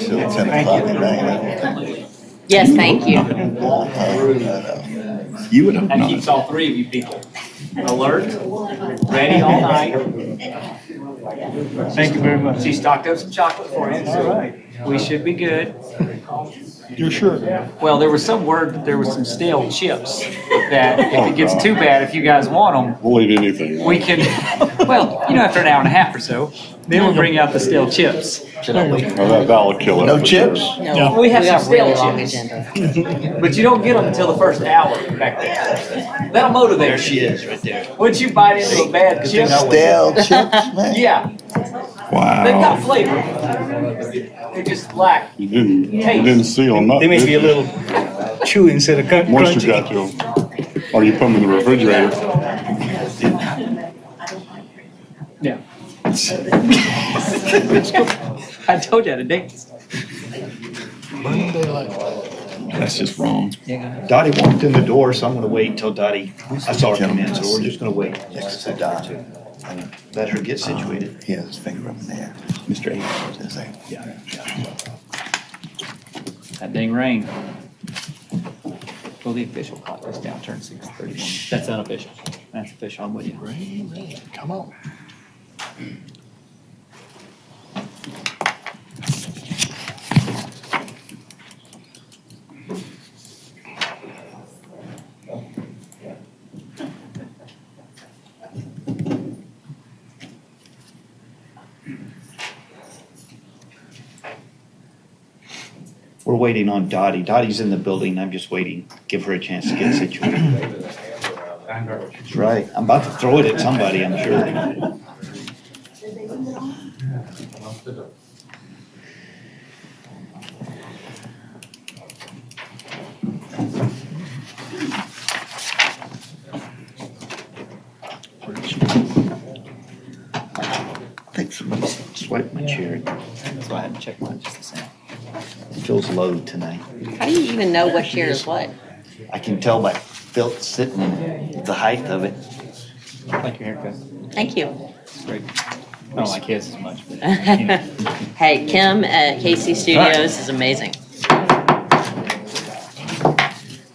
Till 10 o'clock at night. Yes, thank you. You would have That known. keeps all three of you people alert, ready all night. Thank you very much. She stocked up some chocolate for you, so we should be good. You're sure? Well, there was some word that there was some stale chips that if it gets too bad, if you guys want them, We'll eat anything. we can, well, after an hour and a half or so, then we'll bring out the stale chips. That'll kill it. No for chips? sure. No, We have some got a really stale long chips. agenda. But you don't get them until the first hour back there. That'll motivate There you. she is, right there. Once you bite into a bad chip, Stale chips, man. yeah, Wow. they've got flavor. They just lack. You didn't seal them up. They may did be a you? little chewy instead of Once you crunchy. got to them. Or you put them in the refrigerator. Yeah. I told you I had a date. That's just wrong. Dottie walked in the door, so I'm gonna wait until Dottie, I saw her come in, so we're just gonna wait. Next to Don. Let her get situated. He has his finger up in the air. Mr. A. Is that? Yeah. That dang rain. Well, the official clock is down, turn 6:31. That's unofficial. That's official, I'm with you. Come on. We're waiting on Dottie. Dottie's in the building. I'm just waiting. Give her a chance to get situated. That's right. I'm about to throw it at somebody, I'm sure. Thanks. Somebody swipe my chair. That's why I had to check mine just the same. It feels low tonight. How do you even know what chair is what? I can tell by Phil sitting, the height of it. I like your haircut. Thank you. It's great. I don't like his as much, but, you know. Hey, Kim at KC Studios is amazing.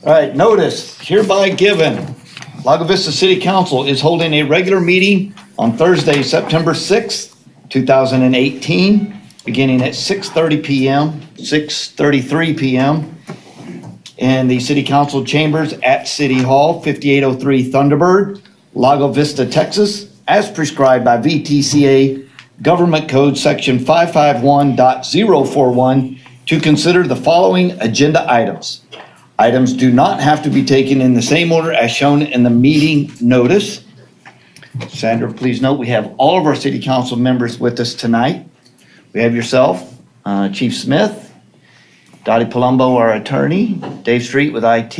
All right, notice hereby given, Lago Vista City Council is holding a regular meeting on Thursday, September 6th, 2018, beginning at 6:30 p.m., 6:33 p.m. in the City Council chambers at City Hall, 5803 Thunderbird, Lago Vista, Texas, as prescribed by VTCA Government Code Section 551.041 to consider the following agenda items. Items do not have to be taken in the same order as shown in the meeting notice. Sandra, please note we have all of our City Council members with us tonight. We have yourself, Chief Smith, Dottie Palumbo, our attorney, Dave Street with IT,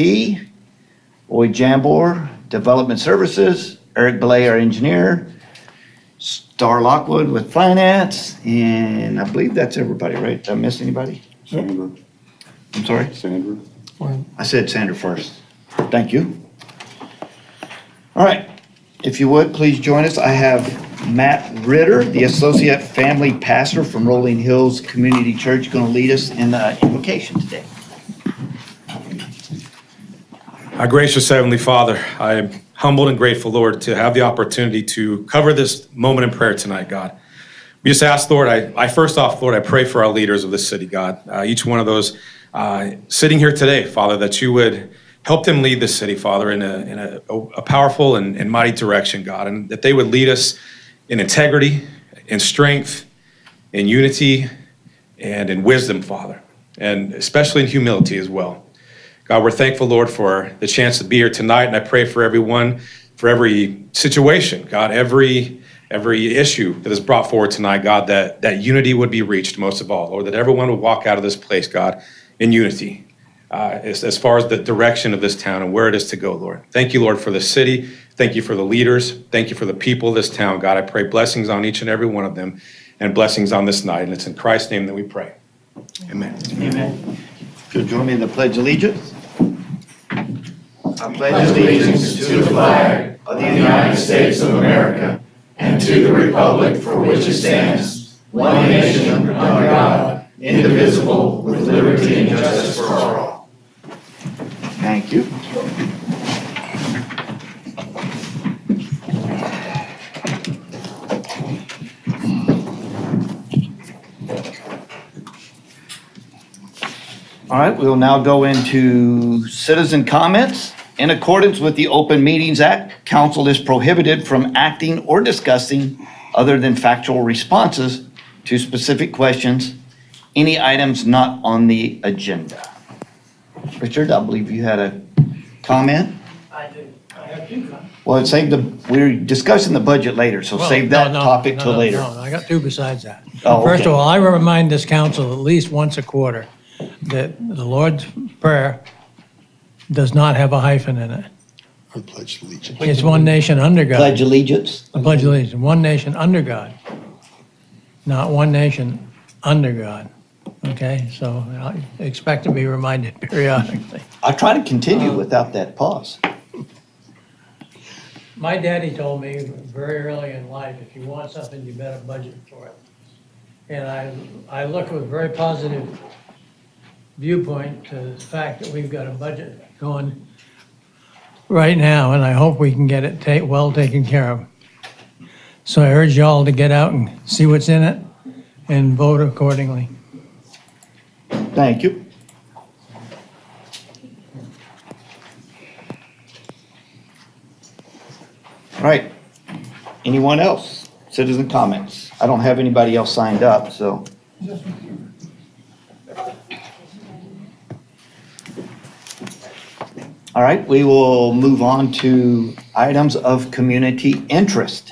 Boyd Jambor, Development Services, Eric Belay, our engineer, Star Lockwood with finance, and I believe that's everybody, right? Did I miss anybody? Sandra. I'm sorry? Sandra. I said Sandra first. Thank you. All right, if you would, please join us. I have Matt Ritter, the Associate Family Pastor from Rolling Hills Community Church, going to lead us in the invocation today. Our gracious Heavenly Father, I am humbled and grateful, Lord, to have the opportunity to cover this moment in prayer tonight, God. We just ask, Lord, I first off, Lord, I pray for our leaders of this city, God. Each one of those sitting here today, Father, that you would help them lead this city, Father, in a powerful and mighty direction, God, and that they would lead us in integrity, in strength, in unity, and in wisdom, Father, and especially in humility as well. God, we're thankful, Lord, for the chance to be here tonight, and I pray for everyone, for every situation, God, every issue that is brought forward tonight, God, that unity would be reached most of all, Lord, that everyone would walk out of this place, God, in unity, as far as the direction of this town and where it is to go, Lord. Thank you, Lord, for the city. Thank you for the leaders. Thank you for the people of this town, God. I pray blessings on each and every one of them and blessings on this night, and it's in Christ's name that we pray. Amen. Amen. If you'll join me in the Pledge of Allegiance. I pledge allegiance to the flag of the United States of America and to the republic for which it stands, one nation under God, indivisible, with liberty and justice for all. Thank you. All right, we'll now go into citizen comments. In accordance with the Open Meetings Act, council is prohibited from acting or discussing other than factual responses to specific questions, any items not on the agenda. Richard, I believe you had a comment? I do. I have two comments. Well, we're discussing the budget later, so save that topic till later. No, I got two besides that. Oh, First okay. of all, I remind this council at least once a quarter that the Lord's Prayer does not have a hyphen in it. I pledge allegiance. It's one nation under God. Pledge allegiance. I pledge allegiance, one nation under God, not one nation under God. Okay, so I expect to be reminded periodically. I try to continue without that pause. My daddy told me very early in life, if you want something, you better budget for it. And I look with very positive viewpoint to the fact that we've got a budget going right now, and I hope we can get it well taken care of. So I urge y'all to get out and see what's in it and vote accordingly. Thank you. All right. Anyone else? Citizen comments? I don't have anybody else signed up, so. All right, we will move on to items of community interest.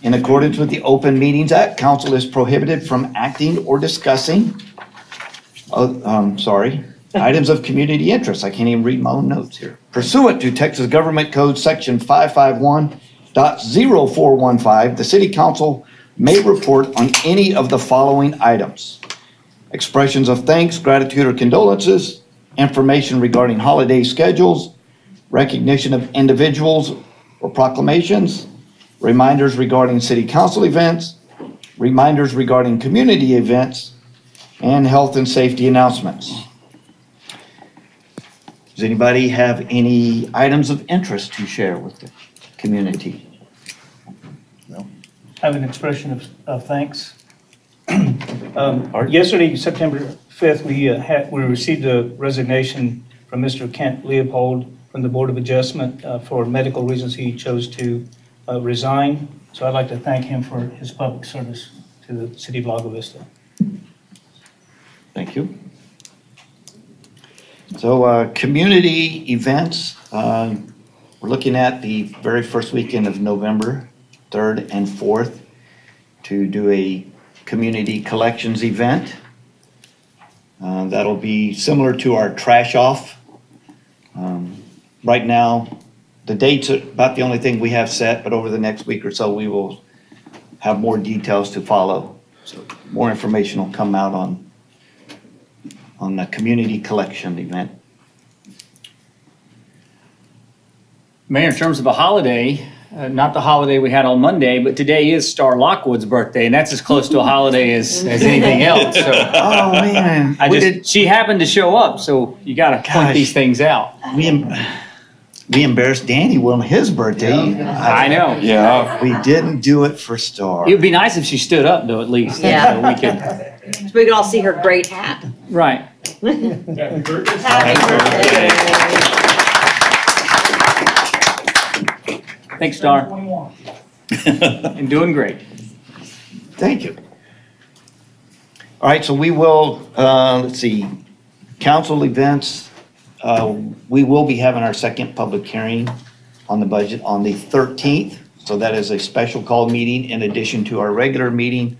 In accordance with the Open Meetings Act, council is prohibited from acting or discussing, items of community interest. I can't even read my own notes here. Pursuant to Texas Government Code Section 551.0415, the city council may report on any of the following items: expressions of thanks, gratitude, or condolences, information regarding holiday schedules, recognition of individuals or proclamations, reminders regarding city council events, reminders regarding community events, and health and safety announcements. Does anybody have any items of interest to share with the community? I have an expression of thanks. Yesterday, September 5th, we received a resignation from Mr. Kent Leopold from the Board of Adjustment. For medical reasons, he chose to resign. So I'd like to thank him for his public service to the city of Lago Vista. Thank you. So community events, we're looking at the very first weekend of November, 3rd and 4th, to do a community collections event. That'll be similar to our trash off. Right now, the dates are about the only thing we have set, but over the next week or so, we will have more details to follow. So more information will come out on the community collection event. Mayor, in terms of a holiday, not the holiday we had on Monday, but today is Star Lockwood's birthday, and that's as close to a holiday as anything else. So Oh, man. she happened to show up, so you got to point Gosh. these things out. We embarrassed Danny on his birthday. I know. Yeah. We didn't do it for Star. It would be nice if she stood up, though, at least. Yeah. So we could, So we could all see her great hat. right. Happy birthday. Thanks, Star. And doing great. Thank you. All right, so we will, let's see, council events. We will be having our second public hearing on the budget on the 13th. So that is a special call meeting in addition to our regular meeting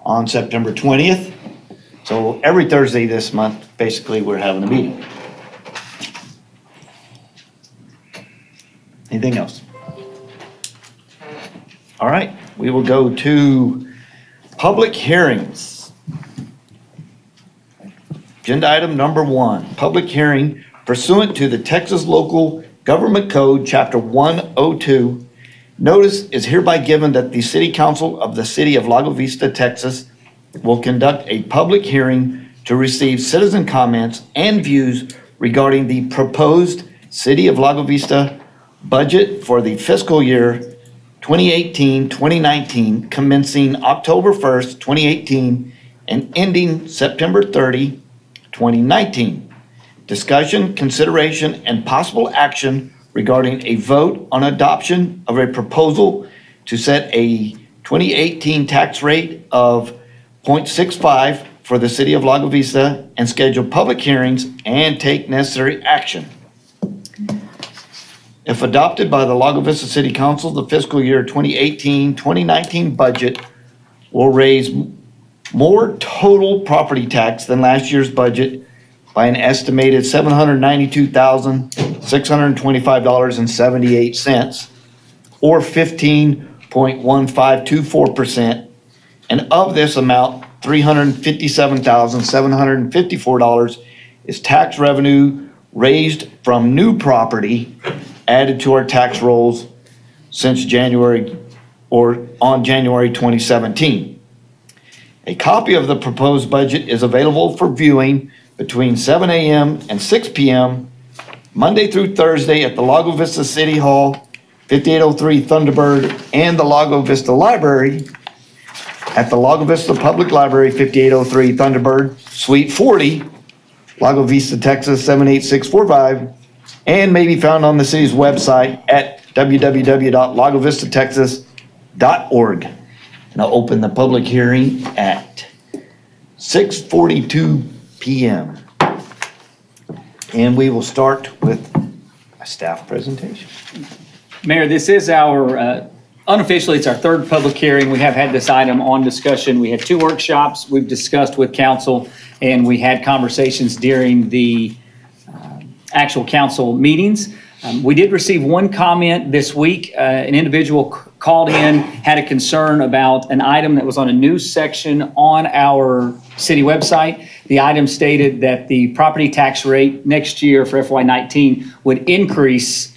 on September 20th. So every Thursday this month, basically, we're having a meeting. Anything else? All right, we will go to public hearings. Agenda item number 1, public hearing pursuant to the Texas Local Government Code, Chapter 102. Notice is hereby given that the City Council of the City of Lago Vista, Texas will conduct a public hearing to receive citizen comments and views regarding the proposed City of Lago Vista budget for the fiscal year 2018-2019, commencing October 1st, 2018, and ending September 30, 2019. Discussion, consideration, and possible action regarding a vote on adoption of a proposal to set a 2018 tax rate of 0.65 for the City of Lago Vista and schedule public hearings and take necessary action. If adopted by the Lago Vista City Council, the fiscal year 2018-2019 budget will raise more total property tax than last year's budget by an estimated $792,625.78, or 15.1524%, and of this amount, $357,754 is tax revenue raised from new property added to our tax rolls since January or on January 2017. A copy of the proposed budget is available for viewing between 7 a.m. and 6 p.m. Monday through Thursday at the Lago Vista City Hall, 5803 Thunderbird, and the Lago Vista Library at the Lago Vista Public Library, 5803 Thunderbird, Suite 40, Lago Vista, Texas 78645, and may be found on the city's website at www.lagovistatexas.org. And I'll open the public hearing at 6:42 p.m. And we will start with a staff presentation. Mayor, this is our, unofficially, it's our third public hearing. We have had this item on discussion. We had 2 workshops we've discussed with council, and we had conversations during the actual council meetings. We did receive 1 comment this week. An individual called in, had a concern about an item that was on a news section on our city website. The item stated that the property tax rate next year for FY19 would increase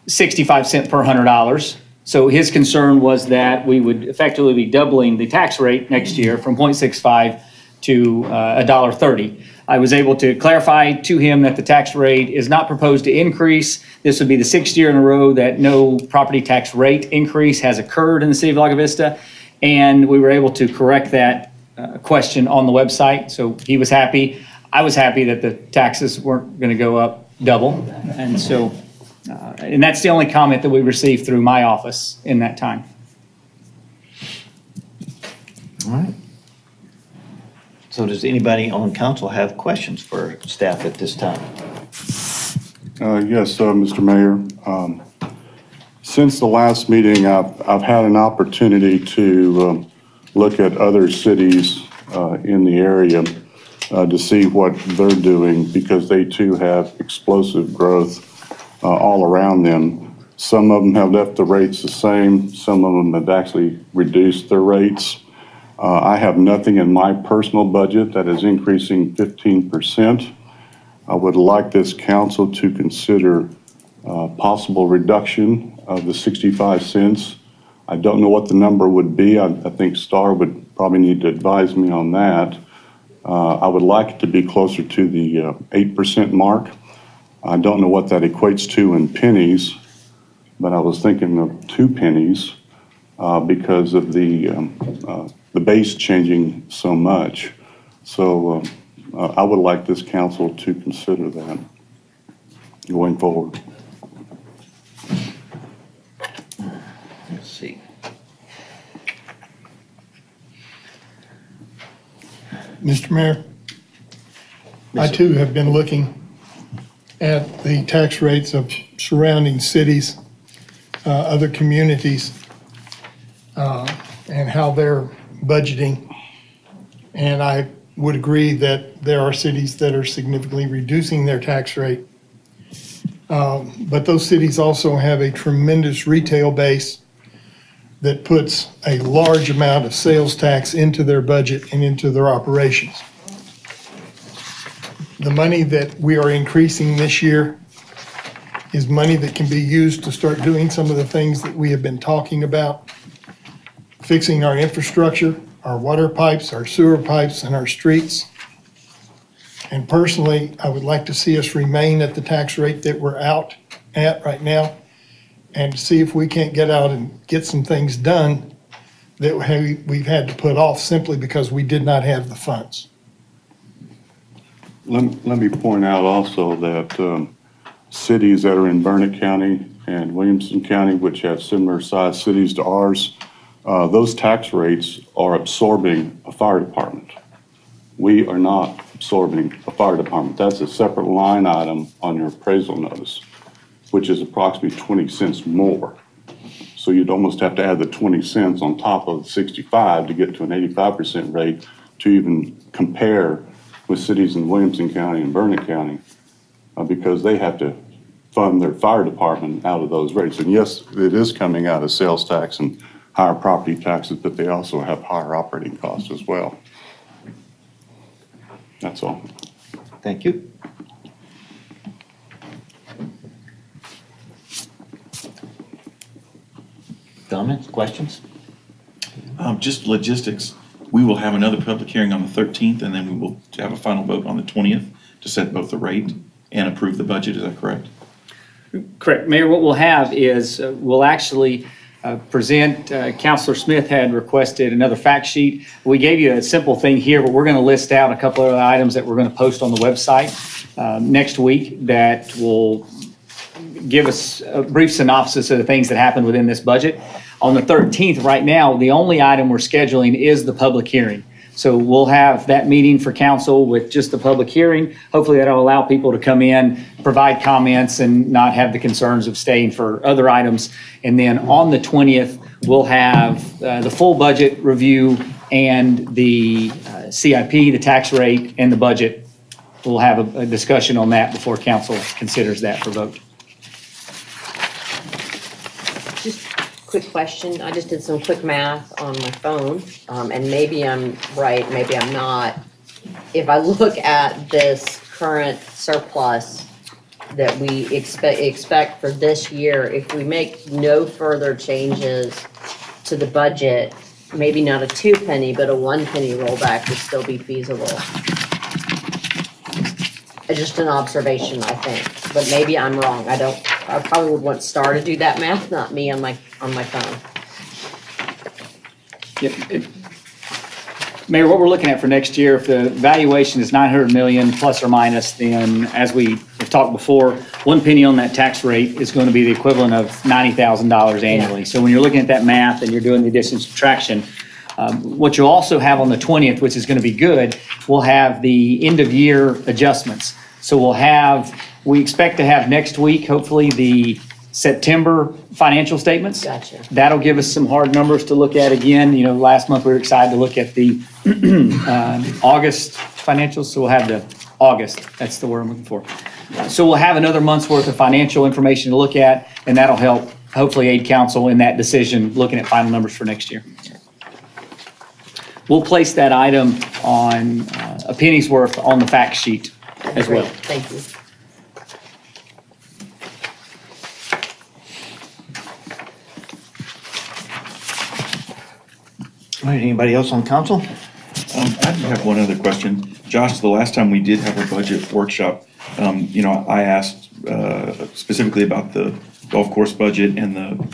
65 cents per $100. So his concern was that we would effectively be doubling the tax rate next year from 0.65 to $1.30. I was able to clarify to him that the tax rate is not proposed to increase. This would be the 6th year in a row that no property tax rate increase has occurred in the city of Lago Vista. And we were able to correct that question on the website. So he was happy. I was happy that the taxes weren't going to go up double. And so, and that's the only comment that we received through my office in that time. All right. So does anybody on council have questions for staff at this time? Yes, Mr. Mayor. Since the last meeting, I've had an opportunity to look at other cities in the area to see what they're doing, because they too have explosive growth all around them. Some of them have left the rates the same. Some of them have actually reduced their rates. I have nothing in my personal budget that is increasing 15%. I would like this council to consider possible reduction of the 65 cents. I don't know what the number would be. I think Star would probably need to advise me on that. I would like it to be closer to the 8% mark. I don't know what that equates to in pennies, but I was thinking of 2 pennies because of the base changing so much. So I would like this council to consider that going forward. Let's see. Mr. Mayor, I too have been looking at the tax rates of surrounding cities, other communities, and how they're budgeting. And I would agree that there are cities that are significantly reducing their tax rate. But those cities also have a tremendous retail base that puts a large amount of sales tax into their budget and into their operations. The money that we are increasing this year is money that can be used to start doing some of the things that we have been talking about, fixing our infrastructure, our water pipes, our sewer pipes, and our streets. And personally, I would like to see us remain at the tax rate that we're out at right now, and see if we can't get out and get some things done that we've had to put off simply because we did not have the funds. Let me point out also that cities that are in Burnett County and Williamson County, which have similar sized cities to ours, those tax rates are absorbing a fire department. We are not absorbing a fire department. That's a separate line item on your appraisal notice, which is approximately 20 cents more. So you'd almost have to add the 20 cents on top of the 65 to get to an 85% rate to even compare with cities in Williamson County and Burnett County, because they have to fund their fire department out of those rates. And yes, it is coming out of sales tax and higher property taxes, but they also have higher operating costs as well. That's all. Thank you. Comments, questions? Just logistics. We will have another public hearing on the 13th, and then we will have a final vote on the 20th to set both the rate and approve the budget. Is that correct? Correct. Mayor, what we'll have is we'll actually present, Councilor Smith had requested another fact sheet. We gave you a simple thing here, but we're going to list out a couple of items that we're going to post on the website next week that will give us a brief synopsis of the things that happened within this budget. On the 13th, right now, the only item we're scheduling is the public hearing. So we'll have that meeting for council with just the public hearing. Hopefully that'll allow people to come in, provide comments, and not have the concerns of staying for other items. And then on the 20th, we'll have the full budget review and the CIP, the tax rate, and the budget. We'll have a discussion on that before council considers that for vote. Just quick question. I just did some quick math on my phone, and maybe I'm right, maybe I'm not. If I look at this current surplus that we expect for this year, if we make no further changes to the budget, maybe not a 2 penny, but a 1 penny rollback would still be feasible. Just an observation, I think, but maybe I'm wrong. I probably would want Star to do that math, not me on my phone. Yep. Mayor, what we're looking at for next year, if the valuation is 900 million plus or minus, then as we have talked before, 1 penny on that tax rate is going to be the equivalent of $90,000 annually. Yeah. So when you're looking at that math and you're doing the addition and subtraction, what you'll also have on the 20th, which is going to be good, we'll have the end of year adjustments. So we expect to have next week, hopefully, the September financial statements. Gotcha. That'll give us some hard numbers to look at again. You know, last month we were excited to look at the August financials, so we'll have the August. That's the word I'm looking for. So we'll have another month's worth of financial information to look at, and that'll help hopefully aid council in that decision, looking at final numbers for next year. We'll place that item on a penny's worth on the fact sheet as well. Thank you. All right, anybody else on council? I have one other question. Josh, the last time we did have a budget workshop, I asked specifically about the golf course budget and the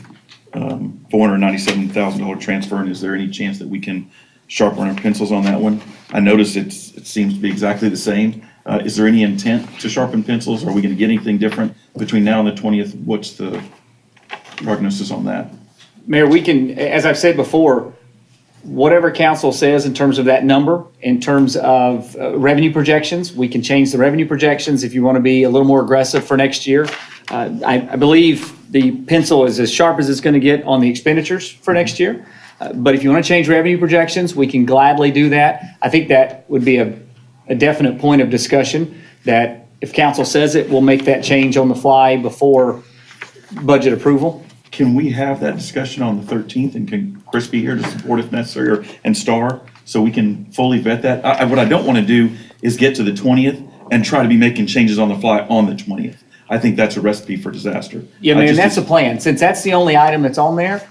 $497,000 transfer, and is there any chance that we can sharpen our pencils on that one? I noticed it seems to be exactly the same. Is there any intent to sharpen pencils? Are we going to get anything different between now and the 20th? What's the prognosis on that? Mayor, we can, as I've said before, whatever council says in terms of that number, in terms of revenue projections, we can change the revenue projections if you want to be a little more aggressive for next year. I believe the pencil is as sharp as it's going to get on the expenditures for next year. But if you want to change revenue projections, we can gladly do that. I think that would be a definite point of discussion, that if council says it, we'll make that change on the fly before budget approval. Can we have that discussion on the 13th, and can Chris be here to support if necessary, and Star, so we can fully vet that? What I don't want to do is get to the 20th and try to be making changes on the fly on the 20th. I think that's a recipe for disaster. Yeah, man, that's the plan. Since that's the only item that's on there,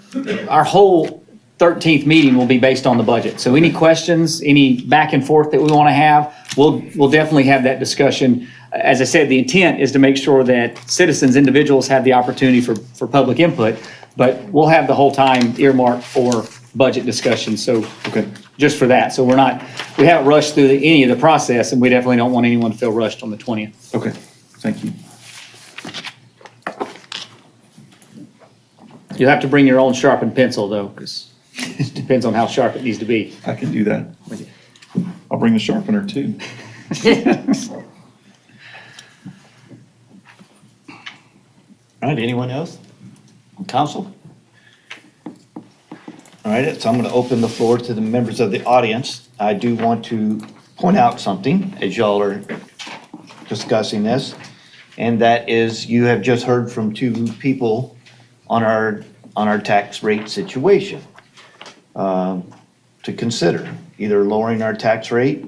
our whole 13th meeting will be based on the budget. So any questions, any back and forth that we want to have, we'll definitely have that discussion. As I said, the intent is to make sure that citizens, individuals have the opportunity for public input, but we'll have the whole time earmarked for budget discussion. So Okay. just for that. So we haven't rushed through any of the process, and we definitely don't want anyone to feel rushed on the 20th. Okay, thank you. You'll have to bring your own sharpened pencil though, because it depends on how sharp it needs to be. I can do that. I'll bring the sharpener too. All right, anyone else? Council? All right, so I'm going to open the floor to the members of the audience. I do want to point out something as y'all are discussing this, and that is you have just heard from two people on our tax rate situation to consider, either lowering our tax rate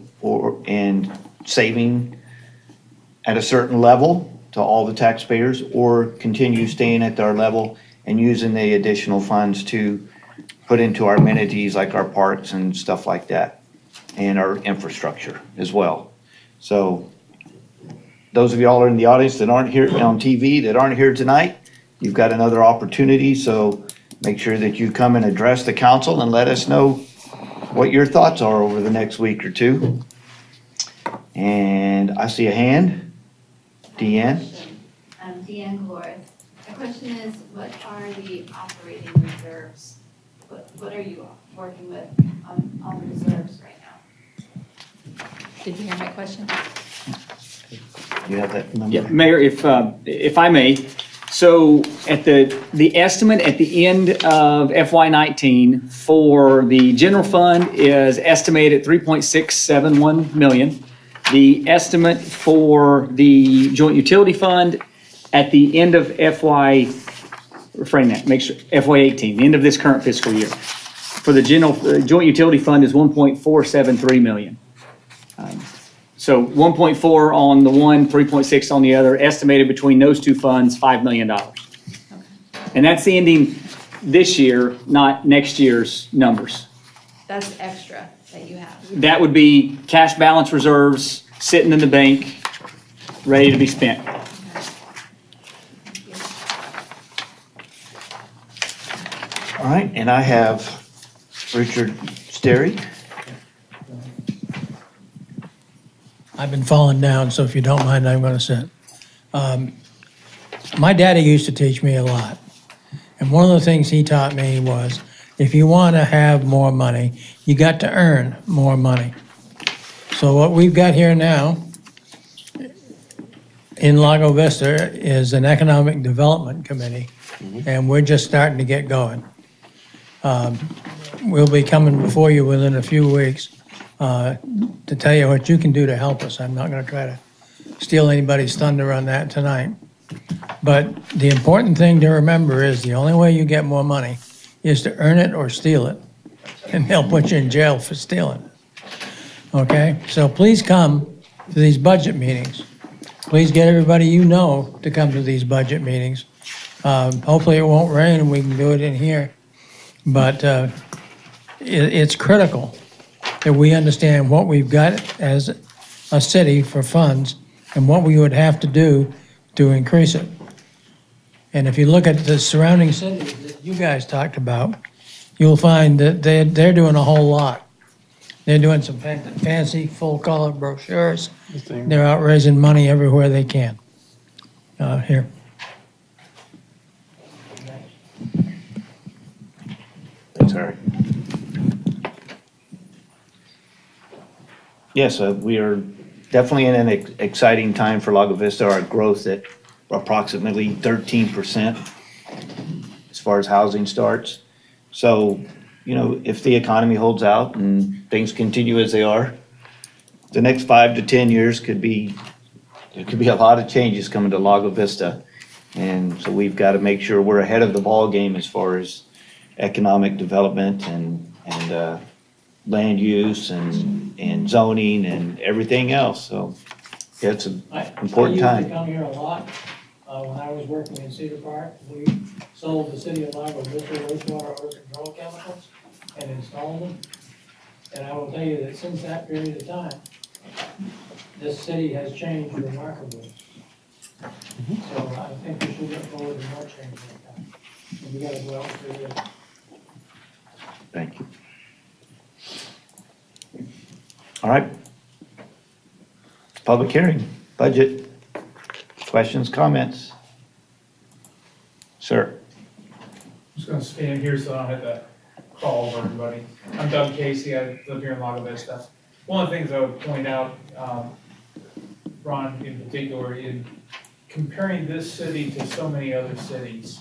and saving at a certain level to all the taxpayers, or continue staying at our level and using the additional funds to put into our amenities like our parks and stuff like that, and our infrastructure as well. So those of y'all in the audience that aren't here on TV, that aren't here tonight, you've got another opportunity, so make sure that you come and address the council and let us know what your thoughts are over the next week or two. And I see a hand. Deanne? Deanne Flores. The question is, what are the operating reserves? What are you working with on the reserves right now? Did you hear my question? You have that number? Yeah, Mayor, if I may, so at the estimate at the end of FY19 for the general fund is estimated at 3.671 million. The estimate for the joint utility fund at the end of FY18, the end of this current fiscal year, for the joint utility fund is 1.473 million. So 1.4 on the one, 3.6 on the other, estimated between those two funds, $5 million. Okay. And that's the ending this year, not next year's numbers. That's extra that you have. That would be cash balance reserves sitting in the bank, ready to be spent. All right, and I have Richard Sterry. I've been falling down, so if you don't mind, I'm going to sit. My daddy used to teach me a lot. And one of the things he taught me was, if you want to have more money, you got to earn more money. So what we've got here now in Lago Vista is an economic development committee, and we're just starting to get going. We'll be coming before you within a few weeks to tell you what you can do to help us. I'm not going to try to steal anybody's thunder on that tonight. But the important thing to remember is the only way you get more money is to earn it or steal it. And they'll put you in jail for stealing it. Okay? So please come to these budget meetings. Please get everybody you know to come to these budget meetings. Hopefully it won't rain and we can do it in here. But it's critical that we understand what we've got as a city for funds and what we would have to do to increase it. And if you look at the surrounding cities that you guys talked about, you'll find that they're doing a whole lot. They're doing some fancy full-color brochures. They're out raising money everywhere they can. Here. Thanks, Harry. Yes, we are definitely in an exciting time for Lago Vista. Our growth at approximately 13% as far as housing starts. So, you know, if the economy holds out and things continue as they are, the next 5 to 10 years there could be a lot of changes coming to Lago Vista. And so we've got to make sure we're ahead of the ball game as far as economic development and land use and zoning and everything else. So yeah, it's an important time. I used to come here a lot when I was working in Cedar Park. We sold the city of Lago Vista wastewater odor control chemicals. and installed them. And I will tell you that since that period of time, this city has changed remarkably. So I think we should look forward to more change like that. And we gotta go out through this. Thank you. All right. Public hearing, budget. Questions, comments? Sir? Just gonna stand here so I don't have to call over everybody. I'm Doug Casey, I live here in Lago Vista. One of the things I would point out, Ron in particular, in comparing this city to so many other cities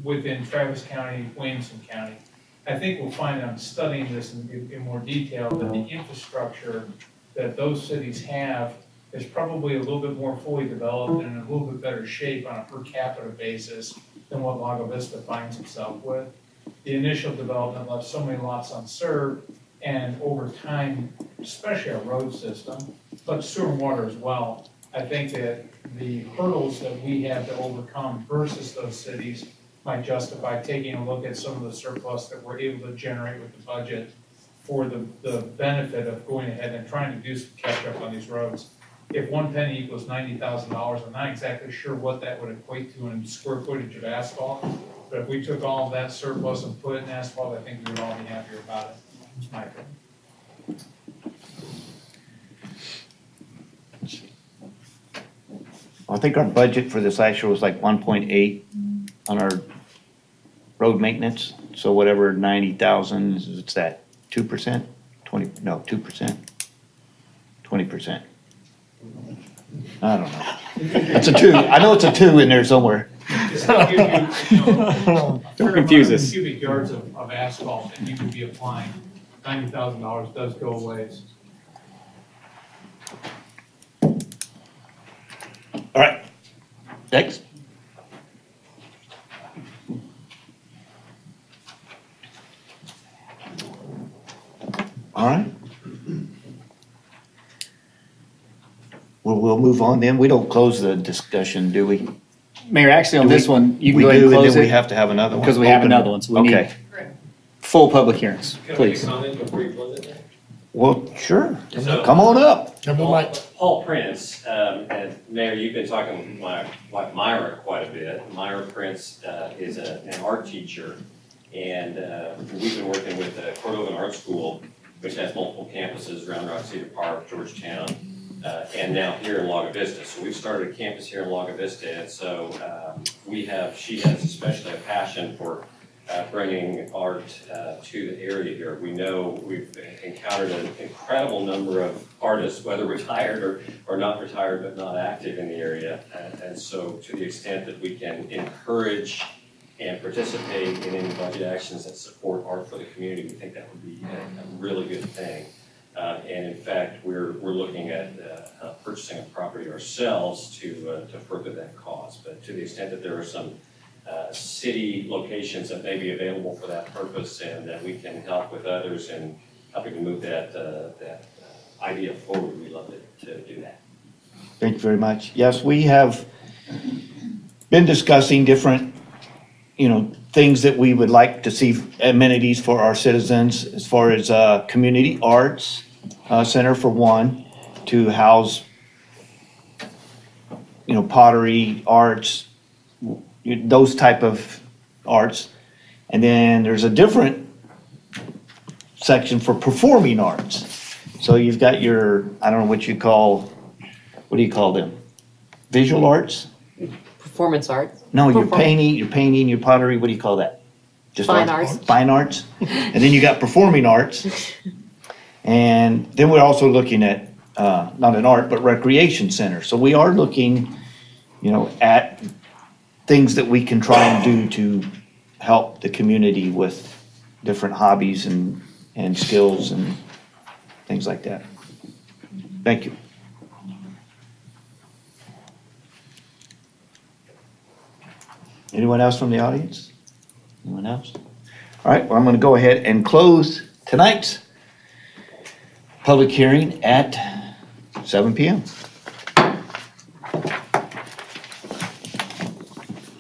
within Travis County, Williamson County, I think we'll find, I'm studying this in more detail, that the infrastructure that those cities have is probably a little bit more fully developed and in a little bit better shape on a per capita basis than what Lago Vista finds itself with. The initial development left so many lots unserved, and over time, especially our road system, but sewer and water as well, I think that the hurdles that we have to overcome versus those cities might justify taking a look at some of the surplus that we're able to generate with the budget for the benefit of going ahead and trying to do some catch up on these roads. If 1 penny equals $90,000, I'm not exactly sure what that would equate to in square footage of asphalt. But if we took all of that surplus and put it in asphalt, I think we would all be happier about it. That's my opinion. I think our budget for this last year was like 1.8 on our road maintenance. So whatever 90,000, it's that 2%, 20, no, 2%, 20%. I don't know. It's a 2. I know it's a 2 in there somewhere. Just to give you, Don't confuse us. Cubic yards of asphalt that you could be applying, $90,000 does go a ways. All right. Next. All right. We'll move on then. We don't close the discussion, do we? Mayor, actually on Do we- this one, you can we go ahead and do, close then we it have to have another one. because we have Open it. another one. So we Okay. need full public hearings, please. Comment before you close it? Well, sure. So- Come on up. Paul Prince, and Mayor, you've been talking with Myra quite a bit. Myra Prince is an art teacher, and we've been working with the Cordovan Art School, which has multiple campuses around Rock Cedar Park, Georgetown, and now here in Lago Vista. So we've started a campus here in Lago Vista, and so she has especially a passion for bringing art to the area here. We know we've encountered an incredible number of artists, whether retired or not retired, but not active in the area. And so to the extent that we can encourage and participate in any budget actions that support art for the community, we think that would be a really good thing. And in fact, we're looking at purchasing a property ourselves to further that cause. But to the extent that there are some city locations that may be available for that purpose, and that we can help with others in helping to move that idea forward, we'd love to do that. Thank you very much. Yes, we have been discussing different, things that we would like to see, amenities for our citizens, as far as community arts center for one, to house, pottery, arts, those type of arts. And then there's a different section for performing arts. So you've got your, I don't know what do you call them? Visual arts? Performance arts. No, you're painting, your pottery, what do you call that? Just Fine arts. Fine arts. And then you got performing arts. And then we're also looking at, not an art, but recreation center. So we are looking, at things that we can try and do to help the community with different hobbies and skills and things like that. Thank you. Anyone else from the audience? Anyone else? All right, well, I'm going to go ahead and close tonight's public hearing at 7 p.m.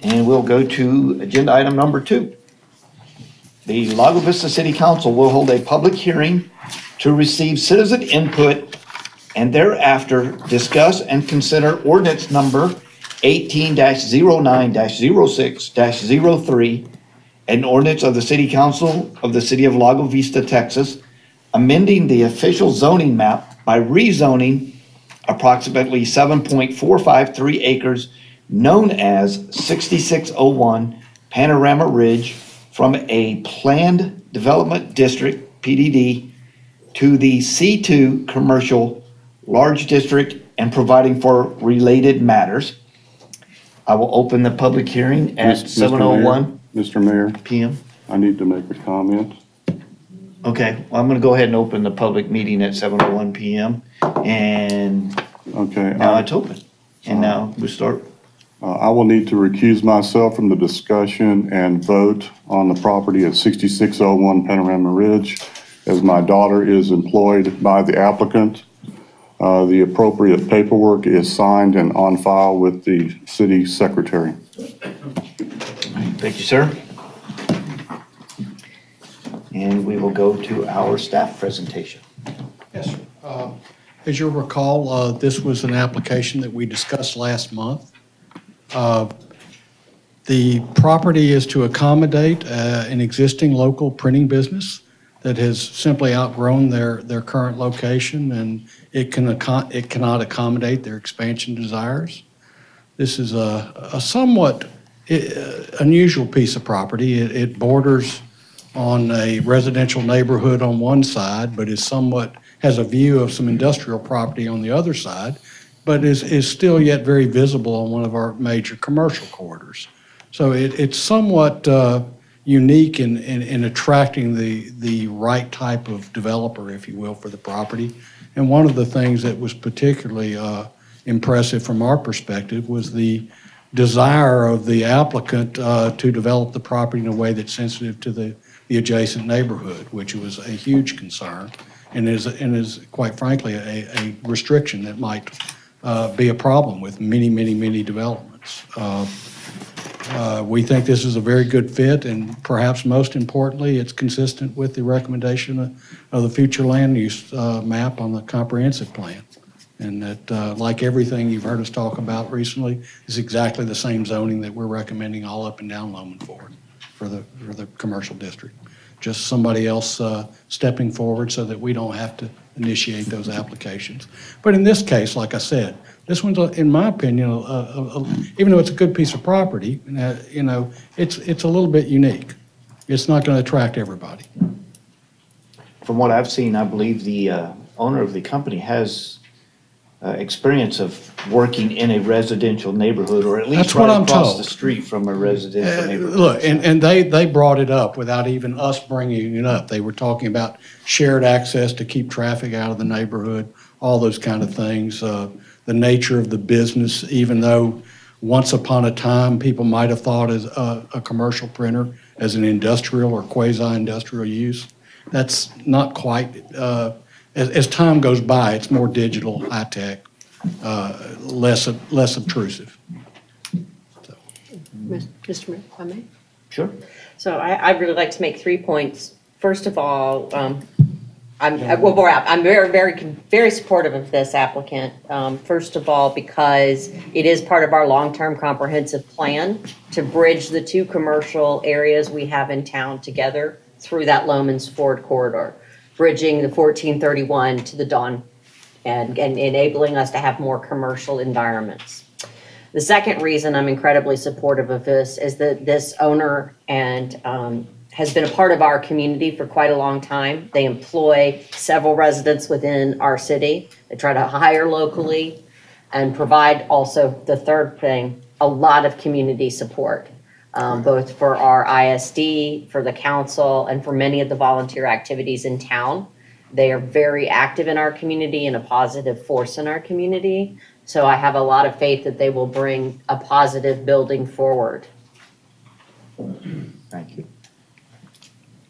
And we'll go to agenda item number 2. the Lago Vista City Council will hold a public hearing to receive citizen input and thereafter discuss and consider ordinance number 18-09-06-03, an ordinance of the City Council of the City of Lago Vista, Texas, amending the official zoning map by rezoning approximately 7.453 acres known as 6601 Panorama Ridge from a planned development district, PDD, to the C2 commercial large district and providing for related matters. I will open the public hearing at Mr. 7:01 Mr. Mayor, PM. I need to make a comment. Okay, well, I'm gonna go ahead and open the public meeting at 7:01 PM. And Okay. now it's open. And now we start. I will need to recuse myself from the discussion and vote on the property at 6601 Panorama Ridge, as my daughter is employed by the applicant. The appropriate paperwork is signed and on file with the city secretary. Thank you, sir. And we will go to our staff presentation. Yes, sir. As you'll recall, this was an application that we discussed last month. The property is to accommodate an existing local printing business that has simply outgrown their current location, and it cannot accommodate their expansion desires. This is a somewhat unusual piece of property. It borders on a residential neighborhood on one side, but has a view of some industrial property on the other side, but is still yet very visible on one of our major commercial corridors. So it's somewhat unique in attracting the right type of developer, if you will, for the property. And one of the things that was particularly impressive from our perspective was the desire of the applicant to develop the property in a way that's sensitive to the adjacent neighborhood, which was a huge concern and is quite frankly a restriction that might be a problem with many developments. We think this is a very good fit, and perhaps most importantly, it's consistent with the recommendation of the future land use map on the comprehensive plan. And that, like everything you've heard us talk about recently, is exactly the same zoning that we're recommending all up and down Loman Ford for the commercial district. Just somebody else stepping forward so that we don't have to initiate those applications. But in this case, like I said, this one's, in my opinion, even though it's a good piece of property, it's a little bit unique. It's not going to attract everybody. From what I've seen, I believe the owner of the company has experience of working in a residential neighborhood, or at least That's what right I'm across told. the street from a residential neighborhood. Look, and they brought it up without even us bringing it up. They were talking about shared access to keep traffic out of the neighborhood, all those kind of things. The nature of the business, even though once upon a time people might have thought as a commercial printer as an industrial or quasi-industrial use. That's not quite, as time goes by, it's more digital, high-tech, less obtrusive. Mr. Mayor, if I may? Sure. So I'd really like to make 3 points. First of all, I'm very supportive of this applicant. First of all, because it is part of our long-term comprehensive plan to bridge the two commercial areas we have in town together through that Loman's Ford corridor, bridging the 1431 to the Dawn and enabling us to have more commercial environments. The second reason I'm incredibly supportive of this is that this owner has been a part of our community for quite a long time. They employ several residents within our city. They try to hire locally and provide also, the third thing, a lot of community support, both for our ISD, for the council, and for many of the volunteer activities in town. They are very active in our community and a positive force in our community. So I have a lot of faith that they will bring a positive building forward. Thank you.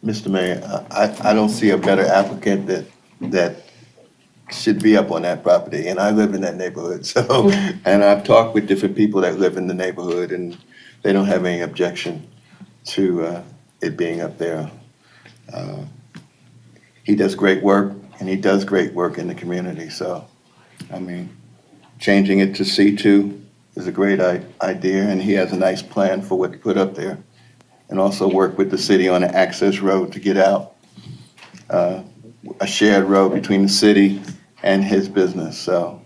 Mr. Mayor, I don't see a better applicant that should be up on that property, and I live in that neighborhood, so, and I've talked with different people that live in the neighborhood, and they don't have any objection to it being up there He does great work, and he does great work in the community. So, I mean, changing it to C2 is a great idea, and he has a nice plan for what to put up there. And also work with the city on an access road to get out, a shared road between the city and his business. So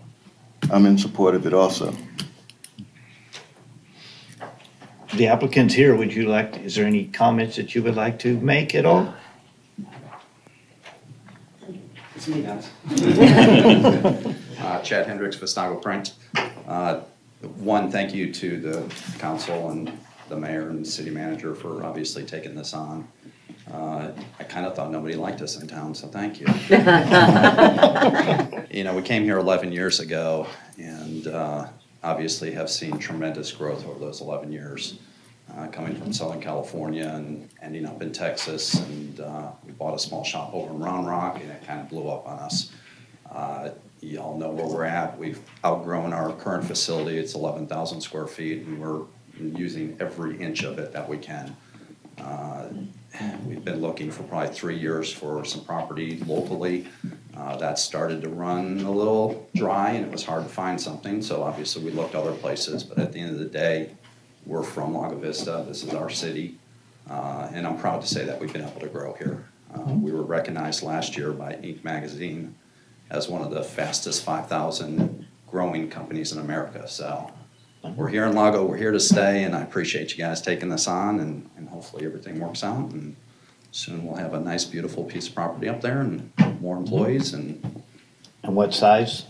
I'm in support of it also. The applicant's here. Is there any comments that you would like to make at all? It's me, guys. Chad Hendricks, Vistago Print. One, thank you to the council and the mayor and the city manager for obviously taking this on. I kind of thought nobody liked us in town, so thank you. You know, we came here 11 years ago and obviously have seen tremendous growth over those 11 years. Coming from Southern California and ending up in Texas, and we bought a small shop over in Round Rock, and it kind of blew up on us. You all know where we're at. We've outgrown our current facility. It's 11,000 square feet, and we're using every inch of it that we can. We've been looking for probably 3 years for some property locally. That started to run a little dry, and it was hard to find something, so obviously we looked other places, but at the end of the day, we're from Lago Vista. This is our city, and I'm proud to say that we've been able to grow here. We were recognized last year by Inc. magazine as one of the fastest 5,000 growing companies in America. So we're here in Lago, we're here to stay, and I appreciate you guys taking this on, and hopefully everything works out, and soon we'll have a nice, beautiful piece of property up there and more employees. And what size?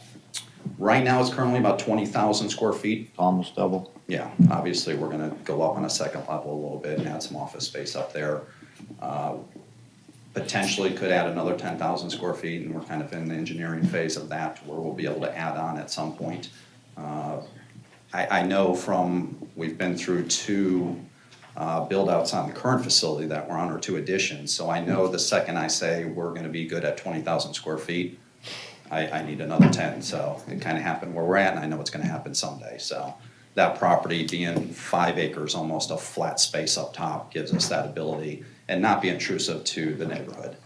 Right now, it's currently about 20,000 square feet. Almost double. Yeah, obviously, we're gonna go up on a second level a little bit and add some office space up there. Potentially could add another 10,000 square feet, and we're kind of in the engineering phase of that, where we'll be able to add on at some point. I know we've been through two build-outs on the current facility that we're on, or two additions, so I know the second I say we're gonna be good at 20,000 square feet, I need another 10, so it kind of happened where we're at, and I know it's gonna happen someday, so. That property being 5 acres, almost a flat space up top, gives us that ability and not be intrusive to the neighborhood.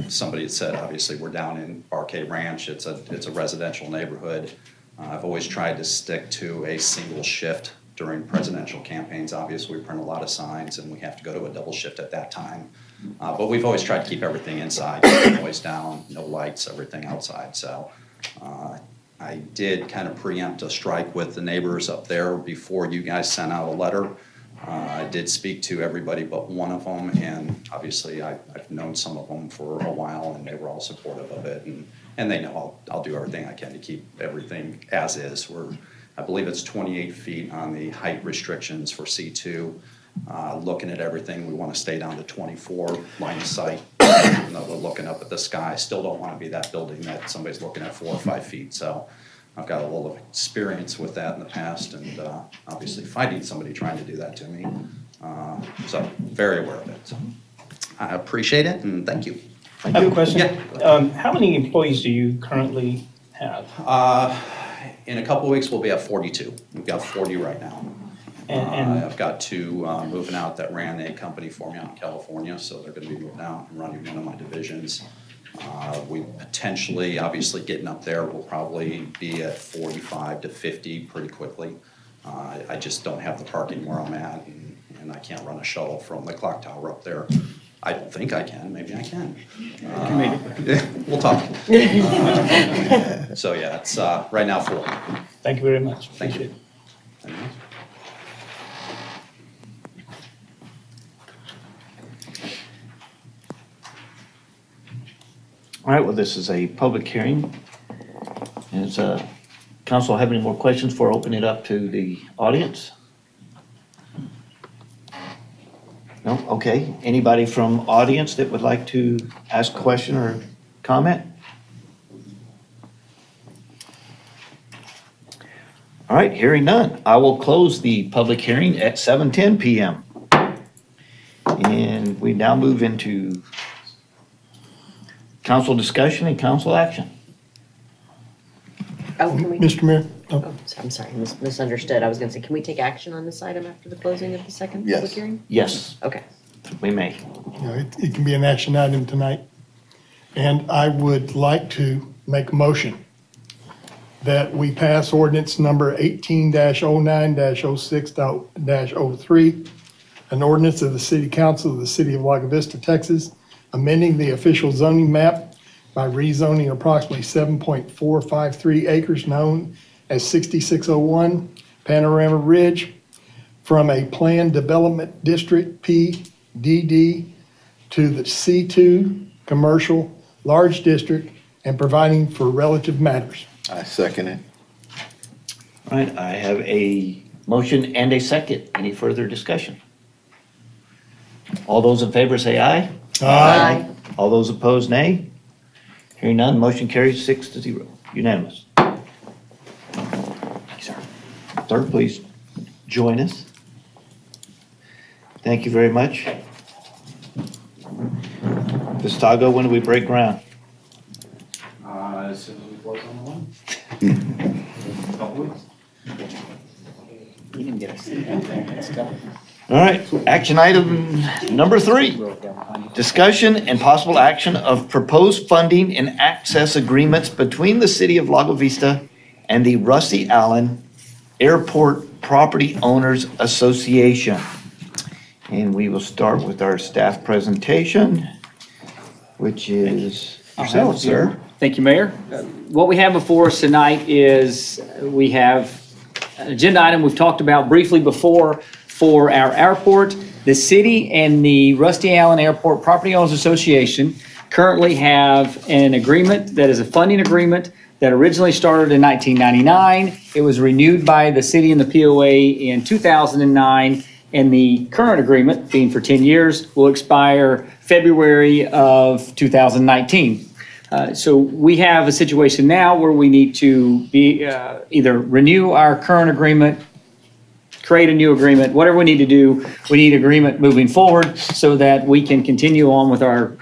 Somebody had said, obviously, we're down in Barquet Ranch. It's a residential neighborhood. I've always tried to stick to a single shift during presidential campaigns. Obviously, we print a lot of signs, and we have to go to a double shift at that time. But we've always tried to keep everything inside, keep the noise down, no lights, everything outside. So I did kind of preempt a strike with the neighbors up there before you guys sent out a letter. I did speak to everybody but one of them, and obviously I've known some of them for a while, and they were all supportive of it, and they know I'll do everything I can to keep everything as is. I believe it's 28 feet on the height restrictions for C2. Looking at everything, we want to stay down to 24 line of sight. Even though we're looking up at the sky, still don't want to be that building that somebody's looking at 4 or 5 feet. So I've got a little of experience with that in the past, and obviously fighting somebody trying to do that to me. So very aware of it. So I appreciate it, and thank you. I have a question. Yeah. How many employees do you currently have? In a couple of weeks, we'll be at 42. We've got 40 right now. And I've got 2 moving out that ran a company for me out in California, so they're going to be moving out and running one of my divisions. We potentially, obviously getting up there, will probably be at 45 to 50 pretty quickly. I just don't have the parking where I'm at, and I can't run a shuttle from the clock tower up there. I don't think I can. Maybe I can. We'll talk. So yeah, it's right now 4. Thank you very much. Thank you. Thank you. All right, well, this is a public hearing. Does council have any more questions before I open it up to the audience? No? Okay. Anybody from audience that would like to ask a question or comment? All right, hearing none. I will close the public hearing at 7:10 p.m. And we now move into council discussion and council action. Oh, can we? Mr. Mayor? Oh, I'm sorry, misunderstood. I was gonna say, can we take action on this item after the closing of the second Yes. public hearing? Yes. Okay. We may. It can be an action item tonight. And I would like to make a motion that we pass ordinance number 18-09-06-03, an ordinance of the City Council of the City of Lago Vista, Texas, amending the official zoning map by rezoning approximately 7.453 acres known as 6601 Panorama Ridge from a planned development district PDD to the C2 commercial large district and providing for relative matters. I second it. All right, I have a motion and a second. Any further discussion? All those in favor say aye. Aye. All those opposed, nay. Hearing none, motion carries 6-0. Unanimous. Thank you, sir. Clerk, please join us. Thank you very much. Vistago, when do we break ground? As soon as we close on the one. Couple weeks. You didn't get a seat out there. Let's go. All right, action item number 3. Discussion and possible action of proposed funding and access agreements between the City of Lago Vista and the Rusty Allen Airport Property Owners Association. And we will start with our staff presentation, which is yourself, sir. Thank you, Mayor. What we have before us tonight is we have an agenda item we've talked about briefly before for our airport. The city and the Rusty Allen Airport Property Owners Association currently have an agreement that is a funding agreement that originally started in 1999. It was renewed by the city and the POA in 2009, and the current agreement, being for 10 years, will expire February of 2019. So we have a situation now where we need to be either renew our current agreement, create a new agreement, whatever we need to do. We need agreement moving forward so that we can continue on with our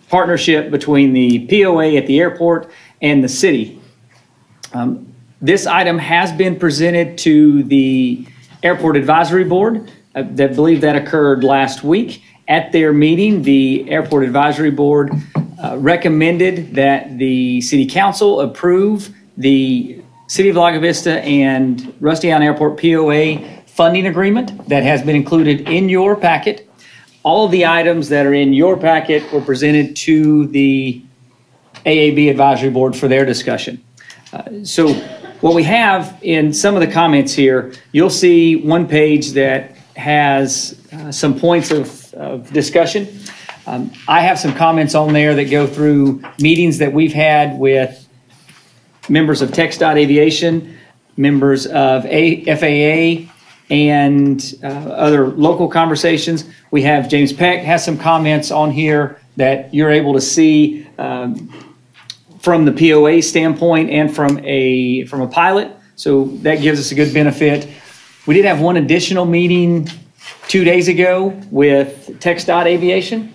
partnership between the POA at the airport and the city. This item has been presented to the Airport Advisory Board. I believe that occurred last week. At their meeting, the Airport Advisory Board recommended that the City Council approve the City of Lago Vista and Rusty Allen Airport POA funding agreement that has been included in your packet. All of the items that are in your packet were presented to the AAB Advisory Board for their discussion. So what we have in some of the comments here, you'll see one page that has some points of discussion. I have some comments on there that go through meetings that we've had with members of TxDOT Aviation, members of FAA, and other local conversations. We have James Peck has some comments on here that you're able to see from the POA standpoint and from a pilot. So that gives us a good benefit. We did have one additional meeting 2 days ago with TxDOT Aviation.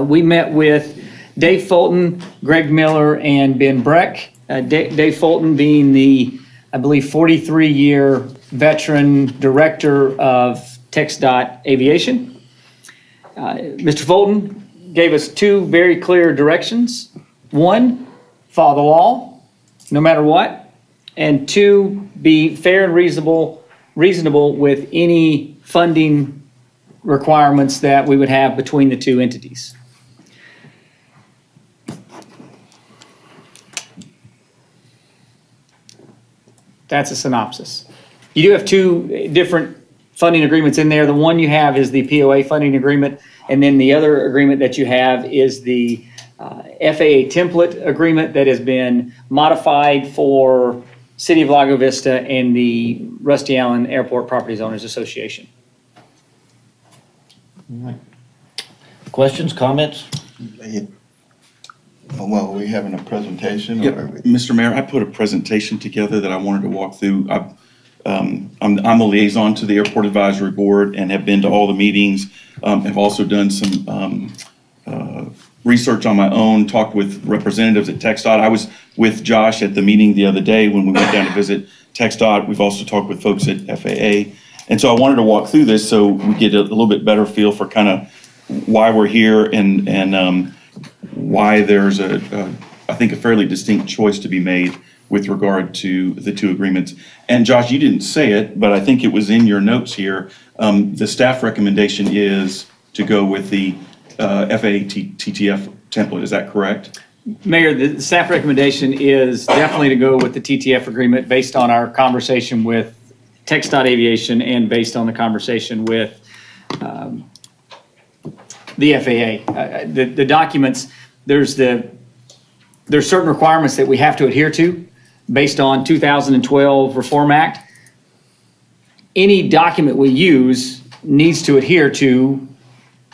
We met with Dave Fulton, Greg Miller, and Ben Breck. Dave Fulton being the, I believe, 43-year veteran director of TxDOT Aviation. Mr. Fulton gave us 2 very clear directions. 1, follow the law, no matter what. And 2, be fair and reasonable with any funding requirements that we would have between the 2 entities. That's a synopsis. You do have 2 different funding agreements in there. The one you have is the POA funding agreement, and then the other agreement that you have is the FAA template agreement that has been modified for City of Lago Vista and the Rusty Allen Airport Properties Owners Association. All right. Questions, comments? Well, are we having a presentation? Yep. Mr. Mayor, I put a presentation together that I wanted to walk through. I'm a liaison to the Airport Advisory Board and have been to all the meetings. Have also done some research on my own, talked with representatives at TxDOT. I was with Josh at the meeting the other day when we went down to visit TxDOT. We've also talked with folks at FAA. And so I wanted to walk through this so we get a little bit better feel for kind of why we're here and why there's I think, a fairly distinct choice to be made with regard to the two agreements. And Josh, you didn't say it, but I think it was in your notes here. The staff recommendation is to go with the FAA TTF template. Is that correct? Mayor, the staff recommendation is definitely to go with the TTF agreement based on our conversation with TxDOT Aviation and based on the conversation with the FAA. The documents, there's certain requirements that we have to adhere to based on 2012 Reform Act. Any document we use needs to adhere to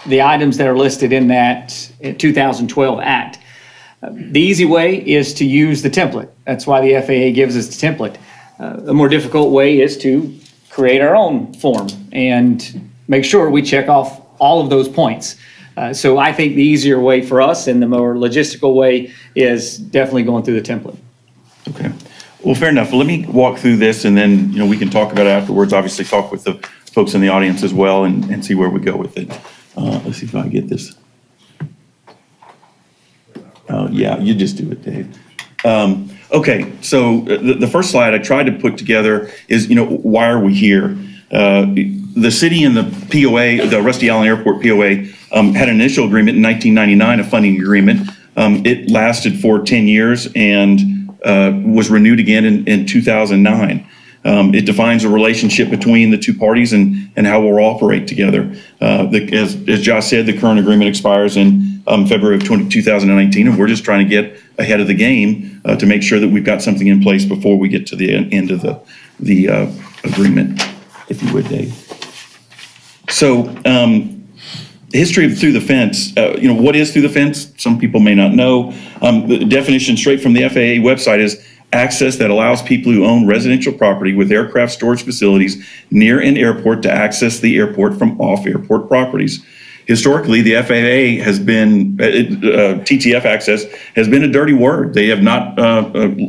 the items that are listed in that 2012 Act. The easy way is to use the template. That's why the FAA gives us the template. A more difficult way is to create our own form and make sure we check off all of those points. So I think the easier way for us and the more logistical way is definitely going through the template. Okay. Well, fair enough. Let me walk through this and then, we can talk about it afterwards. Obviously, talk with the folks in the audience as well and see where we go with it. Let's see if I can get this. Yeah, you just do it, Dave. Okay, so the first slide I tried to put together is, why are we here? The city and the POA, the Rusty Allen Airport POA, had an initial agreement in 1999, a funding agreement. It lasted for 10 years and was renewed again in 2009. It defines a relationship between the two parties and how we'll operate together. As Josh said, the current agreement expires in February of 2019, and we're just trying to get ahead of the game to make sure that we've got something in place before we get to the end of the agreement, if you would, Dave. So, history of through the fence. What is through the fence? Some people may not know. The definition straight from the FAA website is access that allows people who own residential property with aircraft storage facilities near an airport to access the airport from off-airport properties. Historically, the FAA has been, TTF access has been a dirty word. They have not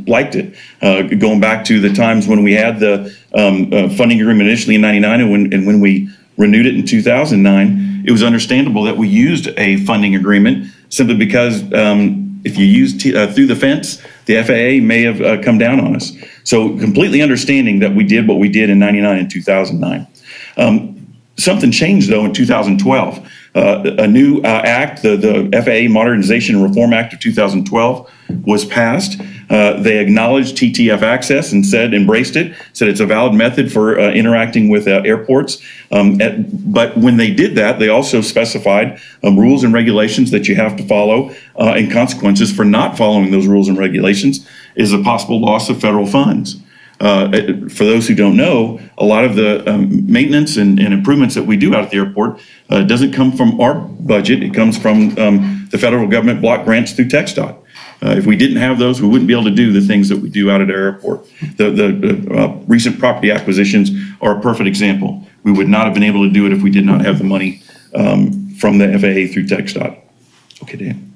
liked it. Going back to the times when we had the funding agreement initially in 99 and when we renewed it in 2009, it was understandable that we used a funding agreement simply because if you use through the fence, the FAA may have come down on us. So completely understanding that we did what we did in 99 and 2009. Something changed though in 2012. A new act, the FAA Modernization and Reform Act of 2012 was passed. They acknowledged TTF access and embraced it, said it's a valid method for interacting with airports. But when they did that, they also specified rules and regulations that you have to follow, and consequences for not following those rules and regulations is a possible loss of federal funds. For those who don't know, a lot of the maintenance and improvements that we do out at the airport doesn't come from our budget. It comes from the federal government block grants through TxDOT. If we didn't have those, we wouldn't be able to do the things that we do out at our airport. The recent property acquisitions are a perfect example. We would not have been able to do it if we did not have the money from the FAA through TxDOT. Okay, Dan.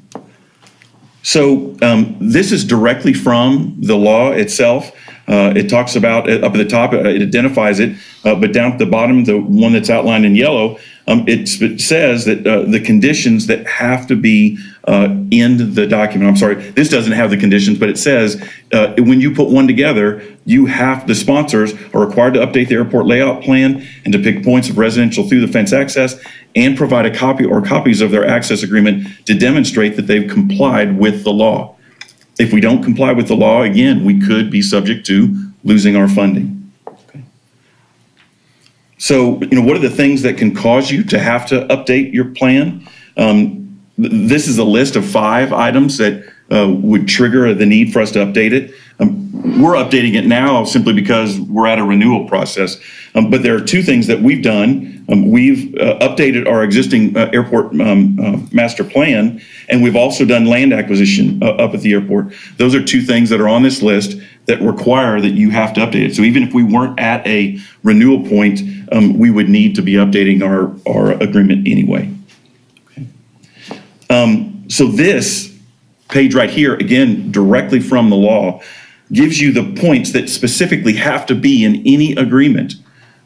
So this is directly from the law itself. It talks about, up at the top, it identifies it, but down at the bottom, the one that's outlined in yellow, it says that the conditions that have to be in the document, I'm sorry, this doesn't have the conditions, but it says when you put one together, the sponsors are required to update the airport layout plan and to pick points of residential through the fence access and provide a copy or copies of their access agreement to demonstrate that they've complied with the law. If we don't comply with the law, again, we could be subject to losing our funding. Okay. So, what are the things that can cause you to have to update your plan? This is a list of 5 items that would trigger the need for us to update it. We're updating it now simply because we're at a renewal process. But there are 2 things that we've done. We've updated our existing airport master plan, and we've also done land acquisition up at the airport. Those are 2 things that are on this list that require that you have to update it. So even if we weren't at a renewal point, we would need to be updating our agreement anyway. Okay. So this page right here, again, directly from the law, gives you the points that specifically have to be in any agreement.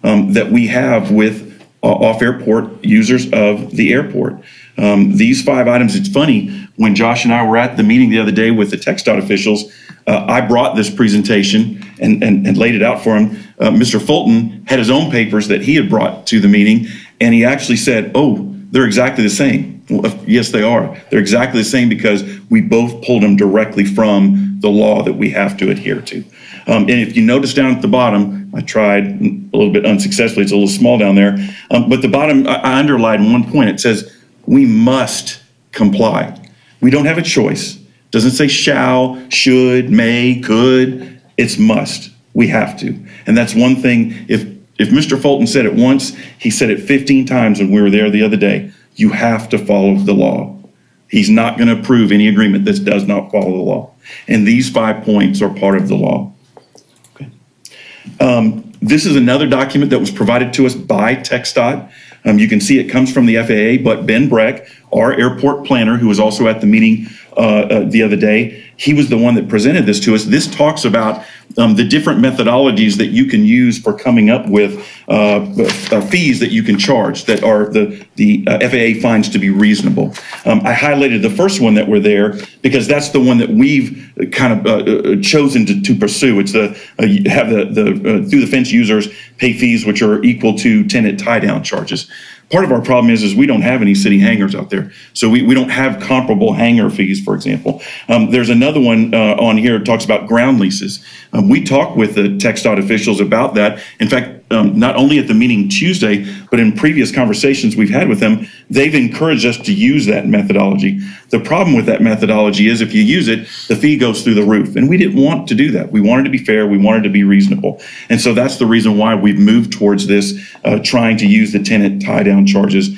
that we have with off-airport users of the airport. These 5 items, it's funny, when Josh and I were at the meeting the other day with the TxDOT officials, I brought this presentation and laid it out for him. Mr. Fulton had his own papers that he had brought to the meeting, and he actually said, oh, they're exactly the same. Well, yes, they are. They're exactly the same because we both pulled them directly from the law that we have to adhere to. And if you notice down at the bottom, I tried a little bit unsuccessfully, it's a little small down there, but the bottom, I underlined one point. It says, we must comply. We don't have a choice. Doesn't say shall, should, may, could. It's must. We have to. And that's one thing. If Mr. Fulton said it once, he said it 15 times when we were there the other day. You have to follow the law. He's not going to approve any agreement that does not follow the law. And these 5 points are part of the law. Okay. This is another document that was provided to us by TxDOT. You can see it comes from the FAA, but Ben Breck, our airport planner, who was also at the meeting the other day, he was the one that presented this to us. This talks about the different methodologies that you can use for coming up with fees that you can charge that are the FAA finds to be reasonable. I highlighted the first one that were there because that's the one that we've kind of chosen to pursue. It's you have the through the fence users pay fees which are equal to tenant tie down charges. Part of our problem is we don't have any city hangars out there. So we don't have comparable hangar fees, for example. There's another one on here that talks about ground leases. We talked with the TxDOT officials about that. In fact, not only at the meeting Tuesday, but in previous conversations we've had with them, they've encouraged us to use that methodology. The problem with that methodology is if you use it, the fee goes through the roof. And we didn't want to do that. We wanted to be fair. We wanted to be reasonable. And so that's the reason why we've moved towards this, trying to use the tenant tie down charges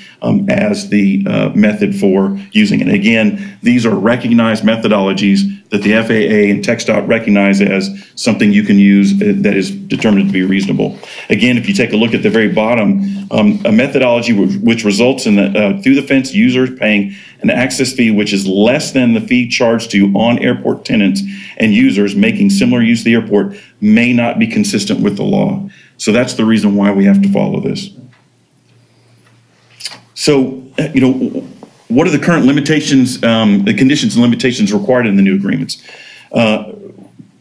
as the method for using it. Again, these are recognized methodologies that the FAA and TxDOT recognize as something you can use that is determined to be reasonable. Again, if you take a look at the very bottom, a methodology which results in the through the fence users paying an access fee which is less than the fee charged to on-airport tenants and users making similar use of the airport may not be consistent with the law. So that's the reason why we have to follow this. So, what are the current limitations, the conditions and limitations required in the new agreements?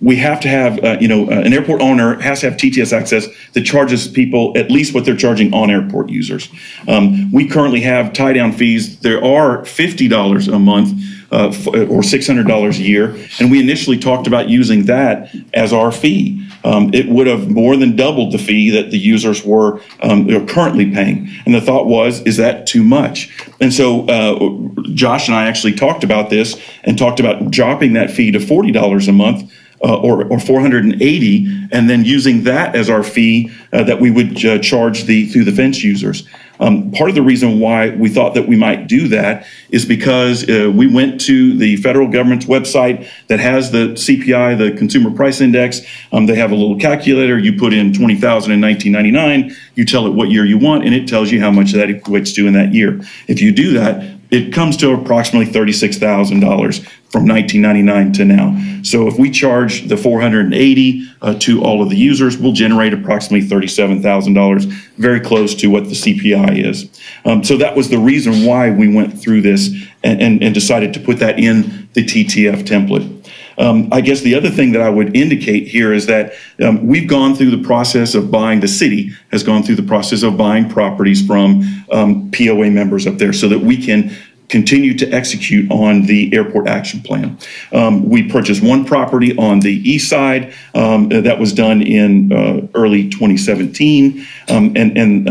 We have to have, an airport owner has to have TTS access that charges people at least what they're charging on airport users. We currently have tie down fees. There are $50 a month or $600 a year, and we initially talked about using that as our fee. It would have more than doubled the fee that the users were currently paying. And the thought was, is that too much? And so Josh and I actually talked about this and talked about dropping that fee to $40 a month or $480, and then using that as our fee that we would charge the through the fence users. Part of the reason why we thought that we might do that is because we went to the federal government's website that has the CPI, the Consumer Price Index. They have a little calculator. You put in 20,000 in 1999. You tell it what year you want, and it tells you how much that equates to in that year. If you do that, it comes to approximately $36,000 from 1999 to now. So if we charge the $480 to all of the users, we'll generate approximately $37,000, very close to what the CPI is. So that was the reason why we went through this and decided to put that in the TTF template. I guess the other thing that I would indicate here is that we've gone through the process of buying, the city has gone through the process of buying properties from POA members up there so that we can continue to execute on the airport action plan. We purchased one property on the east side that was done in early 2017, and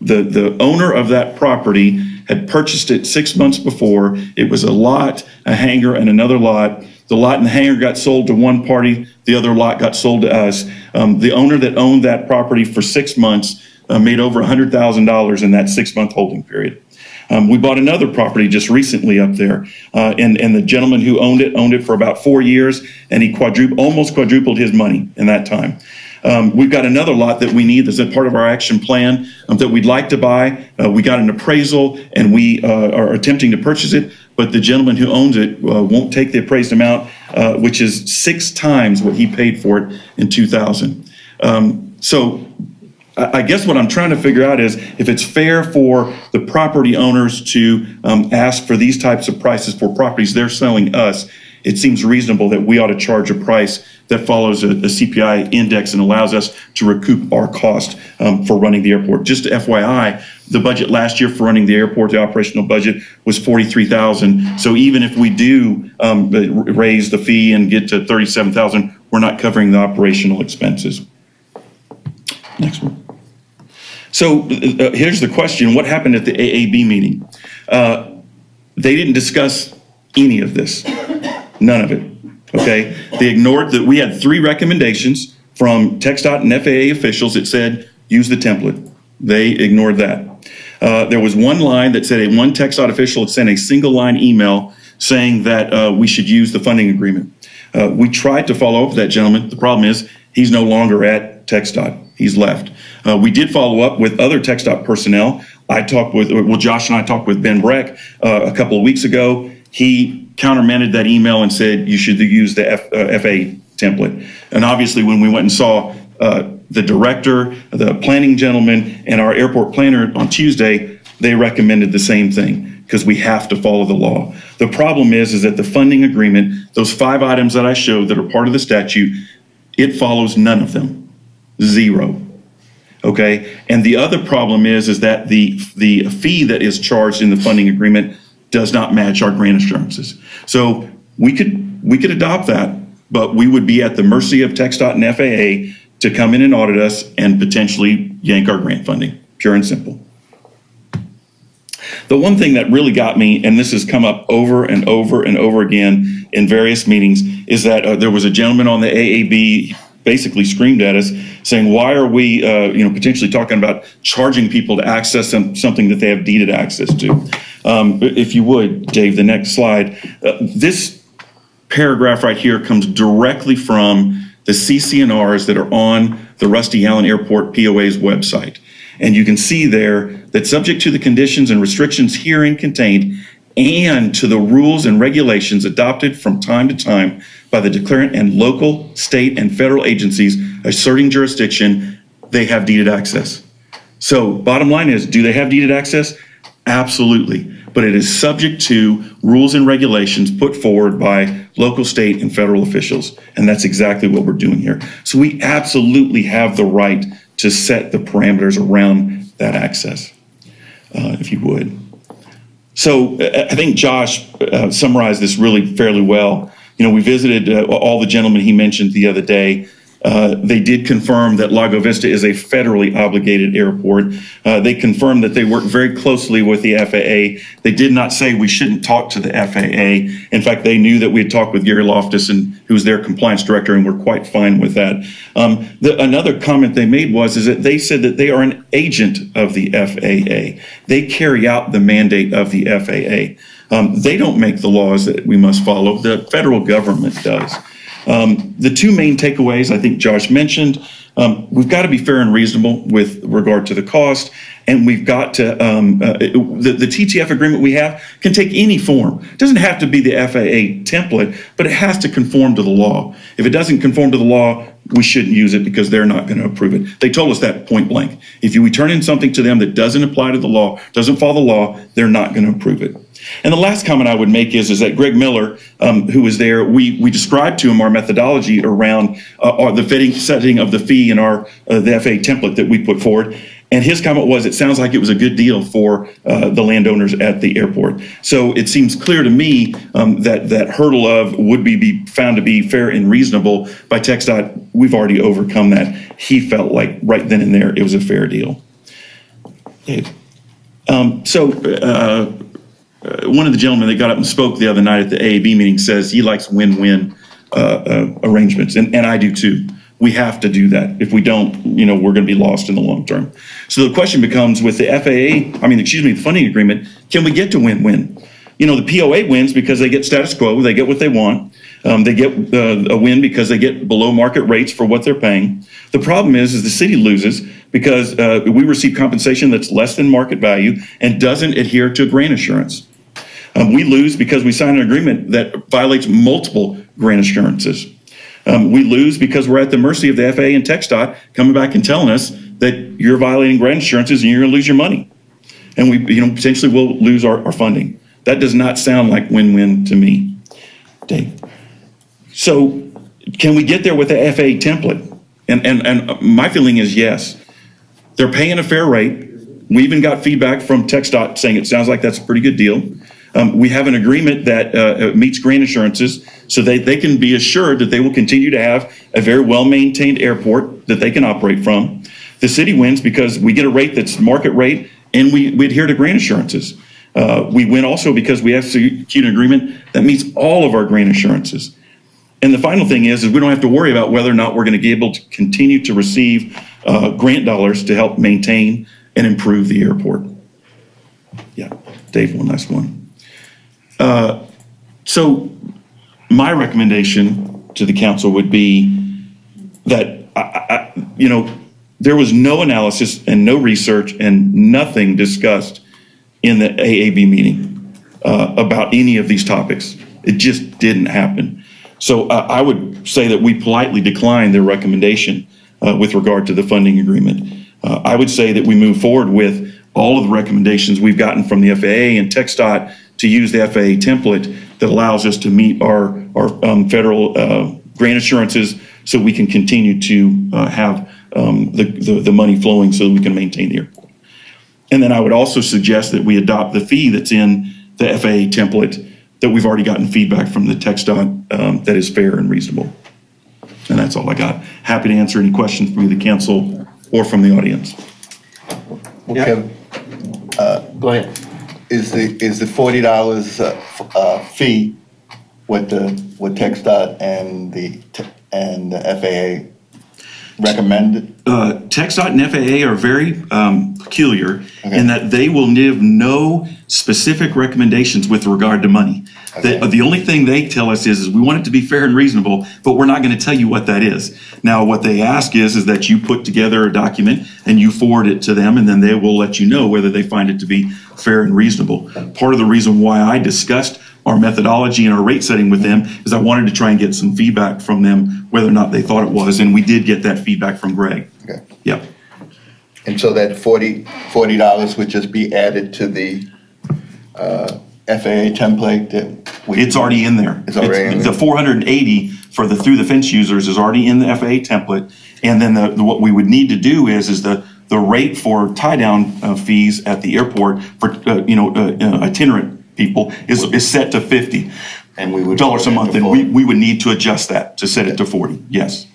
the owner of that property had purchased it 6 months before. It was a lot, a hangar, and another lot. The lot and the hangar got sold to one party. The other lot got sold to us. The owner that owned that property for 6 months made over $100,000 in that 6-month holding period. We bought another property just recently up there, and the gentleman who owned it for about 4 years, and he almost quadrupled his money in that time. We've got another lot that we need that's a part of our action plan that we'd like to buy. We got an appraisal, and we are attempting to purchase it, but the gentleman who owns it won't take the appraised amount, which is 6 times what he paid for it in 2000. So I guess what I'm trying to figure out is if it's fair for the property owners to ask for these types of prices for properties they're selling us. It seems reasonable that we ought to charge a price that follows a CPI index and allows us to recoup our cost for running the airport. Just FYI, the budget last year for running the airport, the operational budget was $43,000. So even if we do raise the fee and get to $37,000, we're not covering the operational expenses. Next one. So here's the question: what happened at the AAB meeting? They didn't discuss any of this. None of it, okay? They ignored that we had 3 recommendations from TxDOT and FAA officials that said, use the template. They ignored that. There was one line that said one TxDOT official had sent a single line email saying that we should use the funding agreement. We tried to follow up with that gentleman. The problem is he's no longer at TxDOT. He's left. We did follow up with other TxDOT personnel. Josh and I talked with Ben Breck a couple of weeks ago. He countermanded that email and said you should use the FA template. And obviously when we went and saw the director, the planning gentleman, and our airport planner on Tuesday, they recommended the same thing because we have to follow the law. The problem is that the funding agreement, those 5 items that I showed that are part of the statute, it follows none of them. 0. Okay, and the other problem is that the fee that is charged in the funding agreement does not match our grant assurances. So we could adopt that, but we would be at the mercy of TxDOT and FAA to come in and audit us and potentially yank our grant funding, pure and simple. The one thing that really got me, and this has come up over and over and over again in various meetings, is that there was a gentleman on the AAB basically screamed at us saying, why are we potentially talking about charging people to access something that they have deeded access to? If you would, Dave, the next slide. This paragraph right here comes directly from the CCNRs that are on the Rusty Allen Airport POA's website. And you can see there that subject to the conditions and restrictions herein contained and to the rules and regulations adopted from time to time by the declarant and local, state, and federal agencies asserting jurisdiction, they have deeded access. So bottom line is, do they have deeded access? Absolutely. But it is subject to rules and regulations put forward by local, state, and federal officials. And that's exactly what we're doing here. So we absolutely have the right to set the parameters around that access, if you would. So I think Josh summarized this really fairly well. You know, we visited all the gentlemen he mentioned the other day. They did confirm that Lago Vista is a federally obligated airport. They confirmed that they work very closely with the FAA. They did not say we shouldn't talk to the FAA. In fact, they knew that we had talked with Gary Loftus, who's their compliance director, and we're quite fine with that. Another comment they made is that they said that they are an agent of the FAA. They carry out the mandate of the FAA. They don't make the laws that we must follow. The federal government does. The 2 main takeaways I think Josh mentioned, we've got to be fair and reasonable with regard to the cost, and we've got to, the TTF agreement we have can take any form. It doesn't have to be the FAA template, but it has to conform to the law. If it doesn't conform to the law, we shouldn't use it because they're not going to approve it. They told us that point blank. If we turn in something to them that doesn't apply to the law, doesn't follow the law, they're not going to approve it. And the last comment I would make is that Greg Miller, who was there, we described to him our methodology around the setting of the fee in the FAA template that we put forward. And his comment was, it sounds like it was a good deal for the landowners at the airport. So it seems clear to me that hurdle of would be found to be fair and reasonable by TxDOT. We've already overcome that. He felt like right then and there it was a fair deal. Dave. One of the gentlemen that got up and spoke the other night at the AAB meeting says he likes win-win arrangements, and I do too. We have to do that. If we don't, we're going to be lost in the long term. So the question becomes with the the funding agreement, can we get to win-win? The POA wins because they get status quo, they get what they want. They get a win because they get below market rates for what they're paying. The problem is the city loses because we receive compensation that's less than market value and doesn't adhere to grant assurance. We lose because we sign an agreement that violates multiple grant assurances. We lose because we're at the mercy of the FAA and TxDOT coming back and telling us that you're violating grant assurances and you're going to lose your money. And we, potentially will lose our funding. That does not sound like win-win to me, Dave. So can we get there with the FAA template? And my feeling is yes. They're paying a fair rate. We even got feedback from TxDOT saying it sounds like that's a pretty good deal. We have an agreement that meets grant assurances so they can be assured that they will continue to have a very well-maintained airport that they can operate from. The city wins because we get a rate that's market rate and we adhere to grant assurances. We win also because we execute an agreement that meets all of our grant assurances. And the final thing is we don't have to worry about whether or not we're going to be able to continue to receive grant dollars to help maintain and improve the airport. Yeah, Dave, one last one. So my recommendation to the council would be that, there was no analysis and no research and nothing discussed in the AAB meeting about any of these topics. It just didn't happen. So I would say that we politely decline their recommendation with regard to the funding agreement. I would say that we move forward with all of the recommendations we've gotten from the FAA and TxDOT to use the FAA template that allows us to meet our federal grant assurances so we can continue to have the money flowing so that we can maintain the airport. And then I would also suggest that we adopt the fee that's in the FAA template that we've already gotten feedback from the TxDOT that is fair and reasonable. And that's all I got. Happy to answer any questions from the council or from the audience. Okay. Go ahead. Is the $40 fee what TxDOT and the FAA recommended? TxDOT and FAA are very peculiar in that they will give no specific recommendations with regard to money. Okay. The only thing they tell us is we want it to be fair and reasonable, but we're not going to tell you what that is. Now, what they ask is that you put together a document and you forward it to them, and then they will let you know whether they find it to be fair and reasonable. Part of the reason why I discussed our methodology and our rate setting with them is I wanted to try and get some feedback from them whether or not they thought it was, and we did get that feedback from Greg. Okay. Yep. And so that $40 would just be added to the FAA template that it's already in there. It's already in there. The 480 for the through the fence users is already in the FAA template, and then what we would need to do is the rate for tie down fees at the airport for itinerant people is set to $50 and we would dollars a month, and we would need to adjust that to set it to 40. Yes.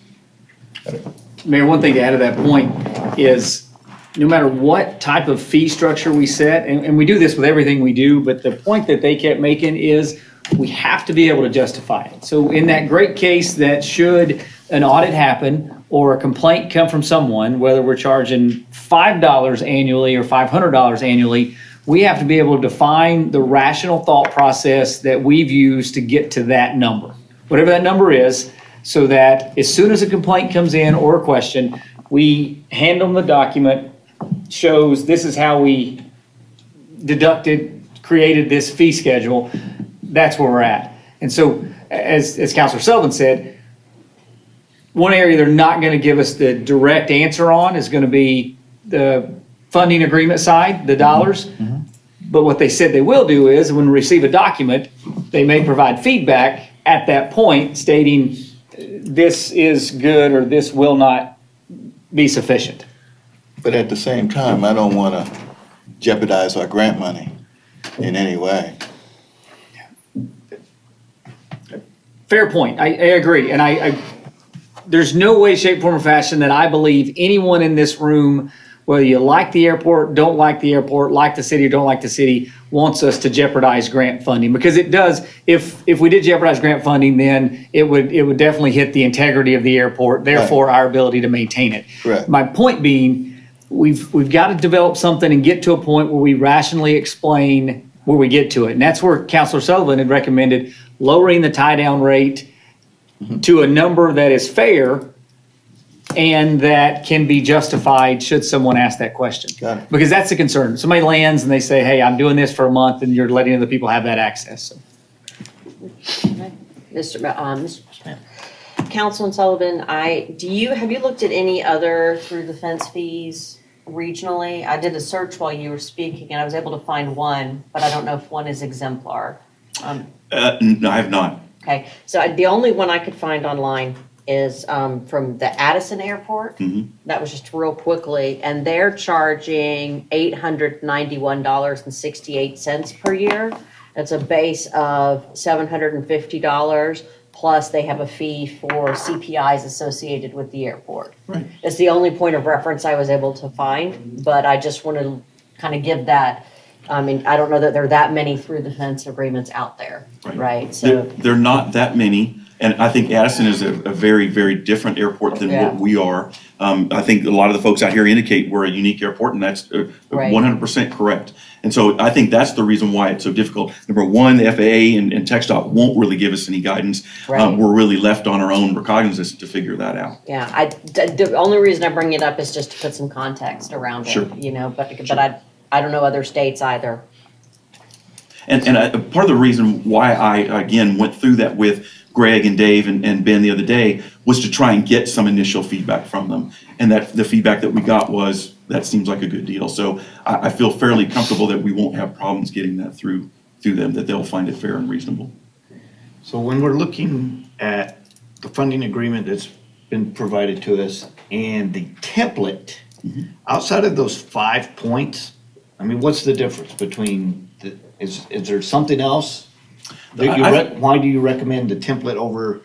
Mayor, one thing to add to that point is no matter what type of fee structure we set, and we do this with everything we do, but the point that they kept making is we have to be able to justify it. So in that great case that should an audit happen or a complaint come from someone, whether we're charging $5 annually or $500 annually, we have to be able to define the rational thought process that we've used to get to that number, whatever that number is, so that as soon as a complaint comes in or a question, we hand them the document, shows this is how we created this fee schedule. That's where we're at. And so, as Councilor Sullivan said, one area they're not going to give us the direct answer on is going to be the funding agreement side, the dollars. Mm-hmm. But what they said they will do is when we receive a document, they may provide feedback at that point stating this is good or this will not be sufficient. But at the same time, I don't want to jeopardize our grant money in any way. Fair point. I agree. And I there's no way, shape, form, or fashion that I believe anyone in this room, whether you like the airport, don't like the airport, like the city, or don't like the city, wants us to jeopardize grant funding. Because it does, if we did jeopardize grant funding, then it would definitely hit the integrity of the airport, therefore our ability to maintain it. Right. My point being, we've got to develop something and get to a point where we rationally explain where we get to it. And that's where Councilor Sullivan had recommended lowering the tie-down rate to a number that is fair and that can be justified should someone ask that question. Got it. Because that's the concern. Somebody lands and they say, hey, I'm doing this for a month, and you're letting other people have that access. So. Mr. Councilman Sullivan, have you looked at any other through the fence fees regionally? I did a search while you were speaking and I was able to find one, but I don't know if one is exemplar. No, I have not. Okay, so the only one I could find online is from the Addison Airport. That was just real quickly, and they're charging $891.68 per year. That's a base of $750, plus they have a fee for CPIs associated with the airport. Right. It's the only point of reference I was able to find, but I just want to kind of give that. I mean, I don't know that there are that many through the fence agreements out there, right? So They're not that many. And I think Addison is a very, very different airport than what we are. I think a lot of the folks out here indicate we're a unique airport, and that's 100% correct. And so I think that's the reason why it's so difficult. Number one, the FAA and TxDOT won't really give us any guidance. We're really left on our own recognizance to figure that out. Yeah, the only reason I bring it up is just to put some context around it, you know, but I don't know other states either. And part of the reason why I, again, went through that with Greg and Dave and Ben the other day was to try and get some initial feedback from them. And that the feedback that we got was, that seems like a good deal. So I feel fairly comfortable that we won't have problems getting that through them, that they'll find it fair and reasonable. So when we're looking at the funding agreement that's been provided to us and the template, outside of those 5 points, I mean, what's the difference between, is there something else? Why do you recommend the template over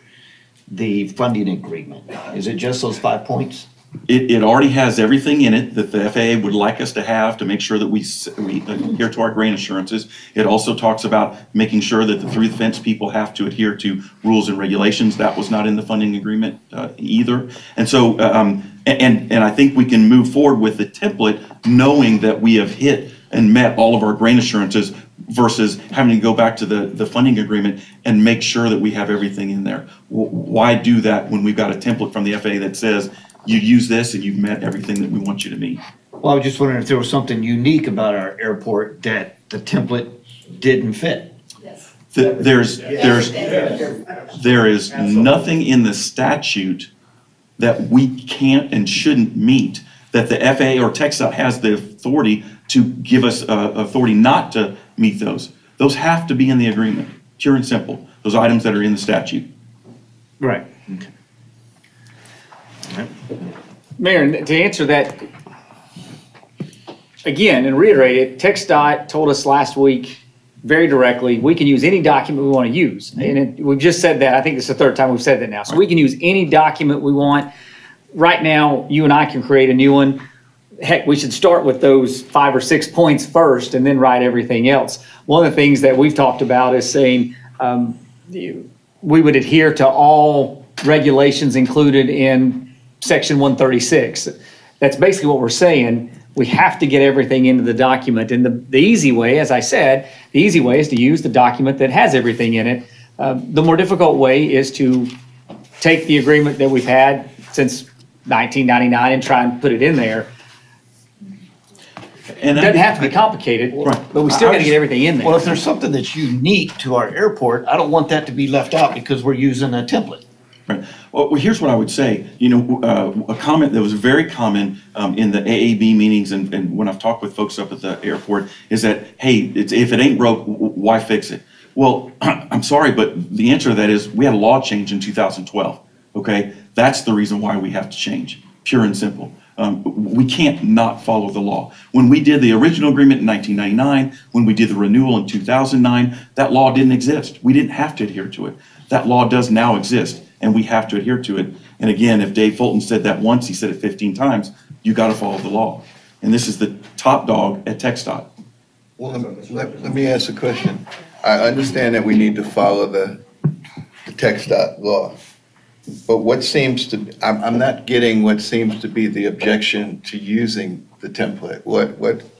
the funding agreement? Is it just those 5 points? It already has everything in it that the FAA would like us to have to make sure that we adhere to our grain assurances. It also talks about making sure that the through the fence people have to adhere to rules and regulations. That was not in the funding agreement either. And so, and I think we can move forward with the template knowing that we have hit and met all of our grain assurances versus having to go back to the funding agreement and make sure that we have everything in there. Why do that when we've got a template from the FAA that says you use this and you've met everything that we want you to meet? Well, I was just wondering if there was something unique about our airport that the template didn't fit. There is nothing in the statute that we can't and shouldn't meet that the FAA or TxDOT has the authority to give us authority not to meet those. Those have to be in the agreement, pure and simple. Those items that are in the statute. Right. Mayor, to answer that, again, and reiterate it, TxDOT told us last week very directly, we can use any document we want to use. And we've just said that. I think this is the third time we've said that now. So we can use any document we want. Right now, you and I can create a new one. Heck, we should start with those 5 or 6 points first and then write everything else. One of the things that we've talked about is saying we would adhere to all regulations included in Section 136. That's basically what we're saying. We have to get everything into the document. And the easy way, as I said, the easy way is to use the document that has everything in it. The more difficult way is to take the agreement that we've had since 1999 and try and put it in there. And it doesn't have to be complicated, but we still got to get everything in there. Well, if there's something that's unique to our airport, I don't want that to be left out because we're using a template. Right. Well, here's what I would say. A comment that was very common in the AAB meetings and when I've talked with folks up at the airport is that, hey, if it ain't broke, why fix it? Well, I'm sorry, but the answer to that is we had a law change in 2012. Okay, that's the reason why we have to change. Pure and simple. We can't not follow the law. When we did the original agreement in 1999, when we did the renewal in 2009, that law didn't exist. We didn't have to adhere to it. That law does now exist, and we have to adhere to it. And again, if Dave Fulton said that once, he said it 15 times, you got to follow the law. And this is the top dog at TxDOT. Well, let me ask a question. I understand that we need to follow the TxDOT law. But what seems to, I'm not getting what seems to be the objection to using the template.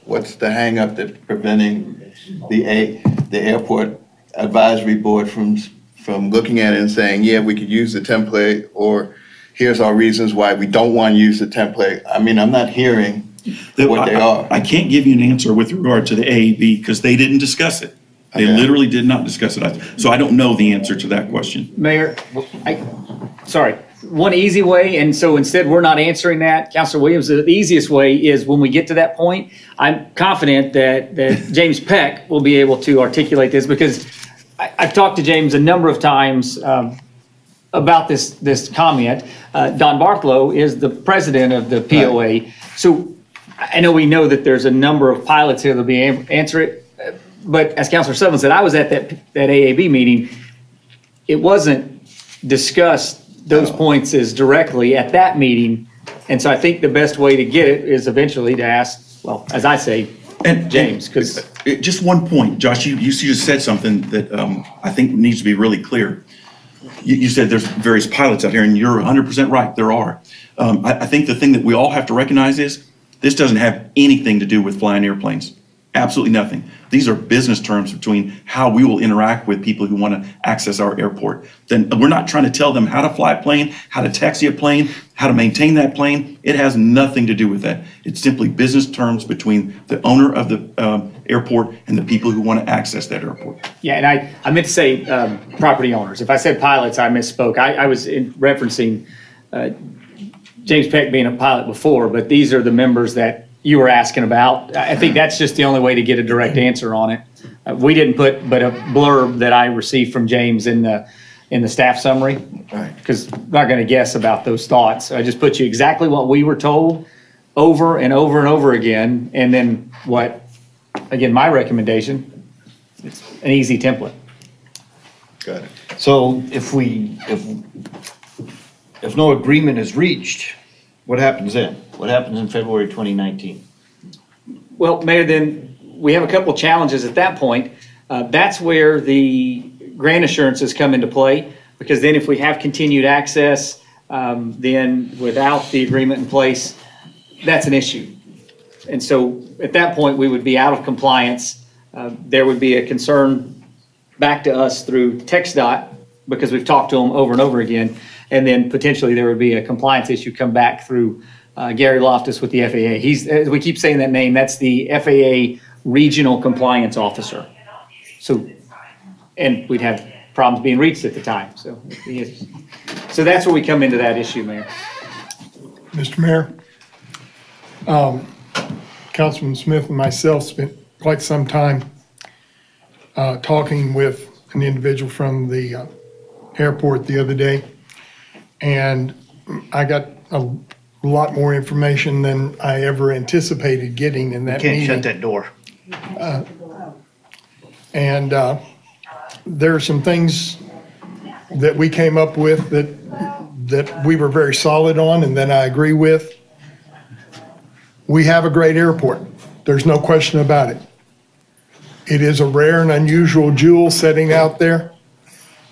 What's the hang up that's preventing the airport advisory board from looking at it and saying, yeah, we could use the template, or here's our reasons why we don't want to use the template? I mean, I'm not hearing what they are. I can't give you an answer with regard to the AAB because they didn't discuss it. They literally did not discuss it. So I don't know the answer to that question. Mayor, sorry. one easy way, and so instead we're not answering that, Councilor Williams, the easiest way is when we get to that point, I'm confident that James Peck will be able to articulate this, because I've talked to James a number of times about this comment. Don Bartholow is the president of the POA. Right. So I know we know that there's a number of pilots here that'll be answer it, but as Councilor Sutherland said, I was at that AAB meeting. It wasn't discussed those points as directly at that meeting, and so I think the best way to get it is eventually to ask, well, as I say, James, because just one point, Josh, you just said something that I think needs to be really clear. You said there's various pilots out here, and you're 100% right, there are. I think the thing that we all have to recognize is this doesn't have anything to do with flying airplanes. Absolutely nothing. These are business terms between how we will interact with people who want to access our airport. Then we're not trying to tell them how to fly a plane, how to taxi a plane, how to maintain that plane. It has nothing to do with that. It's simply business terms between the owner of the airport and the people who want to access that airport. Yeah, and I meant to say property owners. If I said pilots, I misspoke. I was referencing James Peck being a pilot before, but these are the members that you were asking about. I think that's just the only way to get a direct answer on it. We didn't put but a blurb that I received from James in the staff summary, because I'm not going to guess about those thoughts. I just put you exactly what we were told over and over and over again, and then what, again, my recommendation, it's an easy template. Got it. So if no agreement is reached, what happens then? What happens in February 2019? Well, Mayor, then we have a couple challenges at that point. That's where the grant assurances come into play, because then if we have continued access, then without the agreement in place, that's an issue. And so at that point, we would be out of compliance. There would be a concern back to us through TxDOT, because we've talked to them over and over again. And then potentially there would be a compliance issue come back through Gary Loftus with the FAA. He's, as we keep saying that name, that's the FAA Regional Compliance Officer. So, and we'd have problems being reached at the time. So that's where we come into that issue, Mayor. Mr. Mayor, Councilman Smith and myself spent quite some time talking with an individual from the airport the other day, and I got a lot more information than I ever anticipated getting in that meeting. Can't shut that door. And there are some things that we came up with that we were very solid on and that I agree with. We have a great airport. There's no question about it. It is a rare and unusual jewel sitting out there.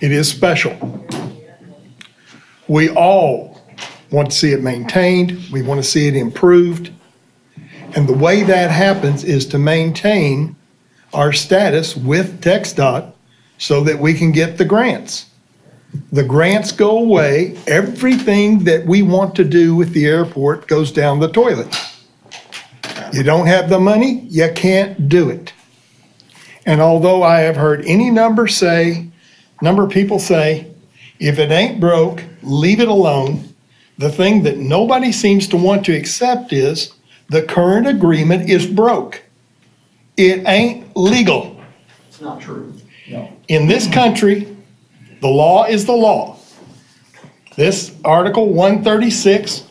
It is special. We all want to see it maintained. We want to see it improved. And the way that happens is to maintain our status with TxDOT so that we can get the grants. The grants go away. Everything that we want to do with the airport goes down the toilet. You don't have the money, you can't do it. And although I have heard any number of people say, if it ain't broke, leave it alone, the thing that nobody seems to want to accept is the current agreement is broke. It ain't legal. It's not true. No. In this country, the law is the law. This Article 136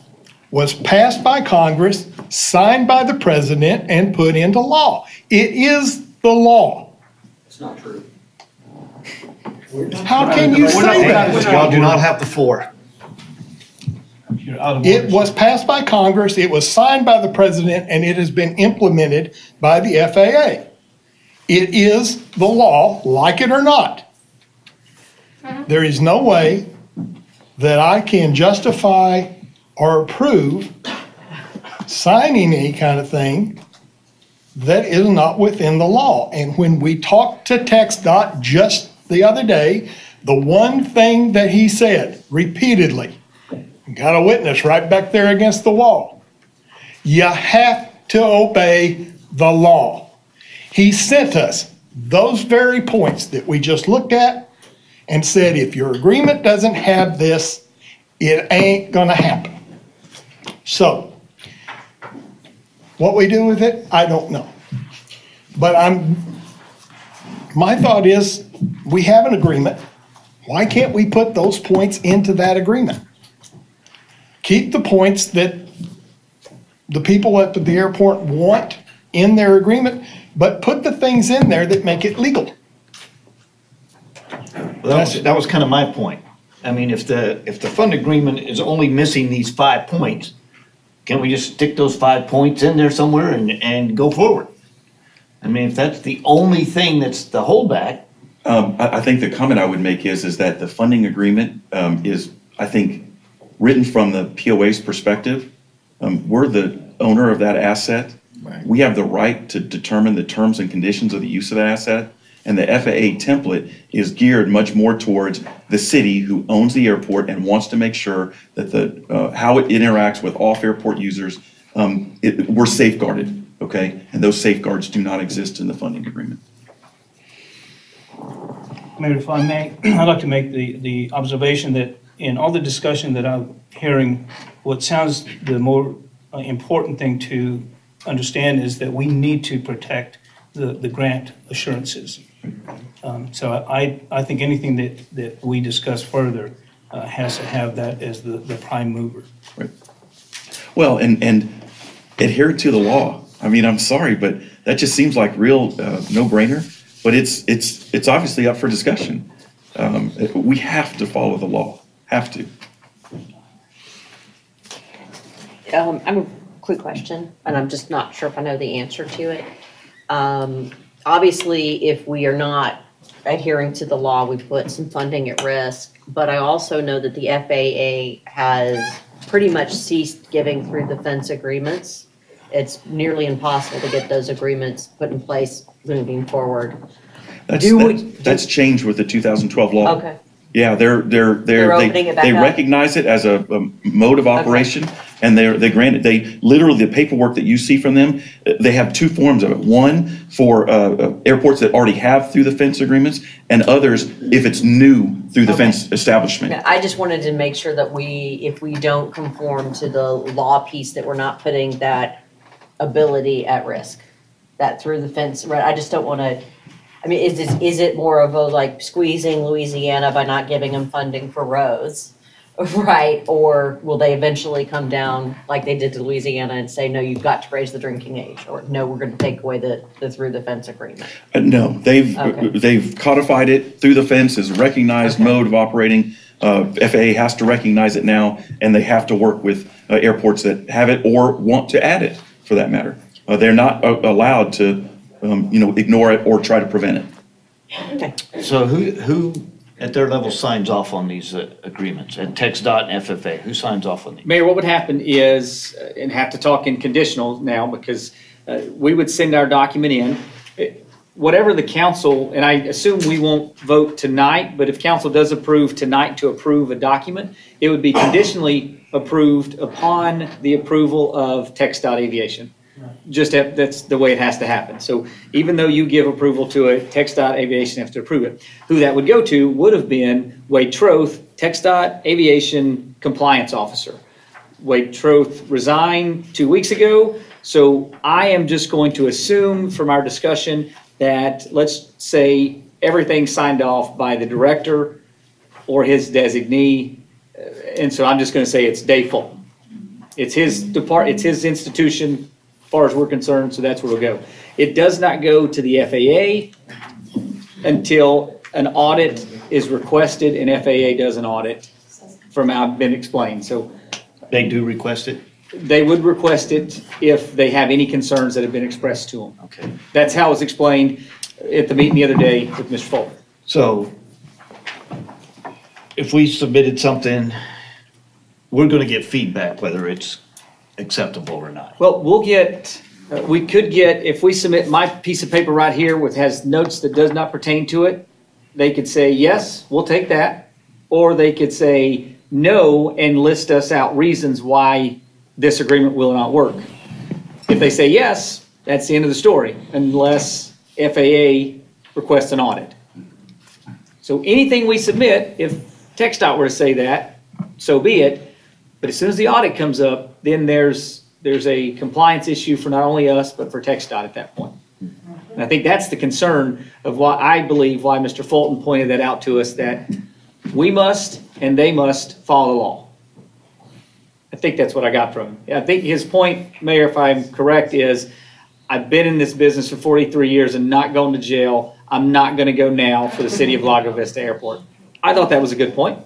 was passed by Congress, signed by the president, and put into law. It is the law. It's not true. How can you say that? Y'all do not have the floor. It was passed by Congress, it was signed by the president, and it has been implemented by the FAA. It is the law, like it or not. There is no way that I can justify or approve signing any kind of thing that is not within the law. And when we talked to TxDOT just the other day, the one thing that he said repeatedly, got a witness right back there against the wall, you have to obey the law. He sent us those very points that we just looked at and said, if your agreement doesn't have this, It ain't gonna happen. So, what we do with it, I don't know. But my thought is, we have an agreement. Why can't we put those points into that agreement? Keep the points that the people at the airport want in their agreement, but put the things in there that make it legal. Well, that was kind of my point. I mean, if the fund agreement is only missing these 5 points, can we just stick those 5 points in there somewhere and go forward? I mean, if that's the only thing that's the holdback. I think the comment I would make is that the funding agreement is, I think, written from the POA's perspective. We're the owner of that asset. Right. We have the right to determine the terms and conditions of the use of that asset. And the FAA template is geared much more towards the city who owns the airport and wants to make sure that how it interacts with off-airport users, we're safeguarded, okay? And those safeguards do not exist in the funding agreement. Mayor, if I may, I'd like to make the observation that in all the discussion that I'm hearing, what sounds the more important thing to understand is that we need to protect the grant assurances. So I think anything that we discuss further has to have that as the prime mover. Right. Well, and adhere to the law. I mean, I'm sorry, but that just seems like real no-brainer. But it's obviously up for discussion. We have to follow the law. Have to. I have a quick question, and I'm just not sure if I know the answer to it. Obviously, if we are not adhering to the law, we put some funding at risk. But I also know that the FAA has pretty much ceased giving through the fence agreements. It's nearly impossible to get those agreements put in place moving forward. That's changed with the 2012 law. Okay. Yeah, They're opening it back they up? recognize it as a mode of operation, and they grant it. They literally, the paperwork that you see from them, they have 2 forms of it. One for airports that already have through the fence agreements, and others if it's new through the fence establishment. Yeah, I just wanted to make sure that if we don't conform to the law piece, that we're not putting that ability at risk. That through the fence, right? I just don't want to. I mean, is it more of a like squeezing Louisiana by not giving them funding for roads, right? Or will they eventually come down like they did to Louisiana and say, no, you've got to raise the drinking age, or no, we're going to take away the through the fence agreement? No, they've codified it through the fence as a recognized mode of operating. FAA has to recognize it now, and they have to work with airports that have it or want to add it, for that matter. They're not allowed to ignore it or try to prevent it. Okay. So who at their level signs off on these agreements? At TxDOT and FFA, who signs off on these? Mayor, what would happen is, and have to talk in conditional now, because we would send our document in. Whatever the council, and I assume we won't vote tonight, but if council does approve tonight to approve a document, it would be conditionally approved upon the approval of TxDOT Aviation. That's the way it has to happen. So even though you give approval to it, TxDOT Aviation has to approve it. Who that would go to would have been Wade Troth, TxDOT Aviation Compliance Officer. Wade Troth resigned 2 weeks ago, so I am just going to assume from our discussion that, let's say, everything's signed off by the director or his designee, and so I'm just going to say it's Dave Fulton. It's his it's his institution, as far as we're concerned, so that's where we'll go. It does not go to the FAA until an audit is requested, and FAA does an audit from how I've been explained. So they do request it? They would request it if they have any concerns that have been expressed to them. Okay. That's how it was explained at the meeting the other day with Mr. Fulton. So if we submitted something, we're going to get feedback whether it's acceptable or not. Well, we'll get, we could get, if we submit my piece of paper right here with has notes that does not pertain to it, they could say, yes, we'll take that. Or they could say no and list us out reasons why this agreement will not work. If they say yes, that's the end of the story, unless FAA requests an audit. So anything we submit, if TxDOT were to say that, so be it. But as soon as the audit comes up, then there's a compliance issue for not only us, but for TxDOT at that point. And I think that's the concern of why Mr. Fulton pointed that out to us, that we must and they must follow the law. I think that's what I got from him. I think his point, Mayor, if I'm correct, is I've been in this business for 43 years and not gone to jail. I'm not going to go now for the city of Lago Vista Airport. I thought that was a good point.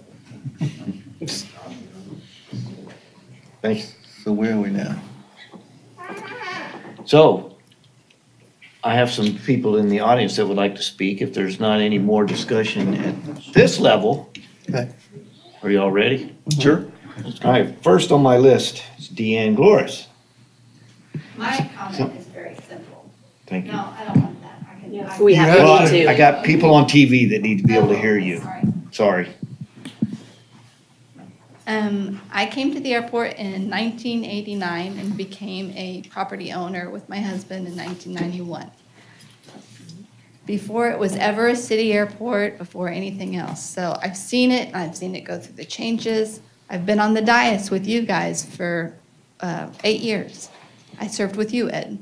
Thanks. So where are we now? So, I have some people in the audience that would like to speak. If there's not any more discussion at this level, Okay. are you all ready? Sure. All right, first on my list is Deanne Glorious. My comment is very simple. Thank you. No, I don't want that. I can. We have Well, to. I got people on TV that need to be able to hear you. Sorry. I came to the airport in 1989 and became a property owner with my husband in 1991. Before it was ever a city airport, before anything else. So I've seen it go through the changes. I've been on the dais with you guys for 8 years. I served with you, Ed.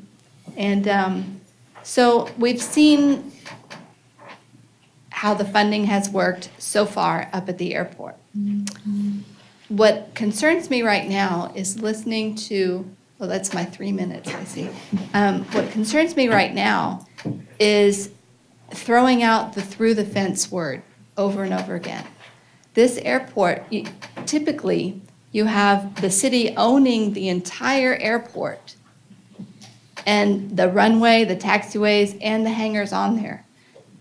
And so we've seen how the funding has worked so far up at the airport. What concerns me right now is listening to, well, that's my 3 minutes, I see. What concerns me right now is throwing out the through the fence word over and over again. This airport, typically, you have the city owning the entire airport and the runway, the taxiways, and the hangars on there.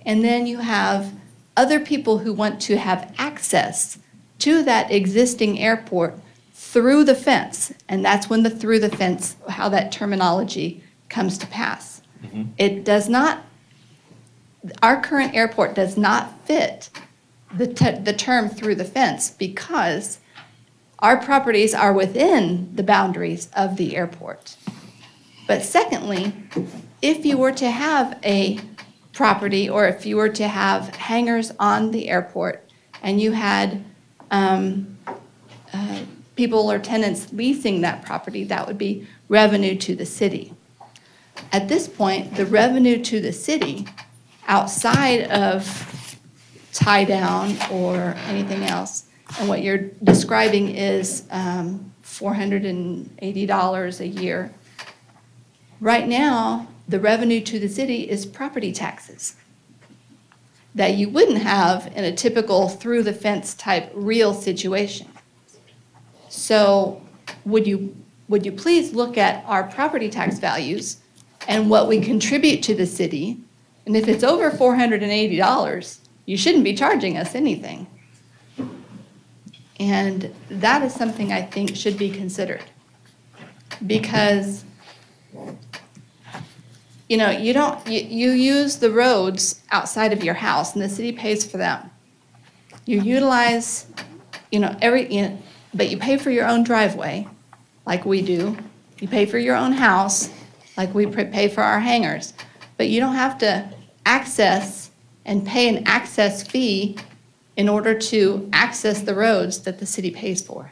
And then you have other people who want to have access to that existing airport through the fence. And that's when the through the fence, how that terminology comes to pass. It does not, our current airport does not fit the term through the fence because our properties are within the boundaries of the airport. But secondly, if you were to have a property or if you were to have hangars on the airport and you had people or tenants leasing that property, that would be revenue to the city. At this point, the revenue to the city outside of tie down or anything else, and what you're describing is $480 a year. Right now, the revenue to the city is property taxes that you wouldn't have in a typical through the fence type real situation. So would you please look at our property tax values and what we contribute to the city? And if it's over $480, you shouldn't be charging us anything. And that is something I think should be considered. Because you use the roads outside of your house and the city pays for them. You utilize, but you pay for your own driveway, like we do. You pay for your own house, like we pay for our hangars. But you don't have to access and pay an access fee in order to access the roads that the city pays for.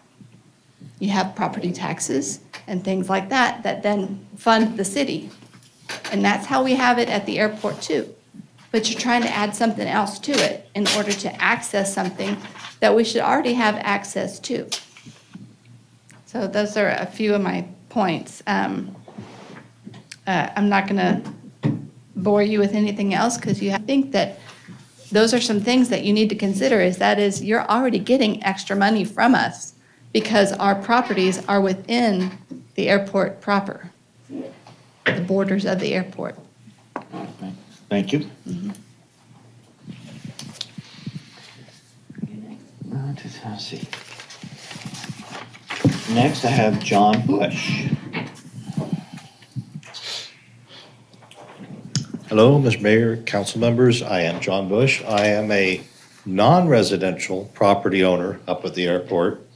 You have property taxes and things like that that then fund the city. And that's how we have it at the airport too. But you're trying to add something else to it in order to access something that we should already have access to. So those are a few of my points. I'm not going to bore you with anything else because I think that those are some things that you need to consider is you're already getting extra money from us because our properties are within the airport proper, the borders of the airport. Thank you. Let's see. Next, I have John Bush. Hello, Mr. Mayor, council members. I am John Bush. I am a non-residential property owner up at the airport.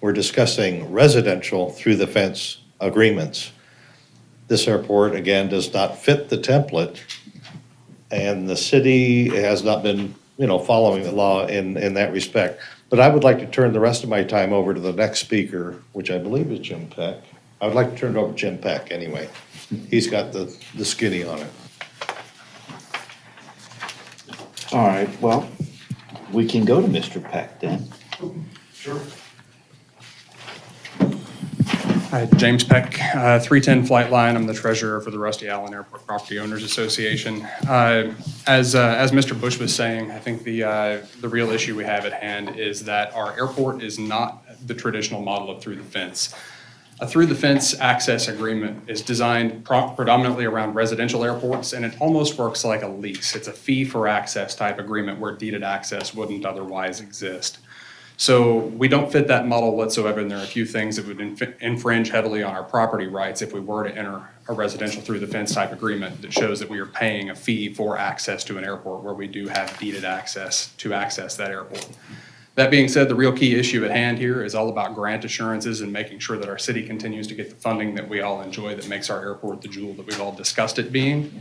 We're discussing residential through the fence agreements. This airport, again, does not fit the template, and the city has not been, following the law in that respect. But I would like to turn the rest of my time over to the next speaker, which I believe is Jim Peck. I would like to turn it over to Jim Peck anyway. He's got the skinny on it. All right, well, we can go to Mr. Peck then. Sure. Hi, James Peck, 310 Flight Line. I'm the treasurer for the Rusty Allen Airport Property Owners Association. As Mr. Bush was saying, I think the real issue we have at hand is that our airport is not the traditional model of through the fence. A through the fence access agreement is designed predominantly around residential airports, and it almost works like a lease. It's a fee for access type agreement where deeded access wouldn't otherwise exist. So we don't fit that model whatsoever, and there are a few things that would infringe heavily on our property rights if we were to enter a residential through the fence type agreement that shows that we are paying a fee for access to an airport where we do have deeded access to access that airport. That being said, the real key issue at hand here is all about grant assurances and making sure that our city continues to get the funding that we all enjoy that makes our airport the jewel that we've all discussed it being.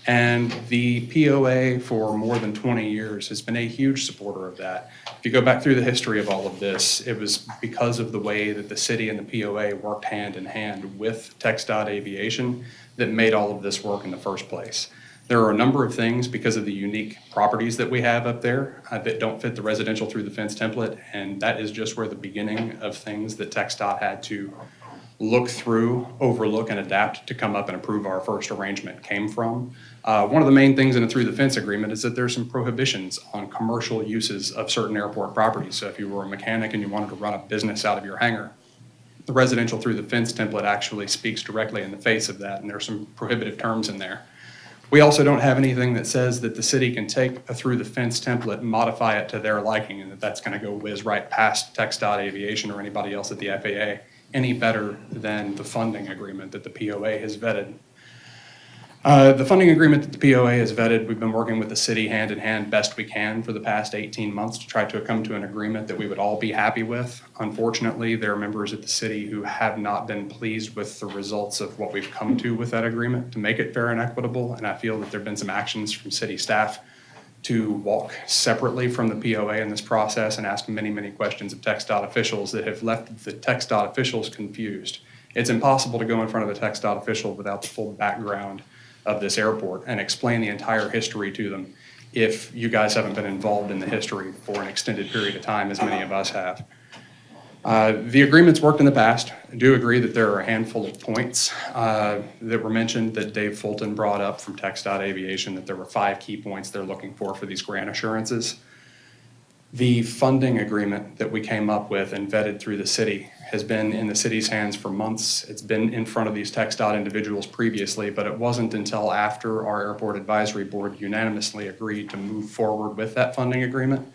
And the POA for more than 20 years has been a huge supporter of that. If you go back through the history of all of this, it was because of the way that the city and the POA worked hand in hand with TxDOT Aviation that made all of this work in the first place. There are a number of things because of the unique properties that we have up there that don't fit the residential through the fence template, and that is just where the beginning of things that TxDOT had to look through, overlook, and adapt to come up and approve our first arrangement came from. One of the main things in a through the fence agreement is that there's some prohibitions on commercial uses of certain airport properties. So if you were a mechanic and you wanted to run a business out of your hangar, the residential through the fence template actually speaks directly in the face of that, and there's some prohibitive terms in there. We also don't have anything that says that the city can take a through the fence template and modify it to their liking, and that that's going to go whiz right past TxDOT Aviation or anybody else at the FAA any better than the funding agreement that the POA has vetted. The funding agreement that the POA has vetted, we've been working with the city hand in hand best we can for the past 18 months to try to come to an agreement that we would all be happy with. Unfortunately, there are members at the city who have not been pleased with the results of what we've come to with that agreement to make it fair and equitable, and I feel that there have been some actions from city staff to walk separately from the POA in this process and ask many, many questions of TxDOT officials that have left the TxDOT officials confused. It's impossible to go in front of a TxDOT official without the full background of this airport and explain the entire history to them if you guys haven't been involved in the history for an extended period of time, as many of us have. The agreement's worked in the past. I do agree that there are a handful of points that were mentioned that Dave Fulton brought up from TxDOT Aviation, that there were 5 key points they're looking for these grant assurances. The funding agreement that we came up with and vetted through the city has been in the city's hands for months. It's been in front of these TxDOT individuals previously, but it wasn't until after our Airport Advisory Board unanimously agreed to move forward with that funding agreement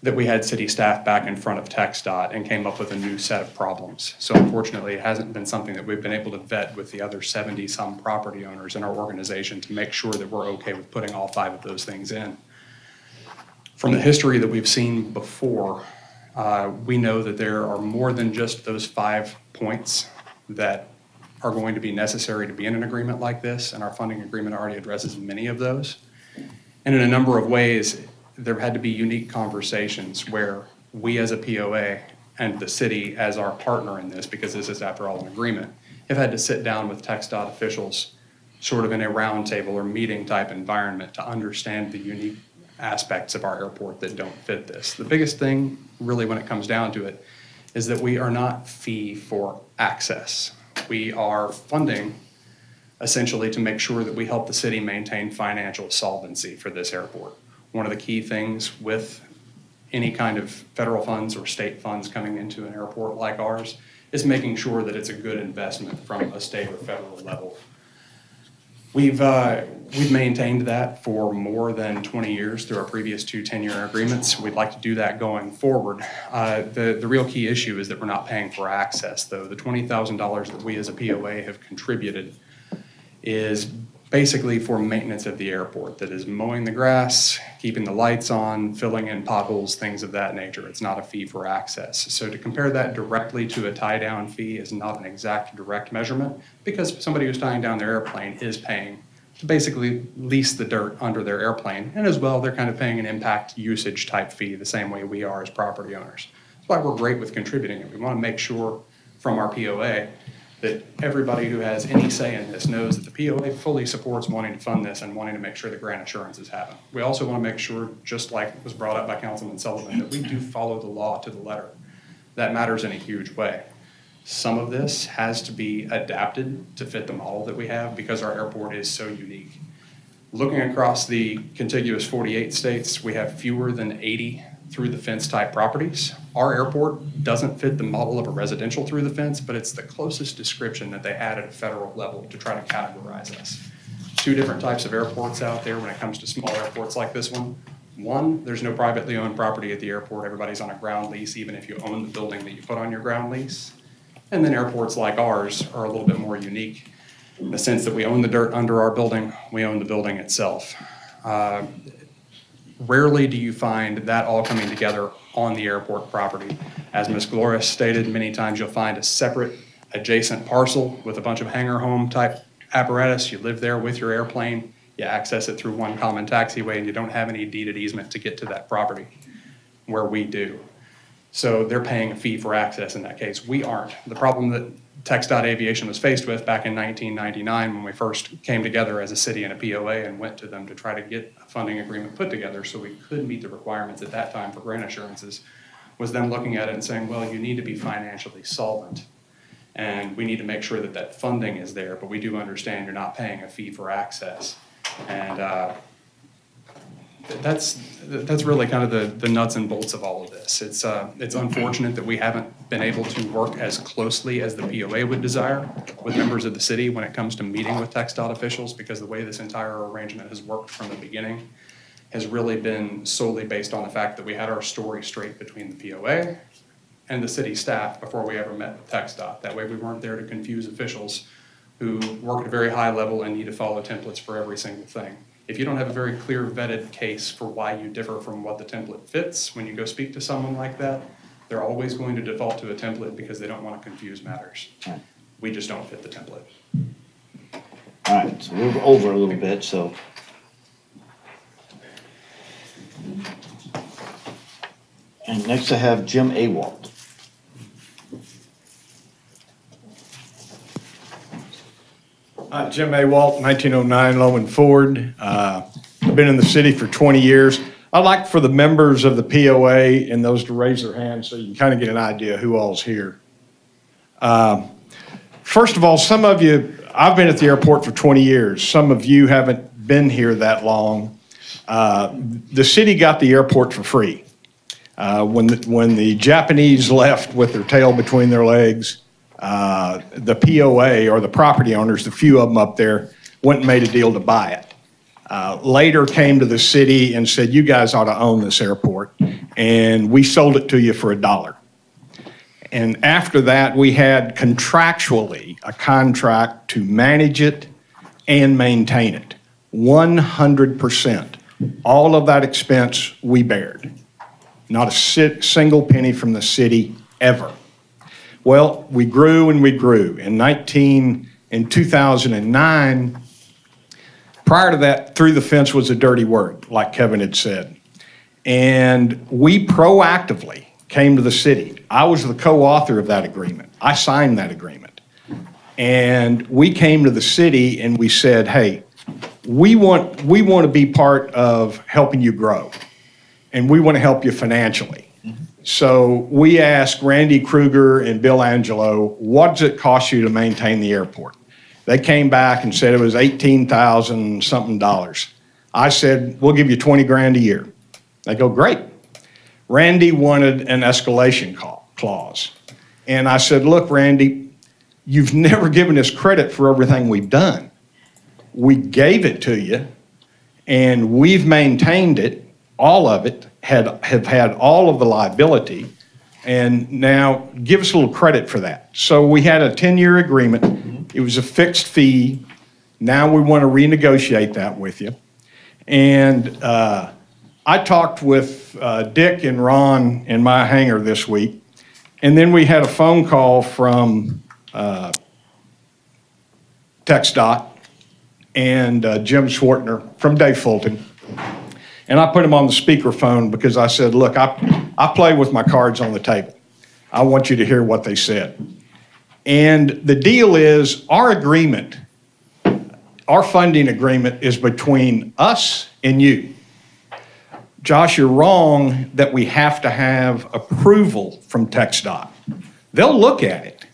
that we had city staff back in front of TxDOT and came up with a new set of problems. So unfortunately, it hasn't been something that we've been able to vet with the other 70-some property owners in our organization to make sure that we're okay with putting all 5 of those things in. From the history that we've seen before, we know that there are more than just those 5 points that are going to be necessary to be in an agreement like this, and our funding agreement already addresses many of those. And in a number of ways, there had to be unique conversations where we as a POA and the city as our partner in this, because this is after all an agreement, have had to sit down with TxDOT officials sort of in a roundtable or meeting type environment to understand the unique aspects of our airport that don't fit this. The biggest thing really when it comes down to it is that we are not fee for access. We are funding essentially to make sure that we help the city maintain financial solvency for this airport. One of the key things with any kind of federal funds or state funds coming into an airport like ours is making sure that it's a good investment from a state or federal level. We've maintained that for more than 20 years through our previous 2 10-year agreements. We'd like to do that going forward. The real key issue is that we're not paying for access, though. The $20,000 that we as a POA have contributed is basically for maintenance of the airport. That is mowing the grass, keeping the lights on, filling in potholes, things of that nature. It's not a fee for access. So to compare that directly to a tie-down fee is not an exact direct measurement because somebody who's tying down their airplane is paying to basically lease the dirt under their airplane. And as well, they're kind of paying an impact usage type fee the same way we are as property owners. That's why we're great with contributing it. We want to make sure from our POA that everybody who has any say in this knows that the POA fully supports wanting to fund this and wanting to make sure the grant assurances happen. We also want to make sure, just like was brought up by Councilman Sullivan, that we do follow the law to the letter. That matters in a huge way. Some of this has to be adapted to fit the model that we have because our airport is so unique. Looking across the contiguous 48 states, we have fewer than 80 through the fence type properties. Our airport doesn't fit the model of a residential through the fence, but it's the closest description that they had at a federal level to try to categorize us. Two different types of airports out there when it comes to small airports like this one. One, there's no privately owned property at the airport. Everybody's on a ground lease, even if you own the building that you put on your ground lease. And then airports like ours are a little bit more unique in the sense that we own the dirt under our building, we own the building itself. Rarely do you find that all coming together on the airport property. As Ms. Gloria stated, many times you'll find a separate adjacent parcel with a bunch of hangar home type apparatus. You live there with your airplane, you access it through one common taxiway, and you don't have any deeded easement to get to that property, where we do. So they're paying a fee for access in that case. We aren't. The problem that TxDOT Aviation was faced with back in 1999 when we first came together as a city and a POA and went to them to try to get a funding agreement put together so we could meet the requirements at that time for grant assurances, was them looking at it and saying, well, you need to be financially solvent. And we need to make sure that that funding is there, but we do understand you're not paying a fee for access. And that's really kind of the nuts and bolts of all of this. It's unfortunate that we haven't been able to work as closely as the POA would desire with members of the city when it comes to meeting with TxDOT officials, because the way this entire arrangement has worked from the beginning has really been solely based on the fact that we had our story straight between the POA and the city staff before we ever met with TxDOT. That way we weren't there to confuse officials who work at a very high level and need to follow templates for every single thing. If you don't have a very clear vetted case for why you differ from what the template fits, when you go speak to someone like that, they're always going to default to a template because they don't want to confuse matters. Right. We just don't fit the template. All right, so we're over a little bit, so. And next I have Jim Awalt. Jim Awalt, 1909 Lowen Ford. I've been in the city for 20 years. I'd like for the members of the POA and those to raise their hands so you can kind of get an idea who all's here. First of all, some of you, I've been at the airport for 20 years. Some of you haven't been here that long. The city got the airport for free. When the Japanese left with their tail between their legs, the POA or the property owners, the few of them up there, went and made a deal to buy it. Later came to the city and said, you guys ought to own this airport. And we sold it to you for $1. And after that, we had contractually a contract to manage it and maintain it. 100%. All of that expense we bared. Not a single penny from the city ever. Well, we grew and we grew. In 2009, prior to that, through the fence was a dirty word, like Kevin had said. And we proactively came to the city. I was the co-author of that agreement. I signed that agreement. And we came to the city and we said, hey, we want to be part of helping you grow. And we want to help you financially. So we asked Randy Kruger and Bill Angelo, what does it cost you to maintain the airport? They came back and said it was $18,000 something. I said, we'll give you 20 grand a year. They go, great. Randy wanted an escalation clause. And I said, look, Randy, you've never given us credit for everything we've done. We gave it to you and we've maintained it, all of it, have had all of the liability, and now give us a little credit for that. So we had a 10-year agreement. It was a fixed fee. Now we want to renegotiate that with you. And I talked with Dick and Ron in my hangar this week, and then we had a phone call from TxDOT, and Jim Schwartner from Dave Fulton. And I put him on the speakerphone because I said, look, I play with my cards on the table. I want you to hear what they said. And the deal is our agreement, our funding agreement is between us and you. Josh, you're wrong that we have to have approval from TxDOT. They'll look at it.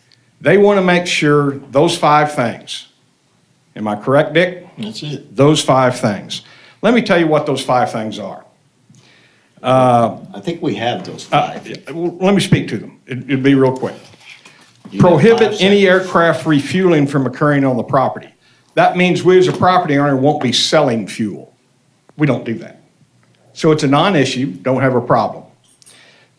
They want to make sure those 5 things. Am I correct, Dick? That's it. Those 5 things. Let me tell you what those 5 things are. I think we have those 5. Let me speak to them. It'd be real quick. You have 5 Prohibit any seconds. aircraft refueling from occurring on the property. That means we as a property owner won't be selling fuel. We don't do that. So it's a non-issue, don't have a problem.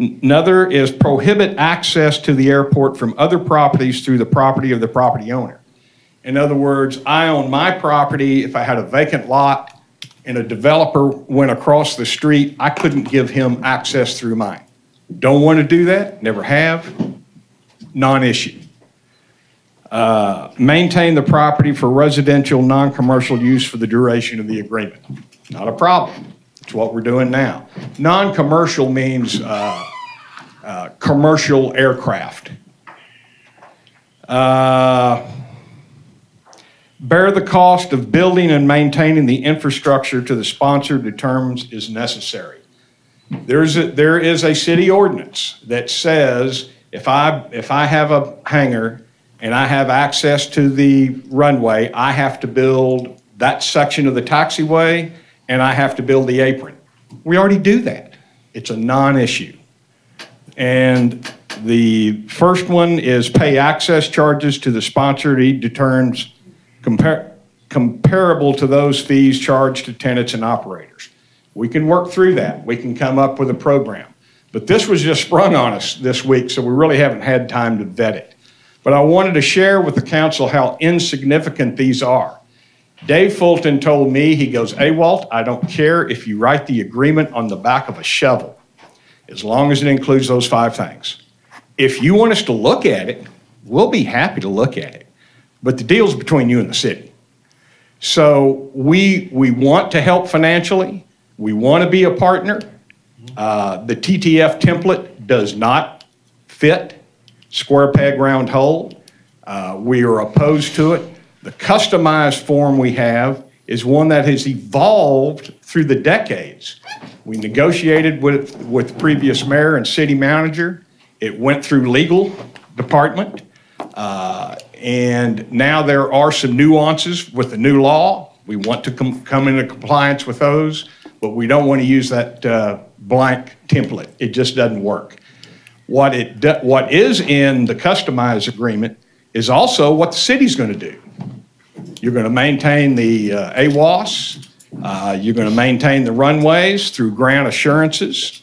Another is prohibit access to the airport from other properties through the property of the property owner. In other words, I own my property. If I had a vacant lot and a developer went across the street, I couldn't give him access through mine. Don't want to do that, never have, non-issue. Maintain the property for residential, non-commercial use for the duration of the agreement. Not a problem. It's what we're doing now. Non-commercial means commercial aircraft. Bear the cost of building and maintaining the infrastructure to the sponsored terms is necessary. There is a city ordinance that says if I have a hangar and I have access to the runway, I have to build that section of the taxiway and I have to build the apron. We already do that. It's a non-issue. And the first one is pay access charges to the sponsored terms comparable to those fees charged to tenants and operators. We can work through that. We can come up with a program. But this was just sprung on us this week, so we really haven't had time to vet it. But I wanted to share with the council how insignificant these are. Dave Fulton told me, he goes, "Hey, Walt, I don't care if you write the agreement on the back of a shovel, as long as it includes those 5 things. If you want us to look at it, we'll be happy to look at it. But the deal's between you and the city." So we want to help financially. We want to be a partner. The TTF template does not fit square peg round hole. We are opposed to it. The customized form we have is one that has evolved through the decades. We negotiated with the previous mayor and city manager. It went through legal department. And now there are some nuances with the new law. We want to come into compliance with those, but we don't want to use that blank template. It just doesn't work. What is in the customized agreement is also what the city's going to do. You're going to maintain the AWAS. You're going to maintain the runways through grant assurances.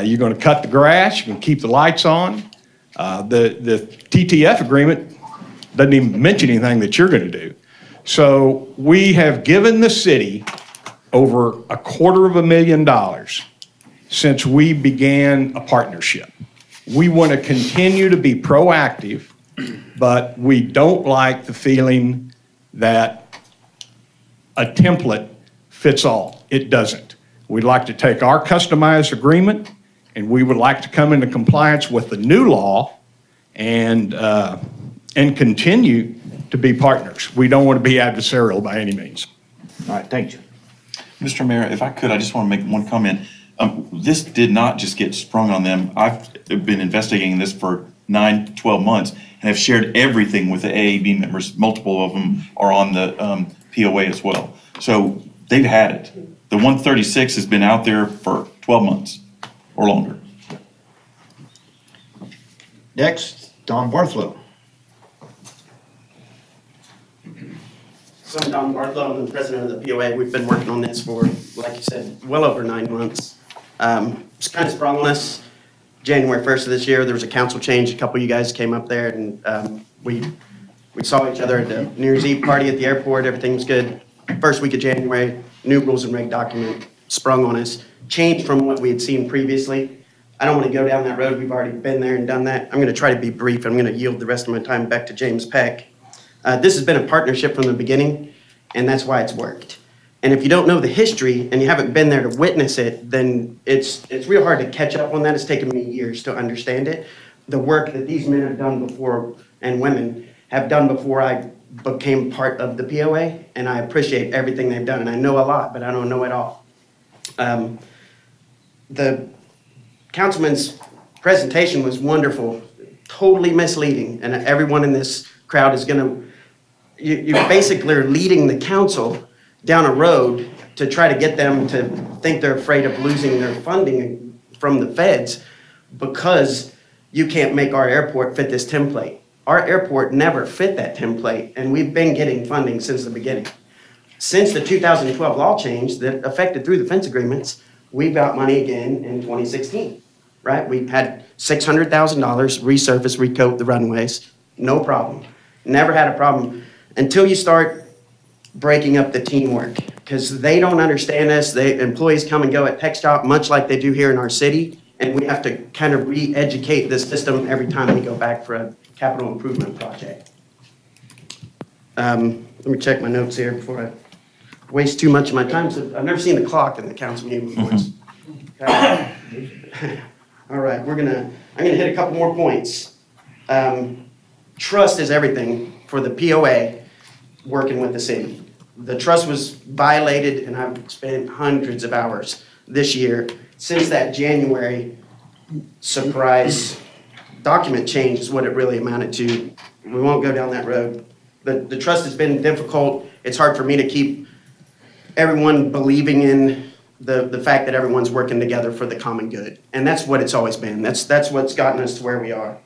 You're going to cut the grass. You're going to keep the lights on. The TTF agreement doesn't even mention anything that you're going to do. So we have given the city over $250,000 since we began a partnership. We want to continue to be proactive, but we don't like the feeling that a template fits all. It doesn't. We'd like to take our customized agreement and we would like to come into compliance with the new law and continue to be partners. We don't want to be adversarial by any means. All right, thank you. Mr. Mayor, if I could, I just want to make one comment. This did not just get sprung on them. I've been investigating this for 9, 12 months and have shared everything with the AAB members. Multiple of them are on the POA as well. So they've had it. The 136 has been out there for 12 months or longer. Next, Don Barthlow. So I'm Don Barthlow, I'm the president of the POA. We've been working on this for, like you said, well over 9 months. It's kind of sprung on us January 1st of this year. There was a council change. A couple of you guys came up there and we saw each other at the New Year's Eve party at the airport. Everything was good. First week of January, new rules and reg document sprung on us. Changed from what we had seen previously. I don't want to go down that road. We've already been there and done that. I'm going to try to be brief. I'm going to yield the rest of my time back to James Peck. This has been a partnership from the beginning. and that's why it's worked. And if you don't know the history and you haven't been there to witness it, then it's real hard to catch up on that. It's taken me years to understand it. The work that these men have done before, and women have done before I became part of the POA, and I appreciate everything they've done. And I know a lot, but I don't know it all. The councilman's presentation was wonderful, totally misleading, and everyone in this crowd is you basically are leading the council down a road to try to get them to think they're afraid of losing their funding from the feds because you can't make our airport fit this template. Our airport never fit that template, and we've been getting funding since the beginning. Since the 2012 law change that affected through the fence agreements, we got money again in 2016, right? We had $600,000 resurface, recoat the runways, no problem. Never had a problem until you start breaking up the teamwork, because they don't understand us. Employees come and go at Tech Shop much like they do here in our city, and we have to kind of re-educate the system every time we go back for a capital improvement project. Let me check my notes here before I waste too much of my time. So I've never seen the clock in the council meeting before. All right, I'm gonna hit a couple more points. Trust is everything for the POA working with the city. The trust was violated, and I've spent hundreds of hours this year since that January surprise document change is what it really amounted to. We won't go down that road. The trust has been difficult. It's hard for me to keep everyone believing in the fact that everyone's working together for the common good. And that's what it's always been. That's what's gotten us to where we are.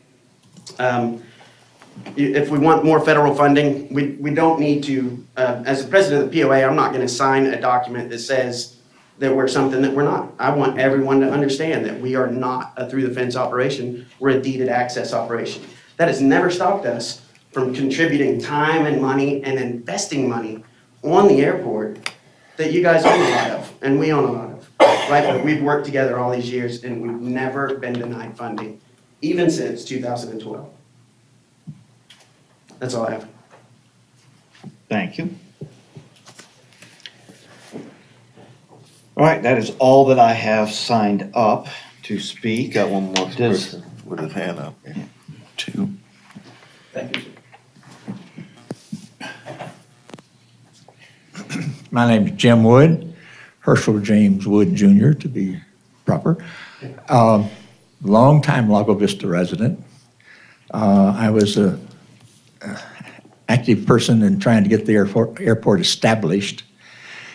If we want more federal funding, we don't need to, as the president of the POA, I'm not going to sign a document that says that we're something that we're not. I want everyone to understand that we are not a through the fence operation. We're a deeded access operation. That has never stopped us from contributing time and money and investing money on the airport that you guys own a lot of and we own a lot of, right? But we've worked together all these years and we've never been denied funding, even since 2012. That's all I have. Thank you. All right, that is all that I have signed up to speak. Got one more person with his hand up. Two. Thank you. My name is Jim Wood, Herschel James Wood Jr. to be proper. Longtime Lago Vista resident. I was a active person in trying to get the airport established,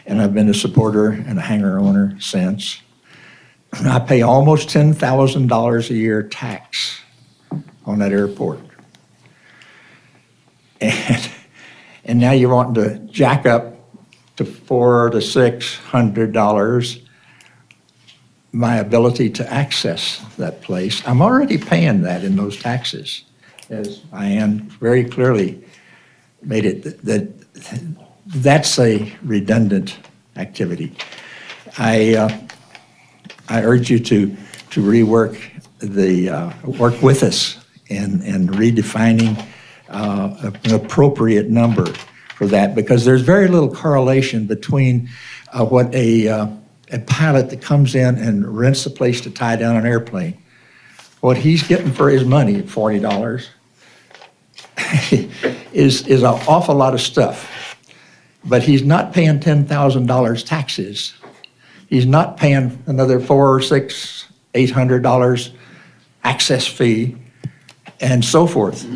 and I've been a supporter and a hangar owner since. I pay almost $10,000 a year tax on that airport. And now you're wanting to jack up to $400 to $600 my ability to access that place. I'm already paying that in those taxes, as Diane very clearly made it that that's a redundant activity. I urge you to rework work with us in redefining an appropriate number for that, because there's very little correlation between what a pilot that comes in and rents a place to tie down an airplane, what he's getting for his money, $40, is an awful lot of stuff. But he's not paying $10,000 taxes. He's not paying another $400, $600, $800 access fee, and so forth.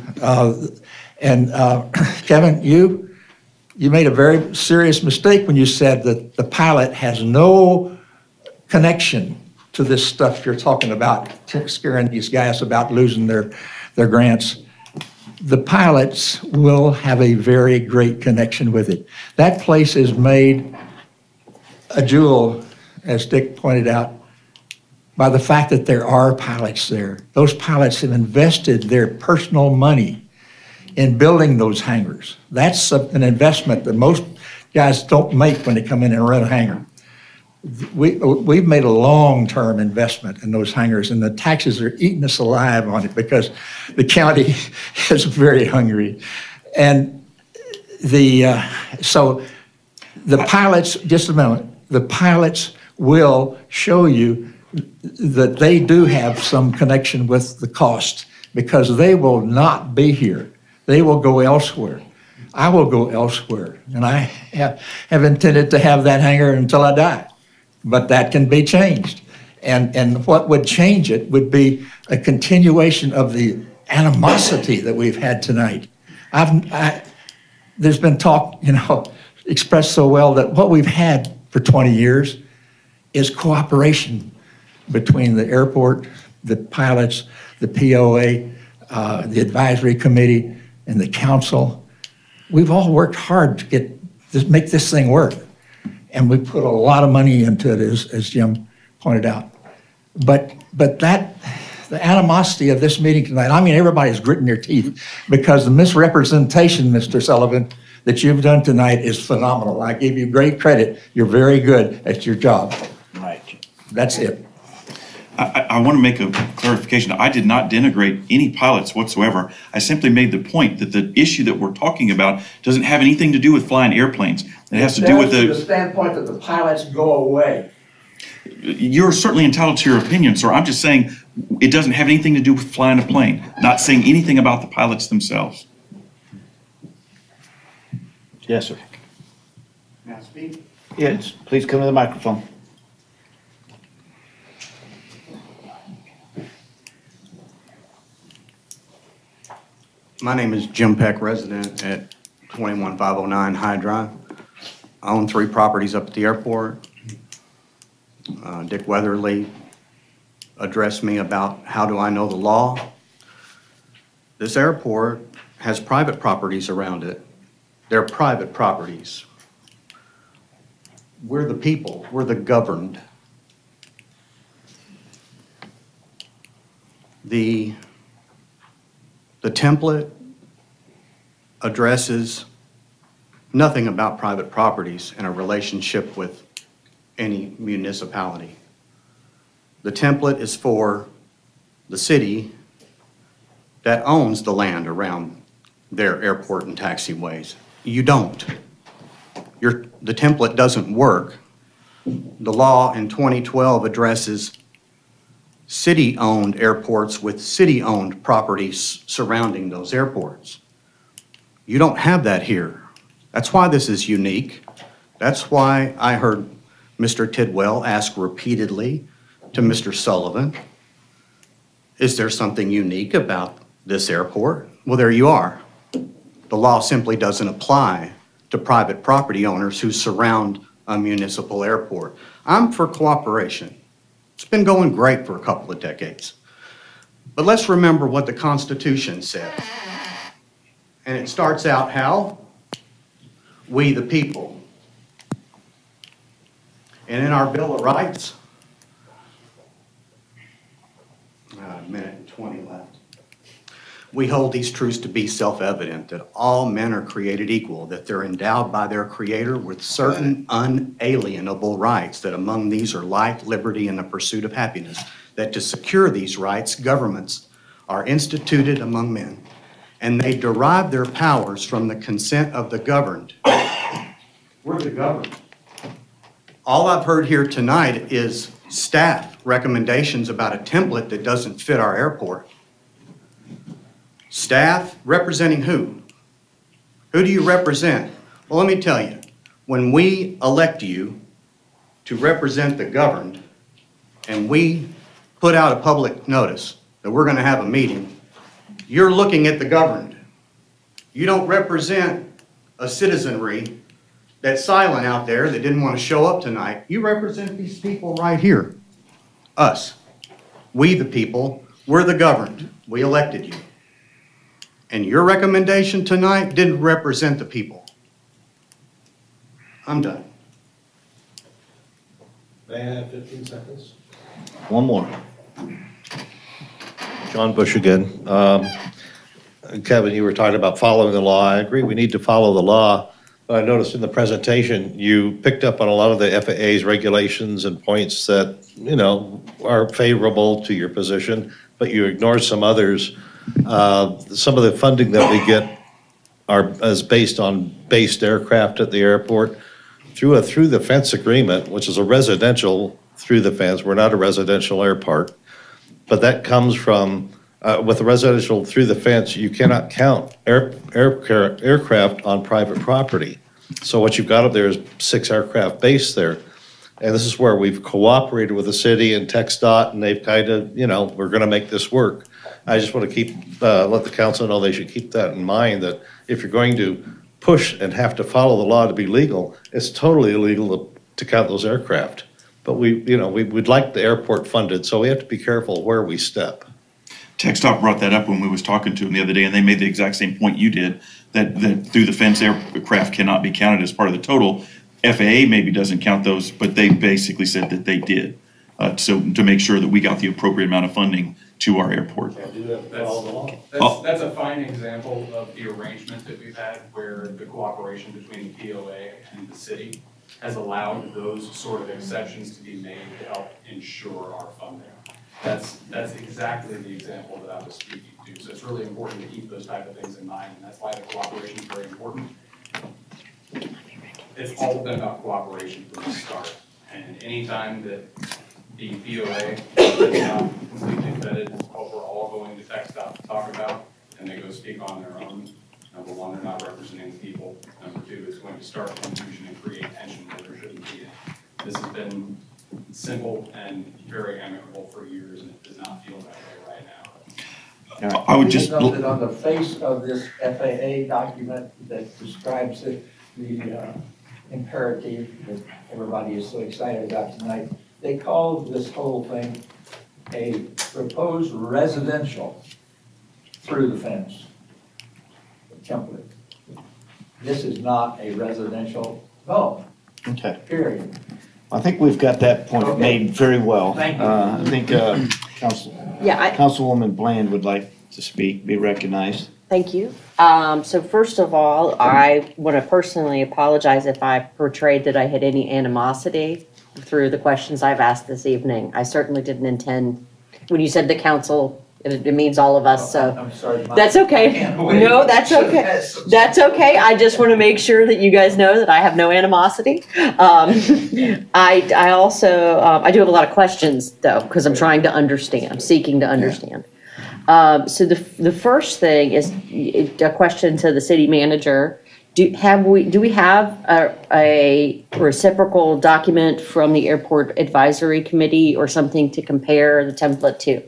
Kevin, you made a very serious mistake when you said that the pilot has no connection to this stuff you're talking about, scaring these guys about losing their grants. The pilots will have a very great connection with it. That place is made a jewel, as Dick pointed out, by the fact that there are pilots there. Those pilots have invested their personal money in building those hangars. That's an investment that most guys don't make when they come in and rent a hangar. We've made a long-term investment in those hangars, and the taxes are eating us alive on it because the county is very hungry. And so The pilots, just a moment, the pilots will show you that they do have some connection with the cost because they will not be here. They will go elsewhere. I will go elsewhere, and I have intended to have that hangar until I die, but that can be changed. And what would change it would be a continuation of the animosity that we've had tonight. There's been talk, expressed so well that what we've had for 20 years is cooperation between the airport, the pilots, the POA, the advisory committee, and the council. We've all worked hard to make this thing work. And we put a lot of money into it, as Jim pointed out. But the animosity of this meeting tonight, I mean, everybody's gritting their teeth because the misrepresentation, Mr. Sullivan, that you've done tonight is phenomenal. I give you great credit. You're very good at your job. Right. That's it. I want to make a clarification. I did not denigrate any pilots whatsoever. I simply made the point that the issue that we're talking about doesn't have anything to do with flying airplanes. It has to do with the standpoint that the pilots go away. You're certainly entitled to your opinion, sir. I'm just saying it doesn't have anything to do with flying a plane. Not saying anything about the pilots themselves. Yes, sir. May I speak? Yes, please come to the microphone. My name is Jim Peck, resident at 21509 High Drive. I own 3 properties up at the airport. Dick Weatherly addressed me about how do I know the law. This airport has private properties around it. They're private properties. We're the people, we're the governed. The template addresses nothing about private properties and a relationship with any municipality. The template is for the city that owns the land around their airport and taxiways. You don't. The template doesn't work. The law in 2012 addresses city-owned airports with city-owned properties surrounding those airports. You don't have that here. That's why this is unique. That's why I heard Mr. Tidwell ask repeatedly to Mr. Sullivan, is there something unique about this airport? Well, there you are. The law simply doesn't apply to private property owners who surround a municipal airport. I'm for cooperation. It's been going great for a couple of decades. But let's remember what the Constitution says. And it starts out how? We the people. And in our Bill of Rights, a minute and 20 left. We hold these truths to be self-evident, that all men are created equal, that they're endowed by their Creator with certain unalienable rights, that among these are life, liberty, and the pursuit of happiness, that to secure these rights, governments are instituted among men, and they derive their powers from the consent of the governed. We're the governed. All I've heard here tonight is staff recommendations about a template that doesn't fit our airport. Staff representing who? Who do you represent? Well, let me tell you, when we elect you to represent the governed and we put out a public notice that we're going to have a meeting, you're looking at the governed. You don't represent a citizenry that's silent out there that didn't want to show up tonight. You represent these people right here, us. We the people, we're the governed. We elected you. And your recommendation tonight didn't represent the people. I'm done. May I have 15 seconds? One more. John Bush again. Kevin, you were talking about following the law. I agree we need to follow the law. But I noticed in the presentation, you picked up on a lot of the FAA's regulations and points that, are favorable to your position, but you ignored some others. Some of the funding that we get is based on based aircraft at the airport. through a through the fence agreement, which is a residential through the fence. We're not a residential airport, but that comes from, with a residential through the fence, you cannot count aircraft on private property. So what you've got up there is 6 aircraft based there. And this is where we've cooperated with the city and TxDOT, and they've kind of, we're gonna make this work. I just want to let the council know they should keep that in mind, that if you're going to push and have to follow the law to be legal, it's totally illegal to count those aircraft. But we'd like the airport funded, so we have to be careful where we step. TxDOT brought that up when we was talking to them the other day, and they made the exact same point you did, that through the fence aircraft cannot be counted as part of the total. FAA maybe doesn't count those, but they basically said that they did. So to make sure that we got the appropriate amount of funding to our airport. That's a fine example of the arrangement that we've had where the cooperation between the POA and the city has allowed those sort of exceptions to be made to help ensure our funding. That's exactly the example that I was speaking to. So it's really important to keep those type of things in mind, and that's why the cooperation is very important. It's all been about cooperation from the start, and anytime that the POA is not completely vetted what we're all going to TxDOT to talk about, and they go speak on their own, number one, they're not representing the people. Number two, it's going to start confusion and create tension where there shouldn't be it. This has been simple and very amicable for years, and it does not feel that way right now. I would just know that on the face of this FAA document that describes the imperative that everybody is so excited about tonight, they call this whole thing a proposed residential through the fence template. This is not a residential zone. Okay. Period. I think we've got that point made very well. Thank you. I think Councilwoman Bland would like to speak, be recognized. Thank you. So first of all, I want to personally apologize if I portrayed that I had any animosity through the questions I've asked this evening. I certainly didn't intend, when you said the council, it means all of us, so. I'm sorry. That's okay. No, that's okay. That's okay. I just want to make sure that you guys know that I have no animosity. I also, I do have a lot of questions though, because I'm trying to understand, I'm seeking to understand. So the first thing is a question to the city manager. Do we have a reciprocal document from the Airport Advisory Committee or something to compare the template to?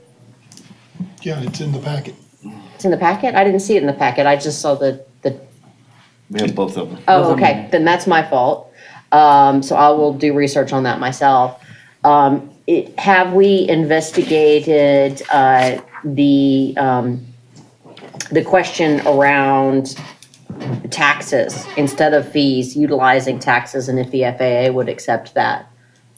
Yeah, it's in the packet. It's in the packet? I didn't see it in the packet. I just saw the. We have both of them. Oh, okay. Then that's my fault. So I will do research on that myself. Have we investigated the question around taxes instead of fees, utilizing taxes, and if the FAA would accept that,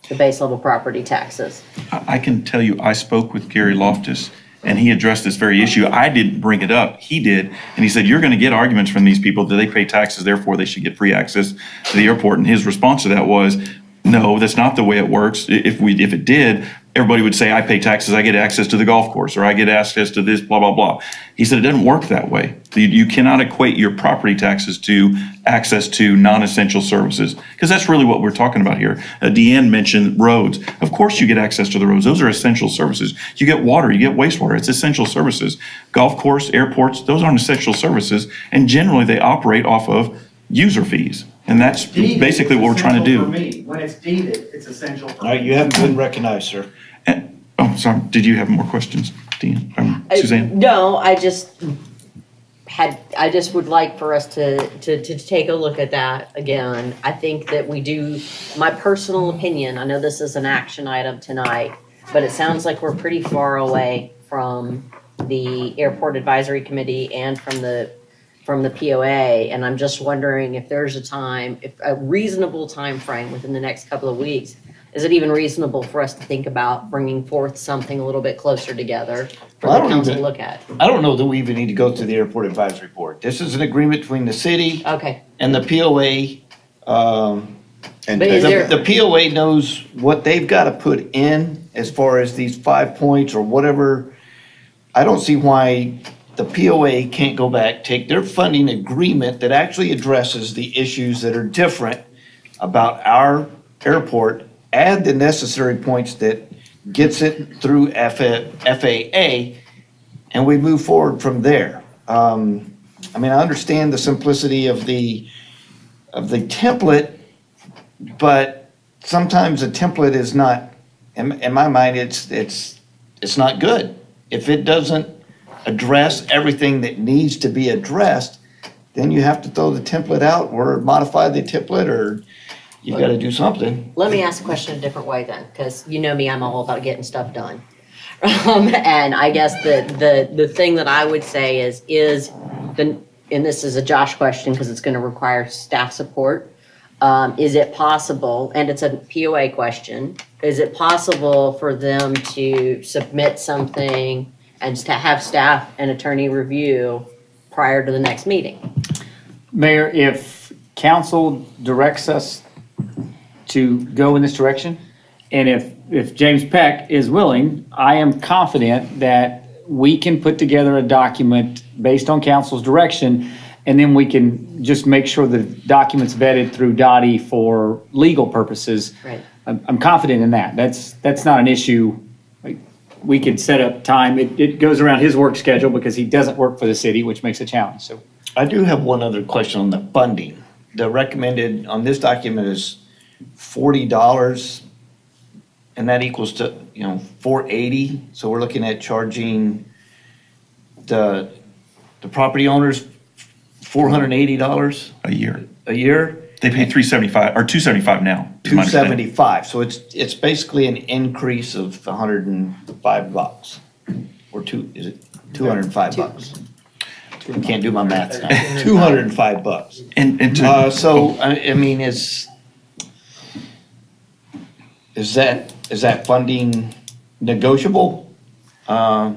the base level property taxes? I can tell you, I spoke with Gary Loftus, and he addressed this very issue. I didn't bring it up. He did. And he said, you're going to get arguments from these people that they pay taxes, therefore they should get free access to the airport. And his response to that was, no, that's not the way it works. If it did, everybody would say, I pay taxes, I get access to the golf course, or I get access to this, blah, blah, blah. He said, it doesn't work that way. You cannot equate your property taxes to access to non-essential services, because that's really what we're talking about here. Deanne mentioned roads. Of course you get access to the roads. Those are essential services. You get water, you get wastewater. It's essential services. Golf course, airports, those aren't essential services, and generally they operate off of user fees. And that's basically what we're trying to do. For me, when it's deeded, it's essential for All right, me. you haven't been recognized, sir. Sorry, did you have more questions, Dean? Suzanne? No, I just would like for us to take a look at that again. I think that we do, my personal opinion, I know this is an action item tonight, but it sounds like we're pretty far away from the Airport Advisory Committee and from the POA, and I'm just wondering if there's a reasonable time frame within the next couple of weeks. Is it even reasonable for us to think about bringing forth something a little bit closer together for the council to look at? I don't know that we even need to go to the Airport Advisory Board. This is an agreement between the city and the POA. And the POA knows what they've got to put in as far as these 5 points or whatever. I don't see why the POA can't go back, take their funding agreement that actually addresses the issues that are different about our airport, add the necessary points that gets it through FAA, and we move forward from there. I mean, I understand the simplicity of the template, but sometimes a template is not, in my mind, it's not good. If it doesn't address everything that needs to be addressed, then you have to throw the template out or modify the template, or you got to do something. Let me ask a question a different way then, because you know me, I'm all about getting stuff done. And I guess the thing that I would say is and this is a Josh question because it's going to require staff support. Is it possible, and it's a POA question, is it possible for them to submit something and to have staff and attorney review prior to the next meeting? Mayor, if council directs us to go in this direction, and if James Peck is willing, I am confident that we can put together a document based on council's direction, and then we can just make sure the document's vetted through Dottie for legal purposes. Right. I'm confident in that. That's not an issue. Like, we could set up time. It goes around his work schedule because he doesn't work for the city, which makes a challenge. So I do have one other question on the funding. The recommended on this document is $40, and that equals to, $480. So we're looking at charging the property owners $480 A year. a year. They pay $375 or $275 now. is my understanding. $275. So it's basically an increase of $105, or is it $205? I can't do my math now. $205. And so I mean, is that funding negotiable? I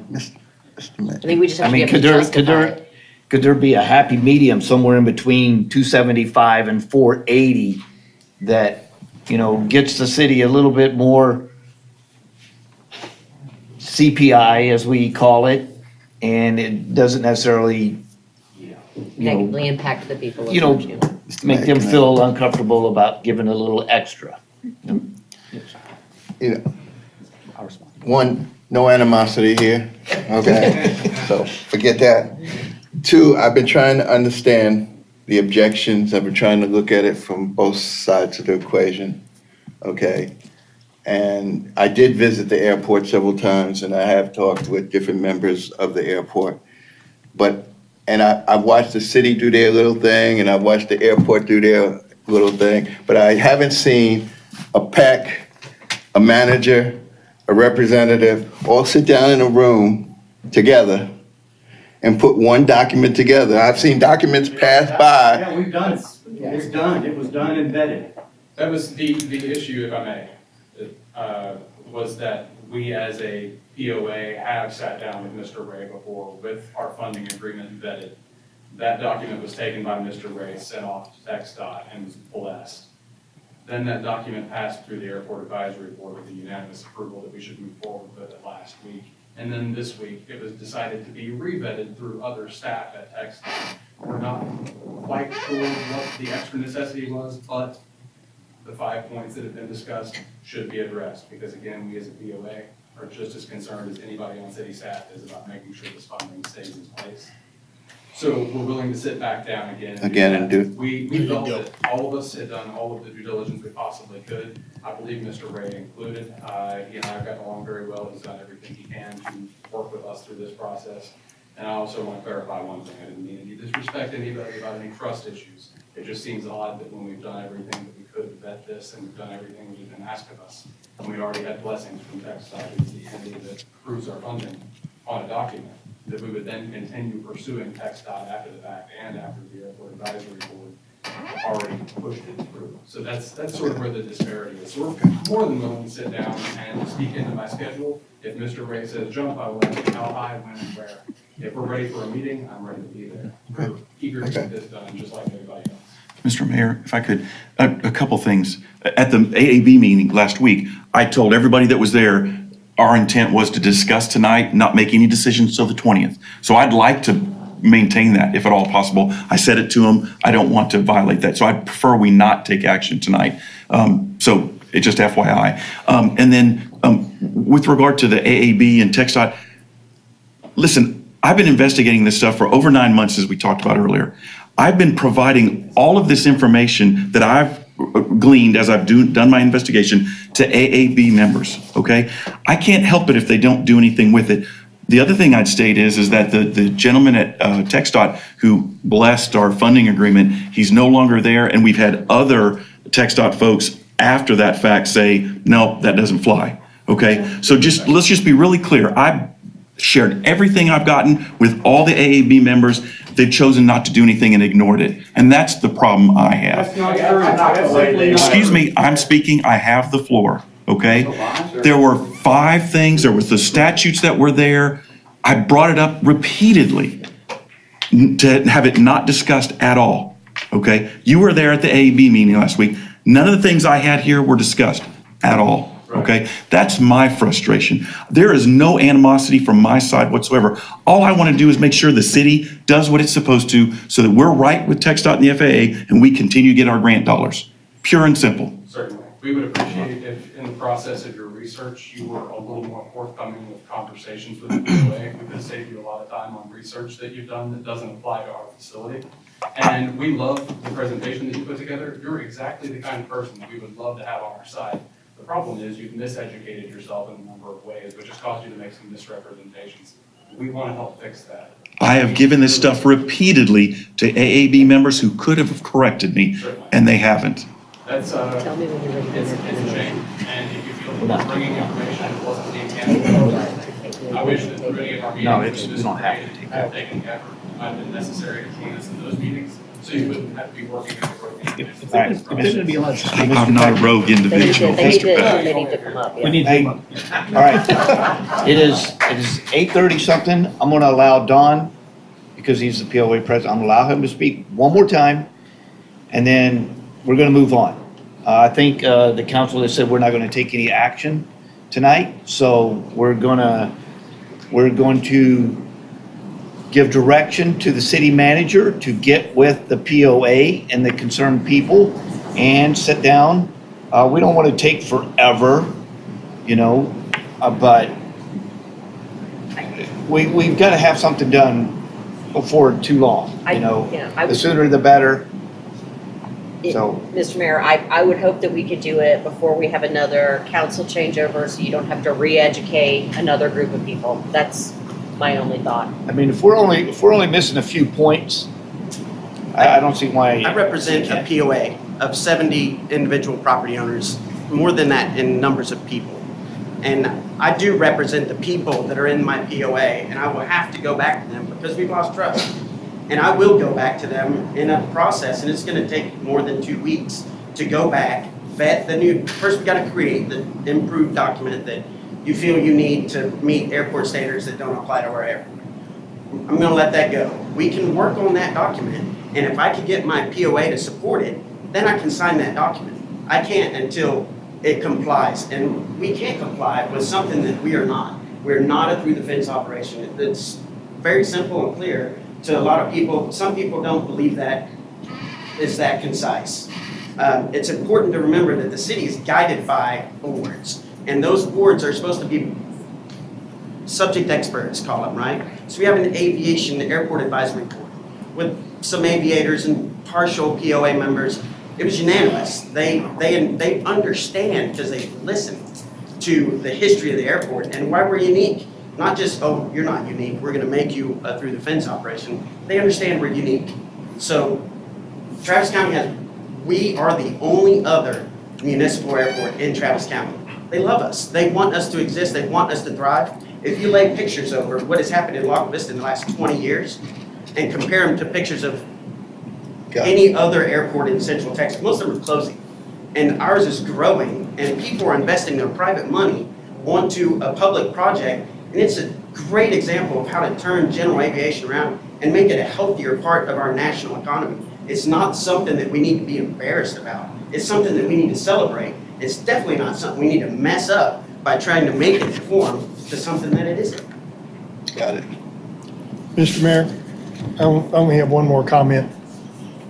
think we just have to be able to justify it. Could there be a happy medium somewhere in between 275 and 480 that, gets the city a little bit more CPI, as we call it, and it doesn't necessarily, Negatively impact the people of Virginia. make them feel uncomfortable about giving a little extra? One, no animosity here, okay? So forget that. Two, I've been trying to understand the objections. I've been trying to look at it from both sides of the equation, okay? And I did visit the airport several times, and I have talked with different members of the airport. I've watched the city do their little thing, and I've watched the airport do their little thing, but I haven't seen a PEC, a manager, a representative, all sit down in a room together and put one document together. I've seen documents pass by. Yeah, we've done it. It's done. It was done and vetted. That was the issue, if I may, was that we as a POA have sat down with Mr. Ray before with our funding agreement vetted. That document was taken by Mr. Ray, sent off to TxDOT, and was blessed. Then that document passed through the Airport Advisory Board with a unanimous approval that we should move forward with it last week. And then this week, it was decided to be re-vetted through other staff at TxDOT. We're not quite sure what the extra necessity was, but the 5 points that have been discussed should be addressed, because again, we as a POA are just as concerned as anybody on city staff is about making sure this funding stays in place. So we're willing to sit back down again. And do. We felt that all of us had done all of the due diligence we possibly could. I believe Mr. Ray included. He and I have gotten along very well. He's done everything he can to work with us through this process. And I also want to clarify one thing. I didn't mean any disrespect to anybody about any trust issues. It just seems odd that when we've done everything that we could to vet this, and we've done everything that has been asked of us, and we already had blessings from TxDOT, who's the entity that approves our funding on a document, that we would then continue pursuing TxDOT after the fact and after the Airport Advisory Board already pushed it through. So that's sort of where the disparity is. So we're more than willing to sit down and speak into my schedule. If Mr. Ray says jump, I will ask you how high, when, and where. If we're ready for a meeting, I'm ready to be there. We're eager to get this done, just like everybody else. Mr. Mayor, if I could, a couple things. At the AAB meeting last week, I told everybody that was there, our intent was to discuss tonight, not make any decisions till the 20th. So I'd like to maintain that if at all possible. I said it to him. I don't want to violate that. So I prefer we not take action tonight. So it just FYI. And then with regard to the AAB and TxDOT, listen, I've been investigating this stuff for over 9 months, as we talked about earlier. I've been providing all of this information that I've gleaned as I've done my investigation to AAB members, okay? I can't help it if they don't do anything with it. The other thing I'd state is that the gentleman at TxDOT who blessed our funding agreement, he's no longer there, and we've had other TxDOT folks after that fact say, no, that doesn't fly, okay? So let's just be really clear. I've shared everything I've gotten with all the AAB members. They've chosen not to do anything and ignored it. And that's the problem I have. That's not true. That's simply not Excuse true. me, I'm speaking. I have the floor, okay? There were 5 things. There was the statutes that were there. I brought it up repeatedly to have it not discussed at all, okay? You were there at the AAB meeting last week. None of the things I had here were discussed at all. Okay, that's my frustration. There is no animosity from my side whatsoever. All I want to do is make sure the city does what it's supposed to so that we're right with TxDOT and the FAA and we continue to get our grant dollars. Pure and simple. Certainly. We would appreciate if in the process of your research, you were a little more forthcoming with conversations with the POA. We could save you a lot of time on research that you've done that doesn't apply to our facility. And we love the presentation that you put together. You're exactly the kind of person that we would love to have on our side. The problem is you've miseducated yourself in a number of ways, which has caused you to make some misrepresentations. We want to help fix that. I have given this stuff repeatedly to AAB members who could have corrected me, and they haven't. That's Tell me when you're ready to it's finish. a shame. And if you feel that bringing information that wasn't being handled, I wish that through any of our meetings, we don't have to take that. taking effort might have been necessary to key us in those meetings, so you wouldn't have to be working in the All right, Commissioner, be allowed to speak. I'm not a rogue individual, Mr. Beck. They need to come up, yeah. Hey, all right. It is 8:30 something. I'm gonna allow Don, because he's the POA president, I'm gonna allow him to speak one more time, and then we're gonna move on. I think the council has said we're not gonna take any action tonight, so we're going to give direction to the city manager to get with the POA and the concerned people and sit down. We don't want to take forever, but we've got to have something done before too long, The sooner the better. So, Mr. Mayor, I would hope that we could do it before we have another council changeover, so you don't have to re-educate another group of people. That's my only thought. I mean, if we're only missing a few points, I don't see why. I represent a POA of 70 individual property owners, more than that in numbers of people. And I do represent the people that are in my POA, and I will have to go back to them because we've lost trust. And I will go back to them in a process, and it's gonna take more than 2 weeks to go back, vet the new, first we gotta create the improved document that you feel you need to meet airport standards that don't apply to our airport. I'm gonna let that go. We can work on that document, and if I could get my POA to support it, then I can sign that document. I can't until it complies, and we can't comply with something that we are not. We're not a through the fence operation. It's very simple and clear to a lot of people. Some people don't believe that is that concise. It's important to remember that the city is guided by boards, and those boards are supposed to be subject experts, call them, right? So we have an aviation airport advisory board with some aviators and partial POA members. It was unanimous. They understand because they listened to the history of the airport and why we're unique. Not just, oh, you're not unique, we're gonna make you a through the fence operation. They understand we're unique. So Travis County we are the only other municipal airport in Travis County. They love us. They want us to exist. They want us to thrive. If you lay pictures over what has happened in Lago Vista in the last 20 years and compare them to pictures of any other airport in Central Texas, most of them are closing. And ours is growing, and people are investing their private money onto a public project. And it's a great example of how to turn general aviation around and make it a healthier part of our national economy. It's not something that we need to be embarrassed about. It's something that we need to celebrate. It's definitely not something we need to mess up by trying to make it conform to something that it isn't. Got it. Mr. Mayor, I only have one more comment,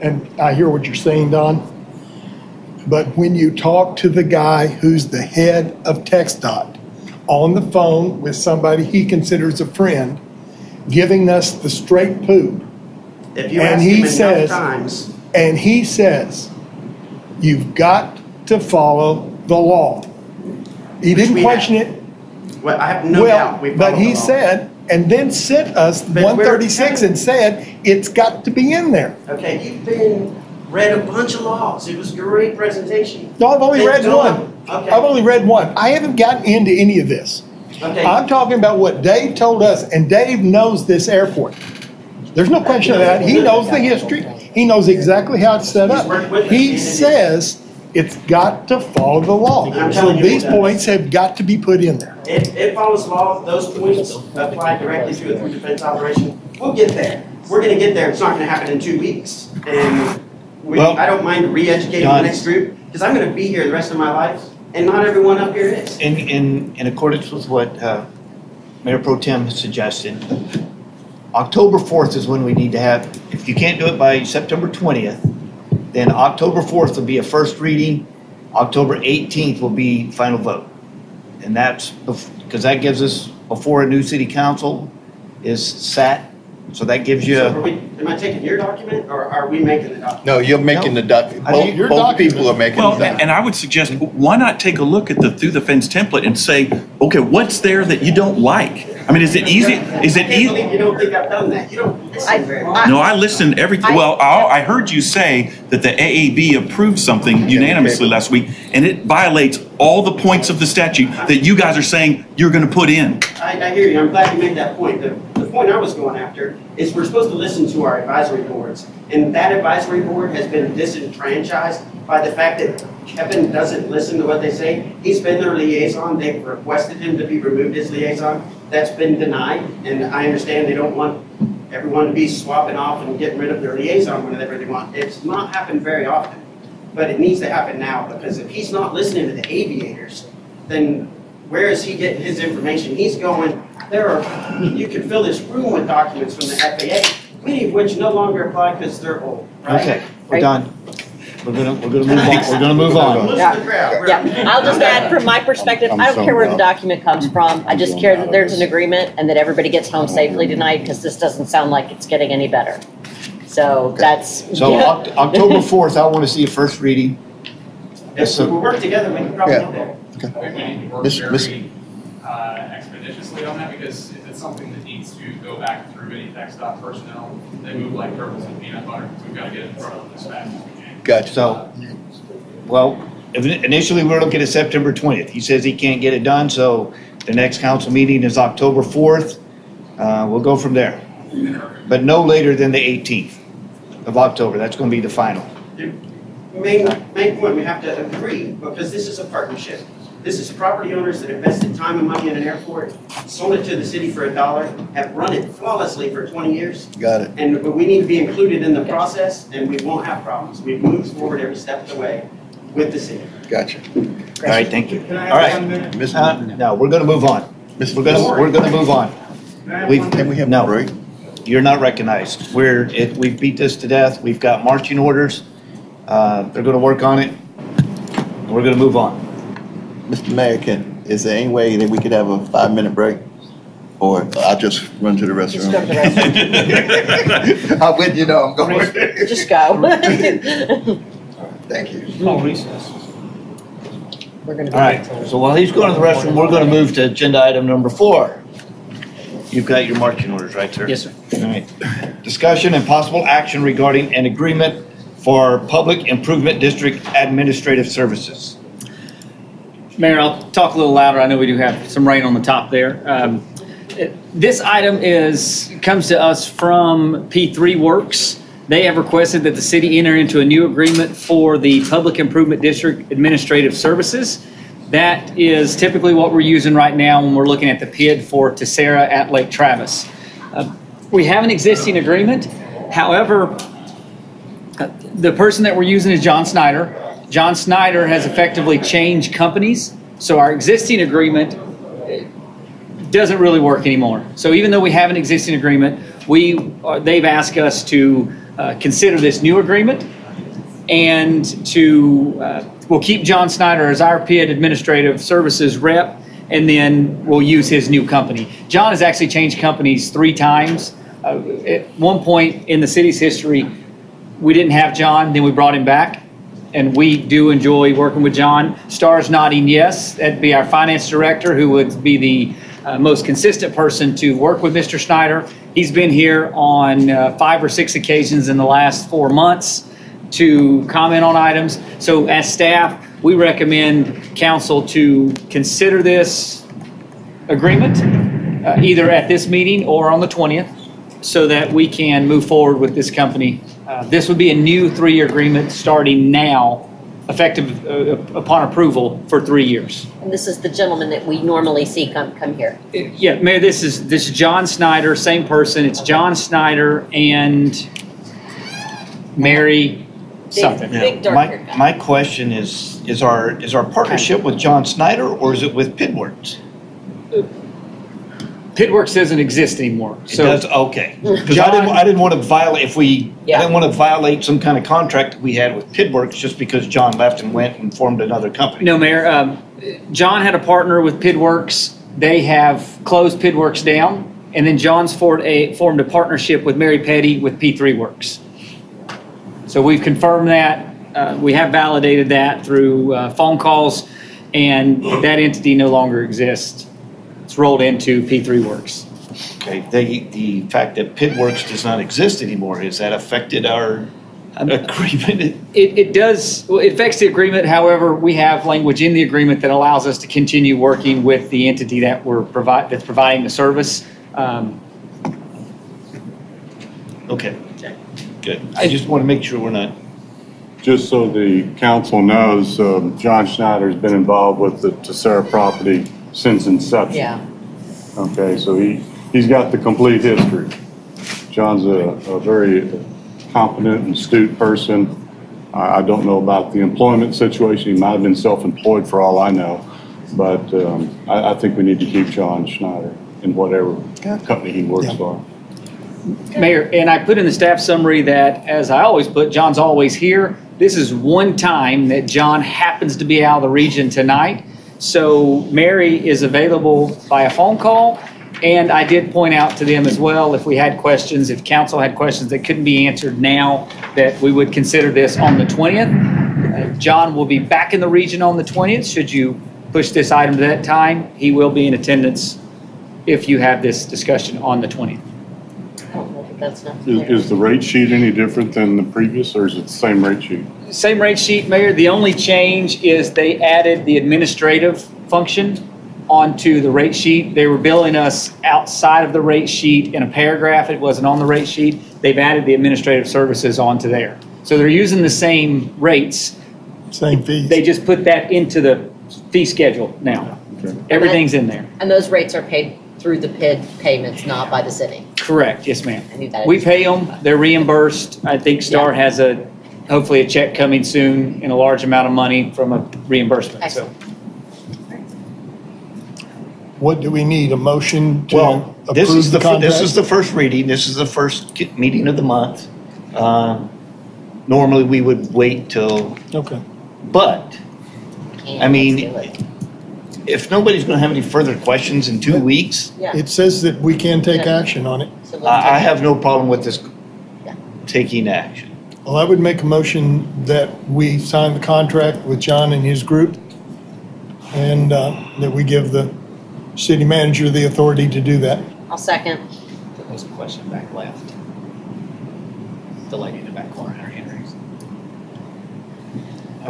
and I hear what you're saying, Don. But when you talk to the guy who's the head of TxDOT on the phone with somebody he considers a friend, giving us the straight poop, If you and ask he him says, enough times, and he says, you've got to follow the law. He didn't we question it. well, I have no doubt we But follow he the law. said, and then sent us But 136 and said, it's got to be in there. Okay, you've read a bunch of laws. It was a great presentation. No, I've only Then read go one. on. Okay. I've only read one. I haven't gotten into any of this. Okay. I'm talking about what Dave told us, and Dave knows this airport. There's no question of that. He knows the history. He knows exactly how it's set up. He says it's got to follow the law. I'm So telling you these it does. points have got to be put in there. It follows law. Those points apply directly to a food defense operation. We'll get there. We're going to get there. It's not going to happen in 2 weeks. And I don't mind re-educating the next group because I'm going to be here the rest of my life, and not everyone up here is. In accordance with what Mayor Pro Tem suggested, October 4th is when we need to have, if you can't do it by September 20th, then October 4th will be a first reading, October 18th will be final vote. And that's, because that gives us, before a new city council is sat, so that gives you. So am I taking your document, or are we making the document? No, you're making the document. Both people are making the Well, document. and I would suggest, why not take a look at the through the fence template and say, okay, what's there that you don't like? I mean, is it easy? Is it I can't easy? believe you don't think I've done that. You don't listen very much. No, I listened everything. Well, I heard you say that the AAB approved something unanimously last week, and it violates all the points of the statute that you guys are saying you're going to put in. I hear you. I'm glad you made that point. The point I was going after is we're supposed to listen to our advisory boards. And that advisory board has been disenfranchised by the fact that Kevin doesn't listen to what they say. He's been their liaison. They've requested him to be removed as liaison. That's been denied. And I understand they don't want everyone to be swapping off and getting rid of their liaison whenever they want. It's not happened very often. But it needs to happen now, because if he's not listening to the aviators, then where is he getting his information? He's going, you can fill this room with documents from the FAA, many of which no longer apply because they're old, right? Okay, we're done. We're gonna move on. We're gonna move on. Yeah, I'll just add from my perspective, I don't care where the document comes from. I just care that there's an agreement and that everybody gets home safely tonight, because this doesn't sound like it's getting any better. So that's. So October 4th, I want to see a first reading. If we work together, we can probably get there. We need to work very expeditiously on that, because if it's something that needs to go back through any TxDOT personnel, they move like turtles in peanut butter. We've got to get in front of them as fast as we can. Gotcha. So, well, initially we're looking at September 20th. He says he can't get it done, so the next council meeting is October 4th. We'll go from there. But no later than the 18th of October. That's going to be the final. Main point, we have to agree, because this is a partnership. This is property owners that invested time and money in an airport, sold it to the city for $1, have run it flawlessly for 20 years. Got it. And we need to be included in the process, and we won't have problems. We've moved forward every step of the way with the city. Gotcha. All right, thank you. Can I All have one right. minute? No, we're going to move on. We're going to move on. Can we have a break? You're not recognized. We've beat this to death. We've got marching orders. They're going to work on it. We're going to move on. Mr. Mayor, is there any way that we could have a 5-minute break? Or I'll just run to the restroom? Just go to the restroom. I'm with you, know I'm going. Just go. Thank you. Small recess. We're gonna. All right, so while he's going to the restroom, we're going to move to agenda item number 4. You've got your marching orders, right, sir? Yes, sir. All right. Discussion and possible action regarding an agreement for Public Improvement District Administrative Services. Mayor, I'll talk a little louder. I know we do have some rain on the top there. This item comes to us from P3 Works. They have requested that the city enter into a new agreement for the Public Improvement District Administrative Services. That is typically what we're using right now when we're looking at the PID for Tessera at Lake Travis. We have an existing agreement. However, the person that we're using is John Snyder. John Snyder has effectively changed companies, so our existing agreement doesn't really work anymore. So even though we have an existing agreement, they've asked us to consider this new agreement and we'll keep John Snyder as our PID Administrative Services rep, and then we'll use his new company. John has actually changed companies 3 times. At one point in the city's history, we didn't have John, then we brought him back, and we do enjoy working with John. Star's nodding yes. That'd be our finance director, who would be the most consistent person to work with Mr. Snyder. He's been here on 5 or 6 occasions in the last 4 months to comment on items. So as staff, we recommend council to consider this agreement either at this meeting or on the 20th so that we can move forward with this company. This would be a new 3-year agreement starting now, effective upon approval for 3 years. And this is the gentleman that we normally see come here. Yeah, Mayor, this is John Snyder, same person. It's John Snyder and Mary something. Big dark-haired guy. My question is our partnership with John Snyder, or is it with PidWorks? PidWorks doesn't exist anymore. It does, okay. Because I didn't want to violate, I didn't want to violate some kind of contract that we had with PidWorks just because John left and went and formed another company. No, Mayor, John had a partner with PidWorks. They have closed PidWorks down, and then John's formed a partnership with Mary Petty with P3 Works. So we've confirmed that. We have validated that through phone calls, and that entity no longer exists. It's rolled into P3 Works. Okay, the fact that PidWorks does not exist anymore, has that affected our agreement? It does, well, it affects the agreement. However, we have language in the agreement that allows us to continue working with the entity that that's providing the service. Okay, good. I just want to make sure we're not. Just so the council knows, John Schneider's been involved with the Tessera property since inception. Yeah. Okay, so he's got the complete history. John's a very competent and astute person. I don't know about the employment situation. He might have been self-employed for all I know. But I think we need to keep John Schneider in whatever company he works for. Mayor, and I put in the staff summary that, as I always put, John's always here. This is one time that John happens to be out of the region tonight. So Mary is available by a phone call. And I did point out to them as well, if we had questions, if council had questions that couldn't be answered now, that we would consider this on the 20th. John will be back in the region on the 20th. Should you push this item to that time, he will be in attendance if you have this discussion on the 20th. That's not Is the rate sheet any different than the previous, or is it the same rate sheet? Same rate sheet, Mayor. The only change is they added the administrative function onto the rate sheet. They were billing us outside of the rate sheet in a paragraph. It wasn't on the rate sheet. They've added the administrative services onto there. So they're using the same rates. Same fees. They just put that into the fee schedule now. Okay. Everything's in there. And those rates are paid through the PID payments, not by the city. Correct, yes, ma'am. I knew that. We pay them, they're reimbursed. I think Star has hopefully a check coming soon in a large amount of money from a reimbursement, so. What do we need, a motion to Well, this approve is the contract? this is the first reading. This is the first meeting of the month. Normally, we would wait till, Okay. but, I mean, if nobody's going to have any further questions in 2 weeks, It says that we can take action on it. I have no problem with this taking action. Well, I would make a motion that we sign the contract with John and his group, and that we give the city manager the authority to do that. I'll second. There was a question back left. The lady in the back corner, her hand raised.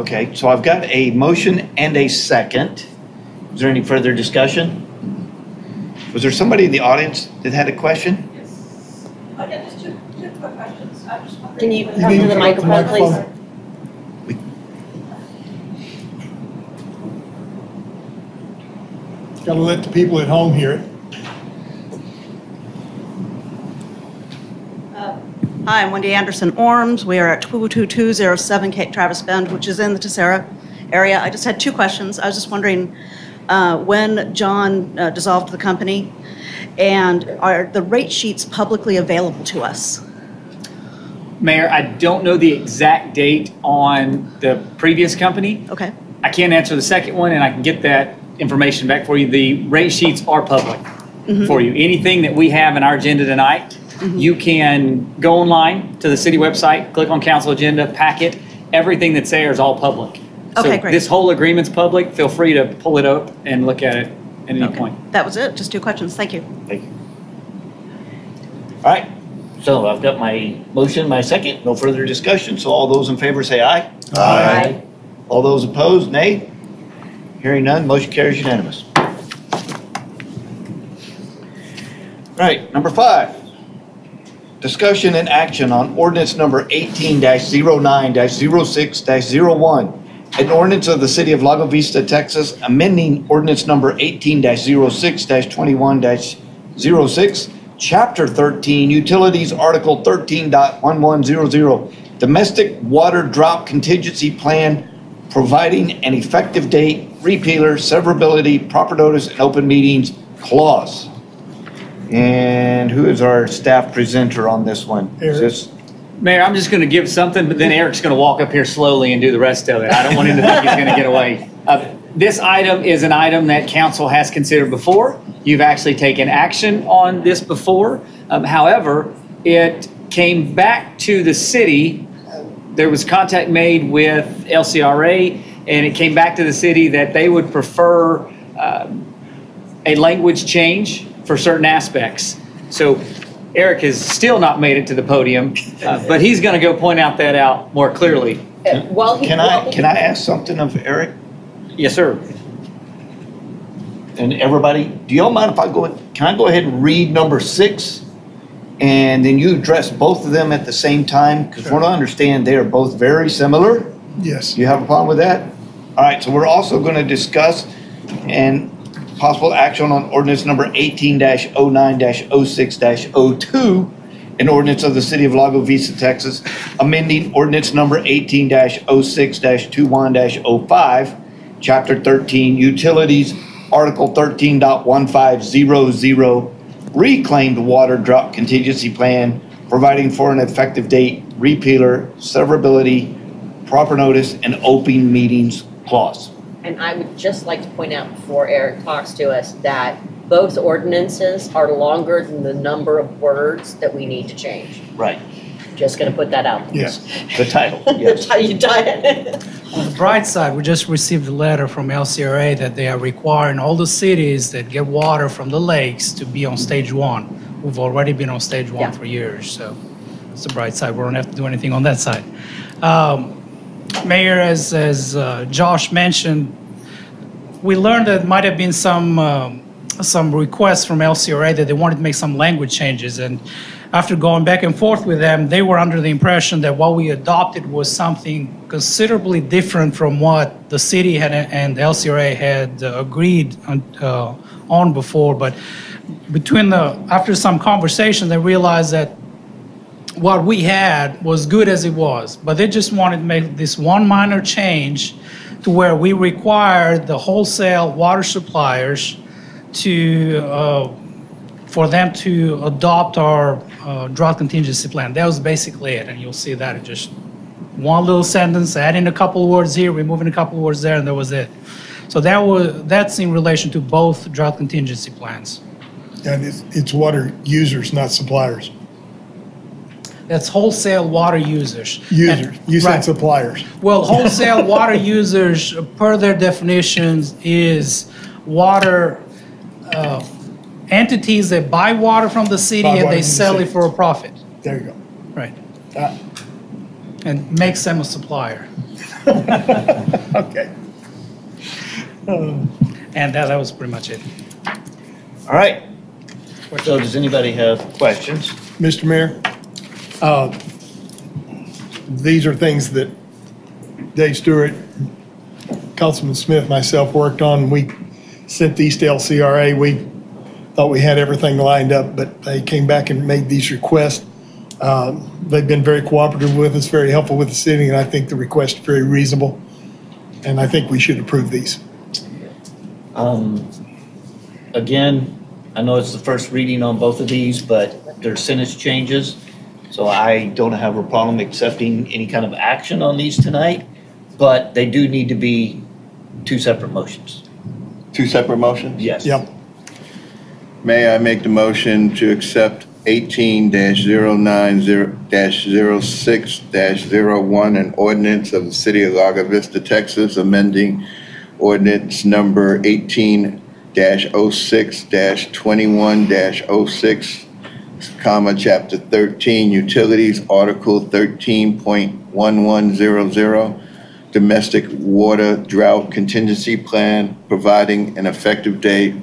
Okay, so I've got a motion and a second. Is there any further discussion? Was there somebody in the audience that had a question? I got just two quick questions. I just wondered. Can you come to the microphone, please? Got to let the people at home hear it. Hi, I'm Wendy Anderson Orms. We are at 22207 Cape Travis Bend, which is in the Tessera area. I just had two questions. I was just wondering, when John dissolved the company, and are the rate sheets publicly available to us? Mayor, I don't know the exact date on the previous company. Okay. I can answer the second one, and I can get that information back for you. The rate sheets are public for you. Anything that we have in our agenda tonight, you can go online to the city website, click on council agenda, packet. Everything that's there is all public. Okay, So great. this whole agreement's public. Feel free to pull it up and look at it at any point. That was it, just 2 questions, thank you. Thank you. All right, so I've got my motion, my second, no further discussion, so all those in favor say aye. Aye. All those opposed, nay. Hearing none, motion carries unanimous. All right, number 5. Discussion and action on ordinance number 18-09-06-01. An ordinance of the City of Lago Vista, Texas, amending ordinance number 18-06-21-06, Chapter 13, Utilities, Article 13.1100, Domestic Water Drop Contingency Plan, providing an effective date, repealer, severability, proper notice, and open meetings clause. And who is our staff presenter on this one? Is this Mayor, I'm just going to give something, but then Eric's going to walk up here slowly and do the rest of it. I don't want him to think he's going to get away. This item is an item that council has considered before. You've actually taken action on this before. However, it came back to the city. There was contact made with LCRA, and it came back to the city that they would prefer a language change for certain aspects. So Eric has still not made it to the podium, but he's going to go point out more clearly. Can I ask something of Eric? Yes, sir. And everybody, do y'all mind if can I go ahead and read number 6? And then you address both of them at the same time? Because from what I understand, they are both very similar. Yes. Do you have a problem with that? All right, so we're also going to discuss and possible action on ordinance number 18-09-06-02, an ordinance of the City of Lago Vista, Texas, amending ordinance number 18-06-21-05, Chapter 13, Utilities, Article 13.1500, Reclaimed Water Drop Contingency Plan, providing for an effective date, repealer, severability, proper notice, and open meetings clause. And I would just like to point out before Eric talks to us that both ordinances are longer than the number of words that we need to change. Right. Just going to put that out. Yes. The title. That's how you die it. On the bright side, we just received a letter from LCRA that they are requiring all the cities that get water from the lakes to be on stage 1. We've already been on stage 1 for years, so it's the bright side. We don't have to do anything on that side. Mayor, as Josh mentioned, we learned that might have been some requests from LCRA that they wanted to make some language changes, and after going back and forth with them, they were under the impression that what we adopted was something considerably different from what the city had and LCRA had agreed on before. But after some conversation, they realized that what we had was good as it was, but they just wanted to make this one minor change to where we required the wholesale water suppliers for them to adopt our drought contingency plan. That was basically it, and you'll see that in just one little sentence, adding a couple of words here, removing a couple of words there, and that was it. So that's in relation to both drought contingency plans. And it's water users, not suppliers. That's wholesale water users. Users. You said suppliers. Well, wholesale water users, per their definitions, is water entities that buy water from the city and they sell it for a profit. There you go. Right. And makes them a supplier. Okay. And that was pretty much it. All right. So does anybody have questions? Mr. Mayor, these are things that Dave Stewart, Councilman Smith, myself worked on. We sent these to LCRA. We thought we had everything lined up, but they came back and made these requests. They've been very cooperative with us, very helpful with the city, and I think the request is very reasonable. And I think we should approve these. Again, I know it's the first reading on both of these, but they're sentence changes. So I don't have a problem accepting any kind of action on these tonight, but they do need to be two separate motions. Two separate motions? Yes. Yep. May I make the motion to accept 18-090-06-01, an ordinance of the City of Lago Vista, Texas, amending ordinance number 18-06-21-06, Chapter 13, Utilities, Article 13.1100, Domestic Water Drought Contingency Plan, providing an effective date,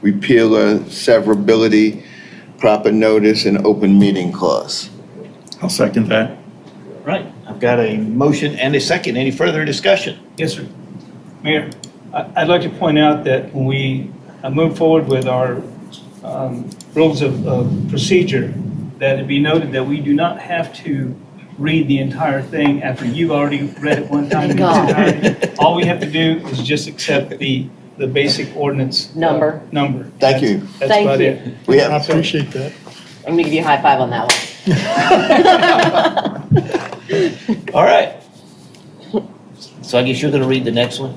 repealer, severability, proper notice, and open meeting clause. I'll second that. Right, I've got a motion and a second. Any further discussion? Yes, sir. Mayor, I'd like to point out that when we move forward with our rules of procedure, that it be noted that we do not have to read the entire thing after you've already read it one time in its entirety. All we have to do is just accept the basic ordinance Number. Thank you. That's Thank about you. it. I appreciate that. I'm gonna give you a high five on that one. All right. So I guess you're gonna read the next one?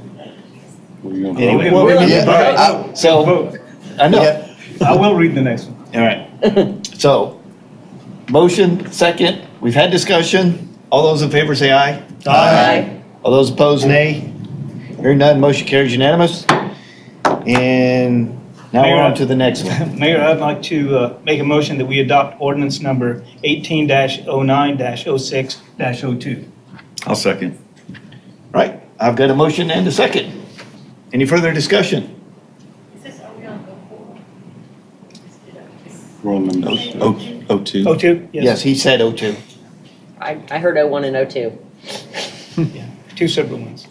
Anyway, so, I know. I will read the next one. All right. So, motion, second. We've had discussion. All those in favor say aye. Aye. All those opposed, nay. Hearing none, motion carries unanimous. And now we're on to the next one. Mayor, I'd like to make a motion that we adopt ordinance number 18-09-06-02. I'll second. Right, I've got a motion and a second. Any further discussion? Roll number. O2. O2? Yes, he said O2. I heard 01 and 02. Two separate ones.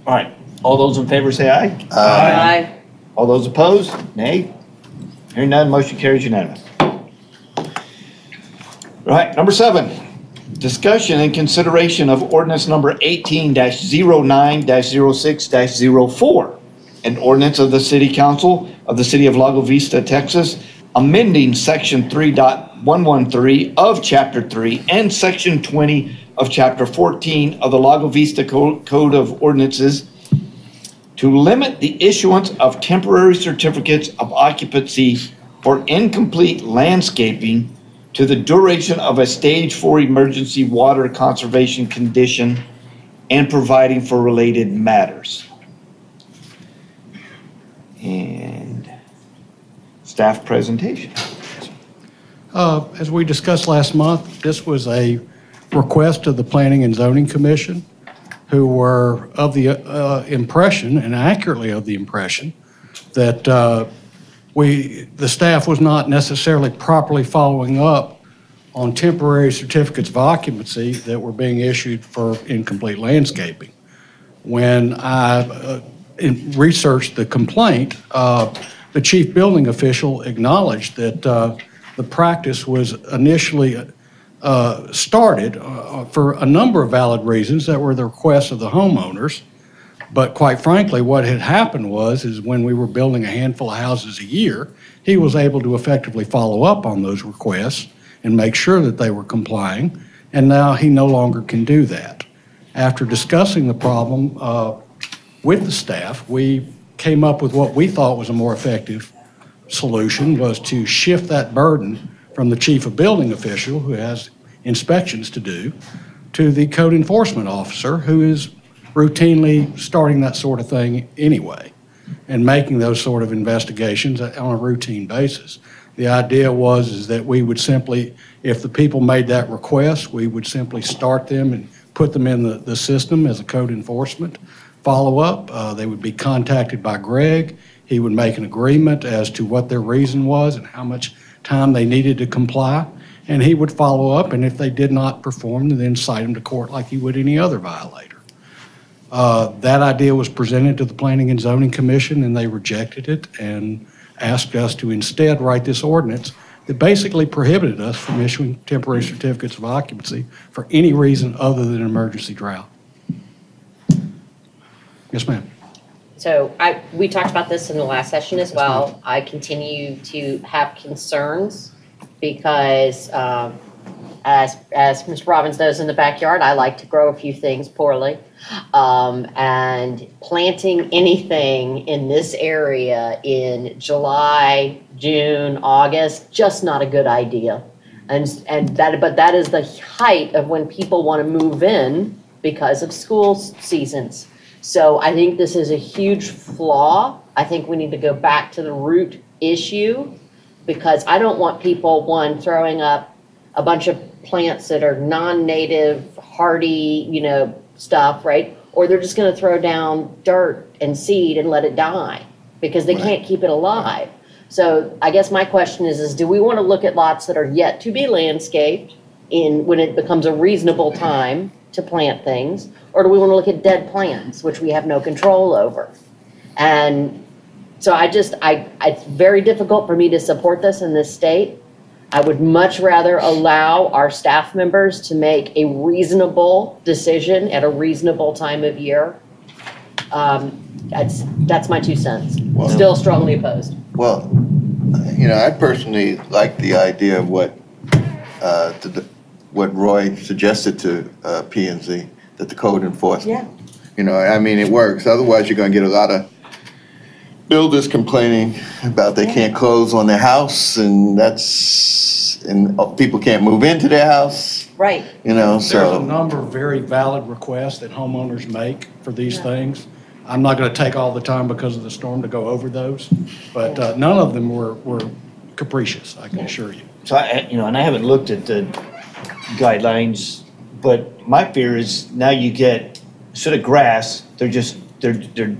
All right, all those in favor say aye. Aye. All those opposed, nay. Hearing none, motion carries unanimous. Right, number 7, discussion and consideration of ordinance number 18-09-06-04, an ordinance of the City Council of the City of Lago Vista, Texas, amending Section 3.113 of Chapter 3 and Section 20 of Chapter 14 of the Lago Vista Code of Ordinances to limit the issuance of temporary certificates of occupancy for incomplete landscaping to the duration of a Stage 4 emergency water conservation condition and providing for related matters. And staff presentation. As we discussed last month, this was a request of the Planning and Zoning Commission, who were of the impression, and accurately of the impression, that the staff was not necessarily properly following up on temporary certificates of occupancy that were being issued for incomplete landscaping. When I researched the complaint, the chief building official acknowledged that the practice was initially started for a number of valid reasons that were the requests of the homeowners. But quite frankly, what had happened is when we were building a handful of houses a year, he was able to effectively follow up on those requests and make sure that they were complying, and now he no longer can do that. After discussing the problem with the staff, we came up with what we thought was a more effective solution, was to shift that burden from the chief of building official, who has inspections to do, to the code enforcement officer, who is routinely starting that sort of thing anyway and making those sort of investigations on a routine basis. The idea is that we would simply, if the people made that request, we would simply start them and put them in the system as a code enforcement follow-up. They would be contacted by Greg. He would make an agreement as to what their reason was and how much time they needed to comply, and he would follow up, and if they did not perform, then cite them to court like he would any other violator. That idea was presented to the Planning and Zoning Commission, and they rejected it and asked us to instead write this ordinance that basically prohibited us from issuing temporary certificates of occupancy for any reason other than emergency drought. Yes, ma'am. So we talked about this in the last session as well. I continue to have concerns because, as Mr. Robbins knows, in the backyard, I like to grow a few things poorly. And planting anything in this area in July, June, August, just not a good idea. But that is the height of when people want to move in because of school seasons. So I think this is a huge flaw. I think we need to go back to the root issue because I don't want people, one, throwing up a bunch of plants that are non-native, hardy, stuff, right? Or they're just going to throw down dirt and seed and let it die because they can't keep it alive. So I guess my question is do we want to look at lots that are yet to be landscaped when it becomes a reasonable time to plant things? Or do we want to look at dead plants, which we have no control over? And so it's very difficult for me to support this in this state. I would much rather allow our staff members to make a reasonable decision at a reasonable time of year. That's my 2 cents. Well, Still strongly opposed. Well, I personally like the idea of what Roy suggested to P&Z, that the code enforcement. Yeah. It works. Otherwise, you're going to get a lot of builders complaining about they can't close on their house, and people can't move into their house. Right. There's a number of very valid requests that homeowners make for these things. I'm not going to take all the time because of the storm to go over those, but none of them were capricious, I can assure you. So and I haven't looked at the guidelines, but my fear is now you get, instead of grass, they're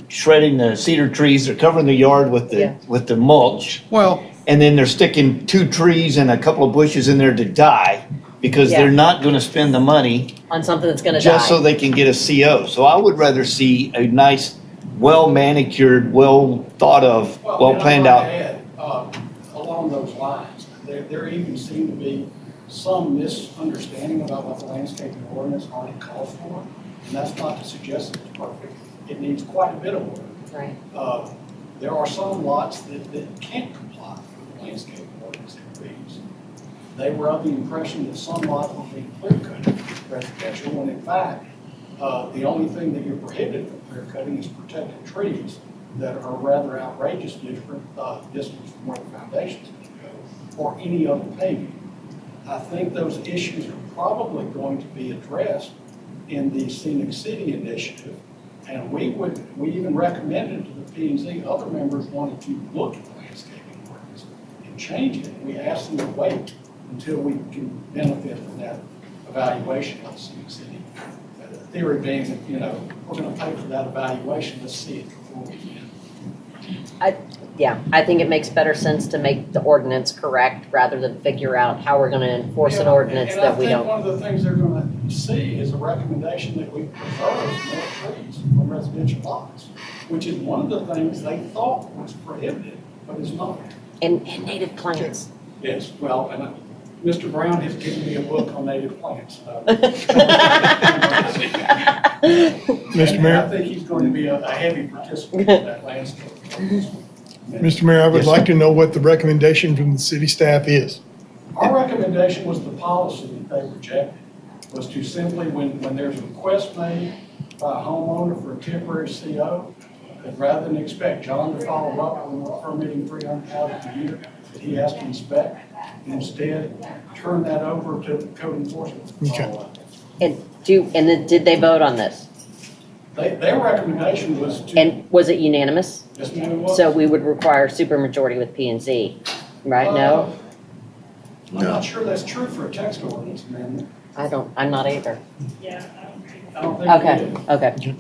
shredding the cedar trees, they're covering the yard with the mulch. Well, and then they're sticking 2 trees and a couple of bushes in there to die because they're not going to spend the money on something that's going to die. Just so they can get a CO. So I would rather see a nice, well manicured, well thought of, well planned out. Along those lines, there even seem to be some misunderstanding about what the landscaping ordinance already calls for. And that's not to suggest that it's perfect. It needs quite a bit of work. Right. There are some lots that can't comply with the landscaping ordinance that reads. They were of the impression that some lots were being clear-cut residential, when in fact, the only thing that you're prohibited from clear-cutting is protected trees that are rather outrageous different distance from where the foundations can go, or any other paving. I think those issues are probably going to be addressed in the Scenic City Initiative, and we even recommended to the P&Z, other members wanted to look at the landscaping ordinance and change it. We asked them to wait until we can benefit from that evaluation of the Scenic City. The theory being that, we're going to pay for that evaluation, let's see it before we can. I think it makes better sense to make the ordinance correct rather than figure out how we're going to enforce an ordinance that we don't. And I think one of the things they're going to see is a recommendation that we preserve more trees on residential lots, which is one of the things they thought was prohibited, but it's not. And native plants. Yes, well, and Mr. Brown has given me a book on native plants. Mr. Mayor? I think he's going to be a heavy participant in that landscape. Mr. Mayor, I would like to know what the recommendation from the city staff is. Our recommendation was the policy that they rejected, was to simply, when there's a request made by a homeowner for a temporary CO, that rather than expect John to follow up when we're permitting 300,000 a year, that he has to inspect, and instead turn that over to the code enforcement. Okay. And did they vote on this? Their recommendation was to. And was it unanimous? Yes, ma'am, it was. So we would require supermajority with P&Z, right? No? I'm not sure that's true for a text ordinance amendment. I'm not either. I don't think Okay.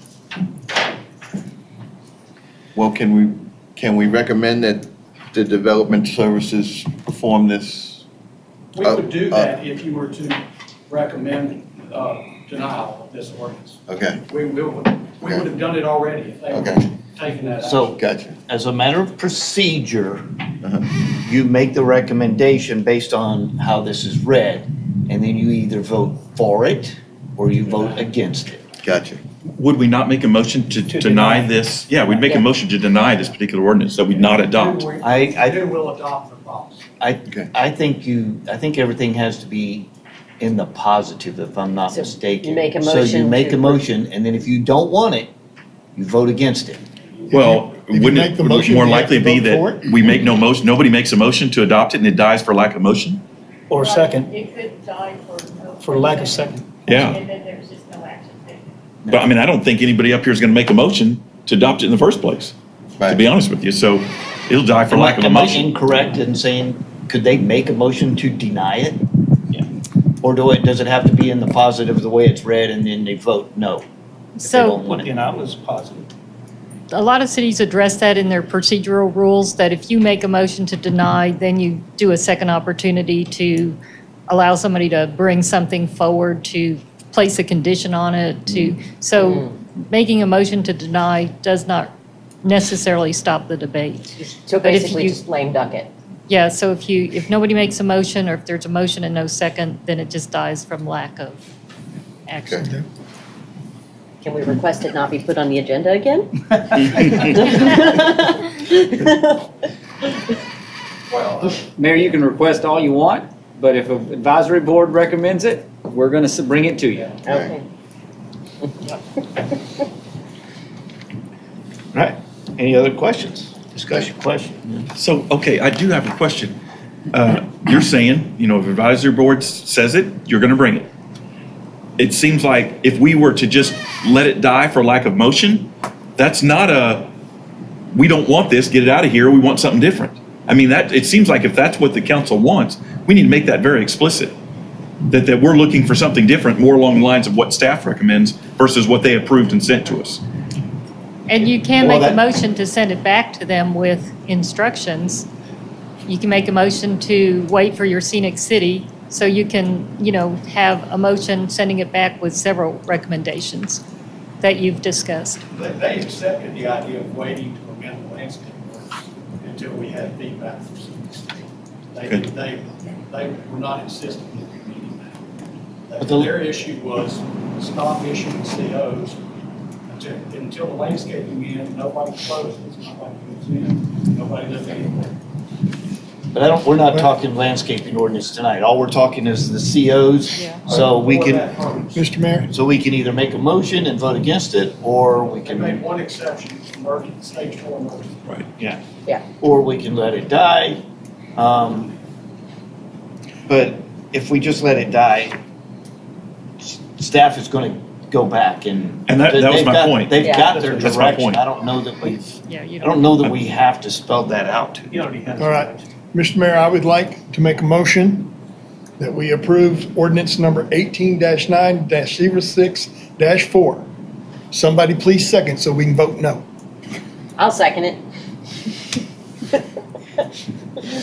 Well, can we recommend that the development services perform this? We would do that if you were to recommend denial of this ordinance. Okay. We would have done it already if they were taking that out. So, as a matter of procedure, you make the recommendation based on how this is read, and then you either vote for it or you vote against it. Gotcha. Would we not make a motion to deny this? Yeah, we'd make a motion to deny this particular ordinance that we not adopt. I will adopt the policy. I think everything has to be in the positive, if I'm not So mistaken. you make a So you motion make to- a motion, and then if you don't want it, you vote against it. Well, If you wouldn't make it the would motion, more you have likely to be vote for that we make no motion, nobody makes a motion to adopt it and it dies for lack of motion? Or second, It could die for lack of second. Yeah. And then there's just no action taken. But I mean, I don't think anybody up here is going to make a motion to adopt it in the first place, to be honest with you. So it'll die for lack of a Am I motion. incorrect in saying, could they make a motion to deny it? Or does it have to be in the positive the way it's read and then they vote no? if they So- don't want it? And I was positive. A lot of cities address that in their procedural rules, that if you make a motion to deny, then you do a second opportunity to allow somebody to bring something forward, to place a condition on it, so making a motion to deny does not necessarily stop the debate. So But if basically you- just lame duck it. Yeah, so if nobody makes a motion, or if there's a motion and no second, then it just dies from lack of action. Can we request it not be put on the agenda again? Mayor, you can request all you want, but if an advisory board recommends it, we're going to bring it to you. Okay. All right. Any other questions? Discussion question? So, okay, I do have a question. You're saying, if advisory board says it, you're going to bring it. It seems like if we were to just let it die for lack of motion, that's not we don't want this, get it out of here, we want something different. I mean, it seems like if that's what the council wants, we need to make that very explicit. That we're looking for something different, more along the lines of what staff recommends versus what they approved and sent to us. And you can Well, make a that- motion to send it back to them with instructions. You can make a motion to wait for your scenic city, so you can, have a motion sending it back with several recommendations that you've discussed. They accepted the idea of waiting to amend the landscape ordinance until we had feedback from cities. They were not insisting on meeting that. Their issue was stop issuing COs until the landscaping end, nobody closes, nobody moves in, nobody does anything. But we're not talking landscaping ordinance tonight. All we're talking is the COs. So we can, Mr. Mayor? so we can either make a motion and vote against it, or we They can, made one exception, emergency, stage 4 emergency. Right. yeah. Yeah. Or we can let it die. But if we just let it die, staff is going to go back and. And that was they've my got- point. They've Yeah. got their That's my direction. point. I don't know that Yeah, you I don't know that we have to spell that out. You already have. All right, Mr. Mayor, I would like to make a motion that we approve ordinance number 18-9-06-4. Somebody please second so we can vote no. I'll second it.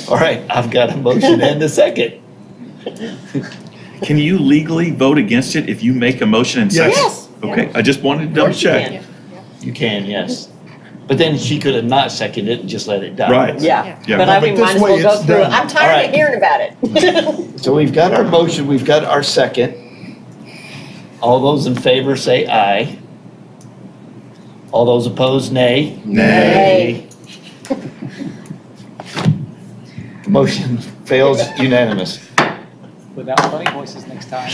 All right, I've got a motion and a second. Can you legally vote against it if you make a motion and second? Yes. Okay, I just wanted to double course you check. can. You can, yes. But then she could have not seconded it and just let it die. Right. Yeah, Yeah. but No, I but mean, this might as way well go it's through it. done. I'm tired Alright. of hearing about it. So we've got our motion, we've got our second. All those in favor say aye. All those opposed, nay. Nay. Motion fails unanimous. Without funny voices next time.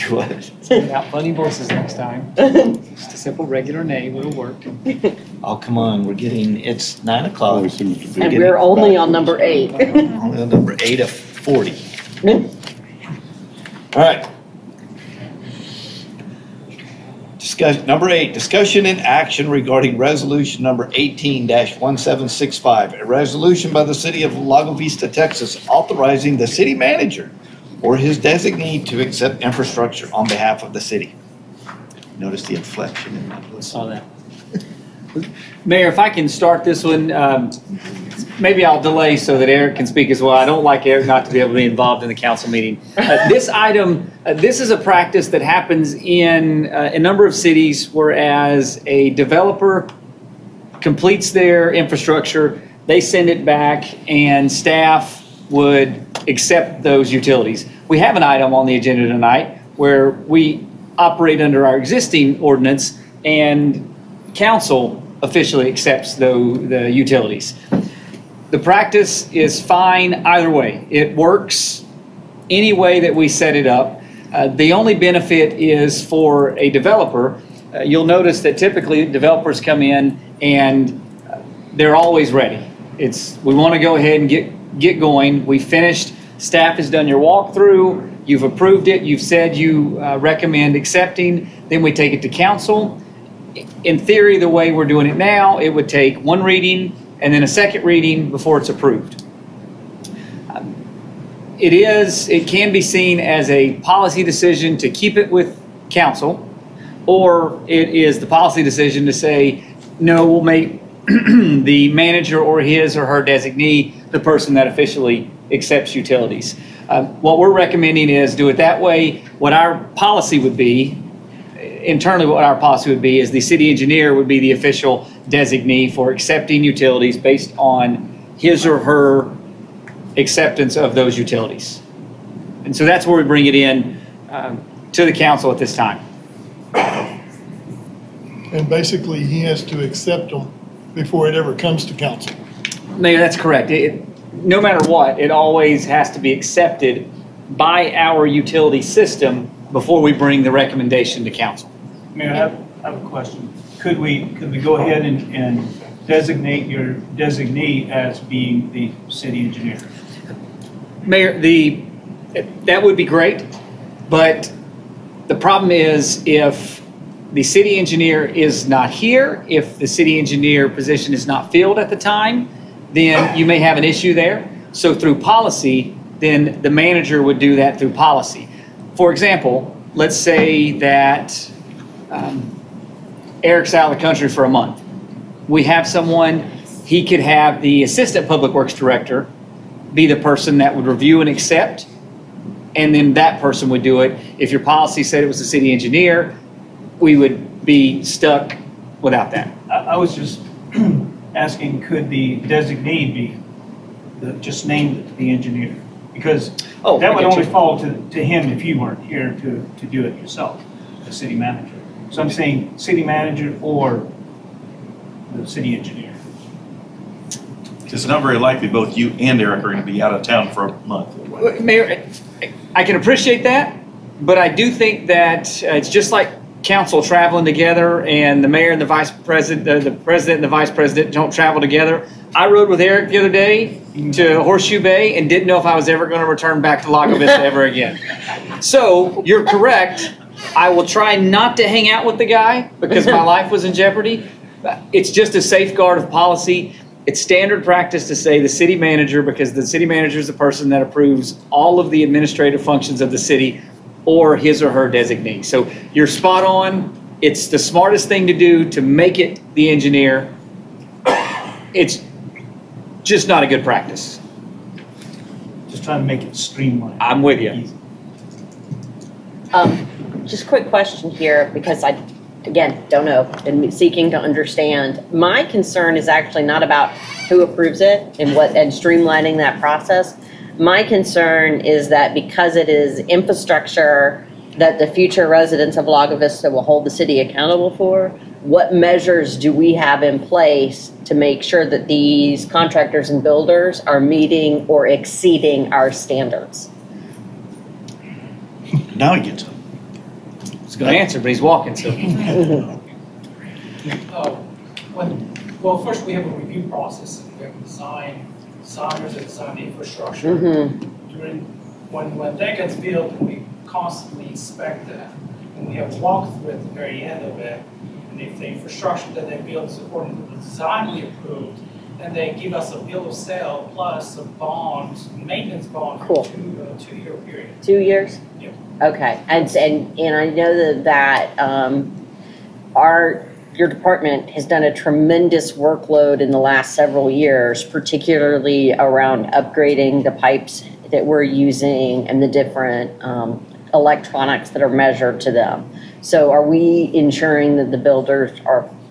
What? Without funny voices next time. Just a simple regular name, it'll work. Oh, come on, it's 9 o'clock. Always seems to be. And we're only on number 8. Only on number 8 of 40. All right. Number 8, discussion and action regarding resolution number 18-1765, a resolution by the city of Lago Vista, Texas, authorizing the city manager or his designee to accept infrastructure on behalf of the city. Notice the inflection in that. Saw that. Mayor, if I can start this one, maybe I'll delay so that Eric can speak as well. I don't like Eric not to be able to be involved in the council meeting. This item, this is a practice that happens in a number of cities, whereas a developer completes their infrastructure, they send it back, and staff would accept those utilities. We have an item on the agenda tonight where we operate under our existing ordinance, and council officially accepts the utilities. The practice is fine either way. It works any way that we set it up. The only benefit is for a developer. You'll notice that typically developers come in and they're always ready. We want to go ahead and get going. We finished. Staff has done your walkthrough. You've approved it. You've said you recommend accepting. Then we take it to council. In theory, the way we're doing it now, it would take one reading and then a second reading before it's approved. It can be seen as a policy decision to keep it with council, or it is the policy decision to say, no, we'll make the manager or his or her designee the person that officially accepts utilities. What we're recommending is do it that way. What our policy would be, internally what our policy would be, is the city engineer would be the official designee for accepting utilities based on his or her acceptance of those utilities. And so that's where we bring it in to the council at this time. And basically, he has to accept them before it ever comes to council. Mayor, that's correct. No matter what, it always has to be accepted by our utility system before we bring the recommendation to council. Mayor, I have a question. Could we go ahead and designate your designee as being the city engineer? Mayor, that would be great, but the problem is if the city engineer is not here, if the city engineer position is not filled at the time, then you may have an issue there. So through policy, then the manager would do that through policy. For example, let's say that Eric's out of the country for a month. We have someone, he could have the assistant public works director be the person that would review and accept, and then that person would do it. If your policy said it was the city engineer, we would be stuck without that. I was just asking, could the designee be just named the engineer? Because that would only fall to him if you weren't here to do it yourself, the city manager. So I'm saying city manager or the city engineer. It's not very likely both you and Eric are going to be out of town for a month. Mayor, I can appreciate that, but I do think that it's just like council traveling together and the mayor and the vice president, the president and the vice president don't travel together. I rode with Eric the other day to Horseshoe Bay and didn't know if I was ever going to return back to Lago Vista ever again. So you're correct. I will try not to hang out with the guy because my life was in jeopardy. It's just a safeguard of policy. It's standard practice to say the city manager, because the city manager is the person that approves all of the administrative functions of the city, or his or her designee. So you're spot on. It's the smartest thing to do to make it the engineer. It's just not a good practice. Just trying to make it streamlined. I'm with you. Just a quick question here, because I, again, don't know, and seeking to understand. My concern is actually not about who approves it and streamlining that process. My concern is that because it is infrastructure that the future residents of Lago Vista will hold the city accountable for, what measures do we have in place to make sure that these contractors and builders are meeting or exceeding our standards? Now he gets up. He's going to answer, but he's walking, so. Well, first we have a review process. We have designers that design the infrastructure. When that gets built, we constantly inspect that. And we have a walkthrough at the very end of it. And if the infrastructure that they build is according to the design we approved, then they give us a bill of sale plus a bond, maintenance bond for a 2-year period. 2 years? Yeah. Okay, and I know that your department has done a tremendous workload in the last several years, particularly around upgrading the pipes that we're using and the different electronics that are measured to them. So are we ensuring that the builders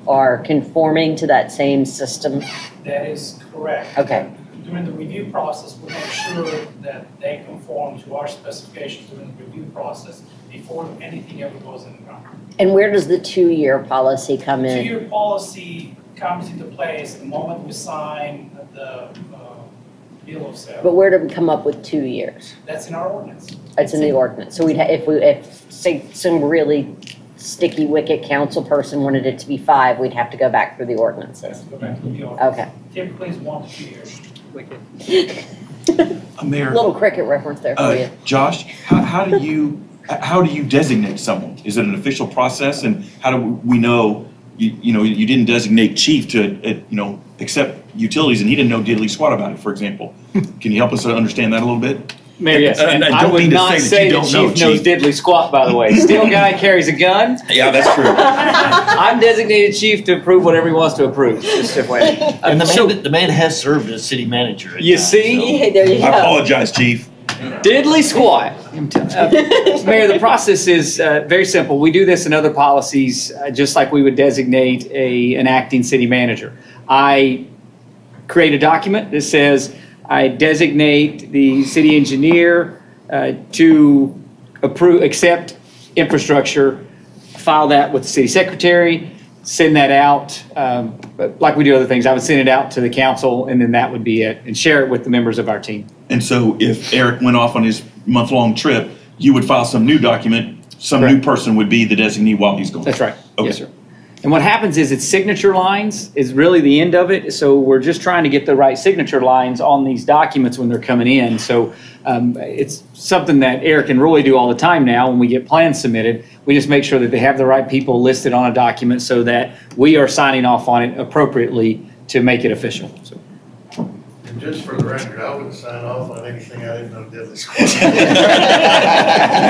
are conforming to that same system? That is correct. Okay. During the review process, we make sure that they conform to our specifications during the review process. before anything ever goes in the ground. And where does the 2-year policy come in? Two-year policy comes into place the moment we sign the bill of sale. But where do we come up with 2 years? That's in our ordinance. It's in the ordinance. So if say some really sticky wicket council person wanted it to be 5, we'd have to go back through the ordinances. Go back to the ordinance. Okay. Typically it's 1 to 2 years. Mayor, Little cricket reference there for you. Josh, how do you designate someone? Is it an official process, and how do we know? You didn't designate chief to accept utilities, and he didn't know diddly squat about it. For example, can you help us understand that a little bit? Mayor, yes, and I don't would mean to not say say that that you don't chief know, knows Chief. diddly squat, by the way. Steel guy carries a gun. Yeah, that's true. I'm designated chief to approve whatever he wants to approve. Just FYI. And the man has served as city manager. You see? Yeah, there you go. I apologize, chief. Diddly squat. Mayor, the process is very simple. We do this in other policies, just like we would designate an acting city manager. I create a document that says I designate the city engineer to accept infrastructure, file that with the city secretary, send that out, like we do other things. I would send it out to the council, and then that would be it, and share it with the members of our team. And so, if Eric went off on his month-long trip, you would file some new document. Some Correct. new person would be the designee while he's gone. That's right. Okay. Yes, sir. And what happens is it's signature lines is really the end of it. So we're just trying to get the right signature lines on these documents when they're coming in. So it's something that Eric and Roy do all the time now when we get plans submitted. We just make sure that they have the right people listed on a document so that we are signing off on it appropriately to make it official. So. And just for the record, I wouldn't sign off on anything I didn't know diddly squat.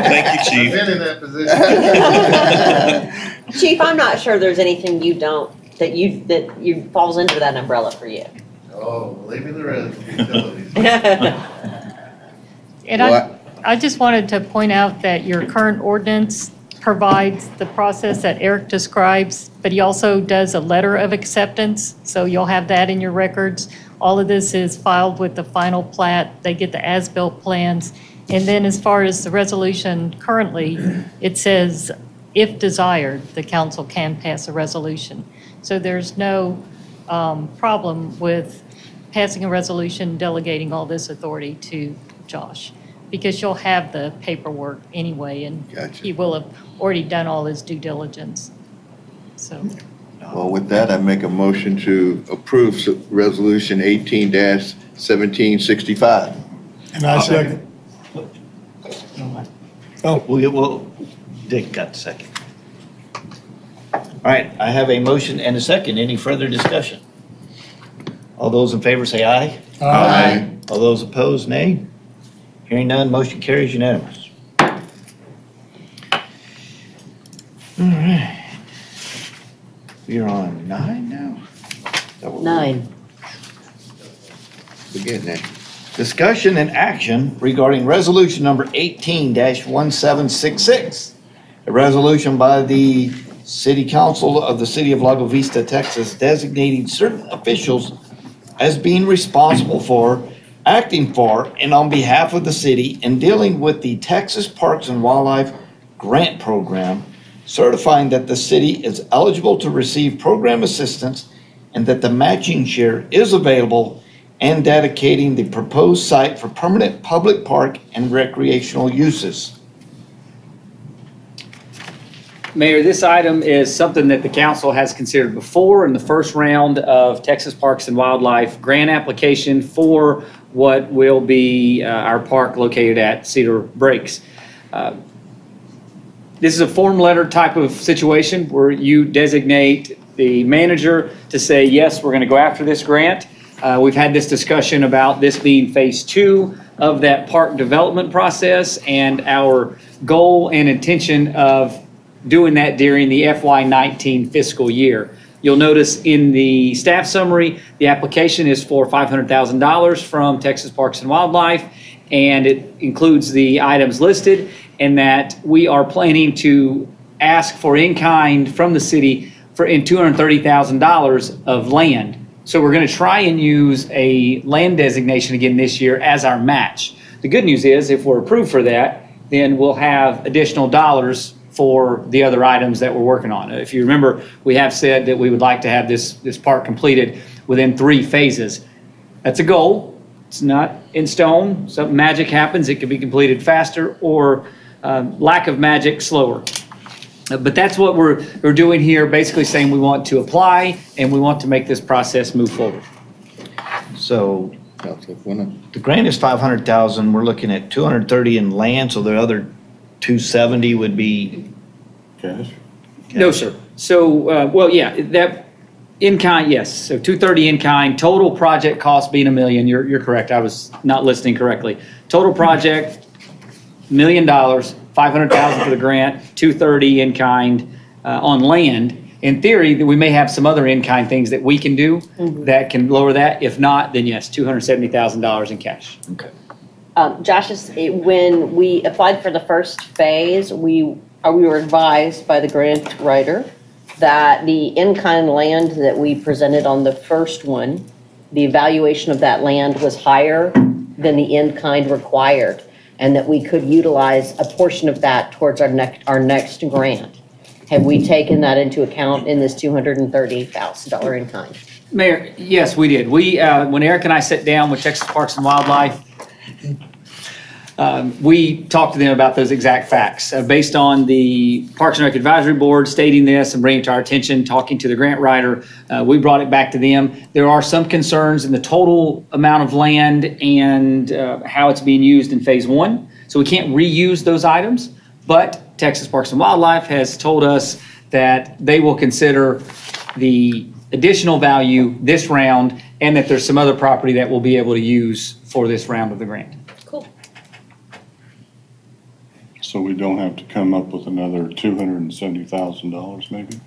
Thank you, Chief. I've been in that position. Chief, I'm not sure there's anything you don't, that you falls into that umbrella for you. Oh, leave me the rest, utilities. And I just wanted to point out that your current ordinance provides the process that Eric describes, but he also does a letter of acceptance, so you'll have that in your records. All of this is filed with the final plat. They get the as-built plans. And then as far as the resolution currently, it says, if desired, the council can pass a resolution. So there's no problem with passing a resolution delegating all this authority to Josh, because you'll have the paperwork anyway, and he will have already done all his due diligence. So. Well, with that, I make a motion to approve Resolution 18-1765. And I second. Well, Dick got the second. All right, I have a motion and a second. Any further discussion? All those in favor say aye. Aye. All those opposed, nay. Hearing none, motion carries unanimous. All right. We are on 9 now? 9. Forget that. Discussion and action regarding resolution number 18-1766. A resolution by the City Council of the City of Lago Vista, Texas, designating certain officials as being responsible for, acting for, and on behalf of the city in dealing with the Texas Parks and Wildlife Grant Program, certifying that the city is eligible to receive program assistance and that the matching share is available, and dedicating the proposed site for permanent public park and recreational uses. Mayor, this item is something that the council has considered before in the first round of Texas Parks and Wildlife grant application for what will be our park located at Cedar Breaks. This is a form letter type of situation where you designate the manager to say, yes, we're going to go after this grant. We've had this discussion about this being phase 2 of that park development process, and our goal and intention of doing that during the FY19 fiscal year. You'll notice in the staff summary, the application is for $500,000 from Texas Parks and Wildlife, and it includes the items listed, and that we are planning to ask for in-kind from the city for $230,000 of land. So we're going to try and use a land designation again this year as our match. The good news is, if we're approved for that, then we'll have additional dollars for the other items that we're working on. If you remember, we have said that we would like to have this park completed within 3 phases. That's a goal. It's not in stone. Something magic happens, it can be completed faster, or lack of magic, slower. But that's what we're doing here, basically saying we want to apply and we want to make this process move forward. So the grant is 500,000. We're looking at 230 in land, so the other 270 would be Cash? No, sir. So, well, yeah, that in kind, yes. So 230 in kind, total project cost being $1 million. You're correct. I was not listening correctly. Total project, $1 million, 500,000 for the grant, 230 in kind on land. In theory, we may have some other in-kind things that we can do that can lower that. If not, then yes, $270,000 in cash. Okay. Josh, when we applied for the first phase, we were advised by the grant writer that the in-kind land that we presented on the first one, the evaluation of that land was higher than the in-kind required, and that we could utilize a portion of that towards our next grant. Have we taken that into account in this $230,000 in kind? Mayor, yes, we did. We, when Eric and I sat down with Texas Parks and Wildlife, we talked to them about those exact facts. Based on the Parks and Rec Advisory Board stating this and bringing it to our attention, talking to the grant writer, we brought it back to them. There are some concerns in the total amount of land and how it's being used in phase 1. So we can't reuse those items, but Texas Parks and Wildlife has told us that they will consider the additional value this round and that there's some other property that we'll be able to use for this round of the grant. Cool. So we don't have to come up with another $270,000 maybe?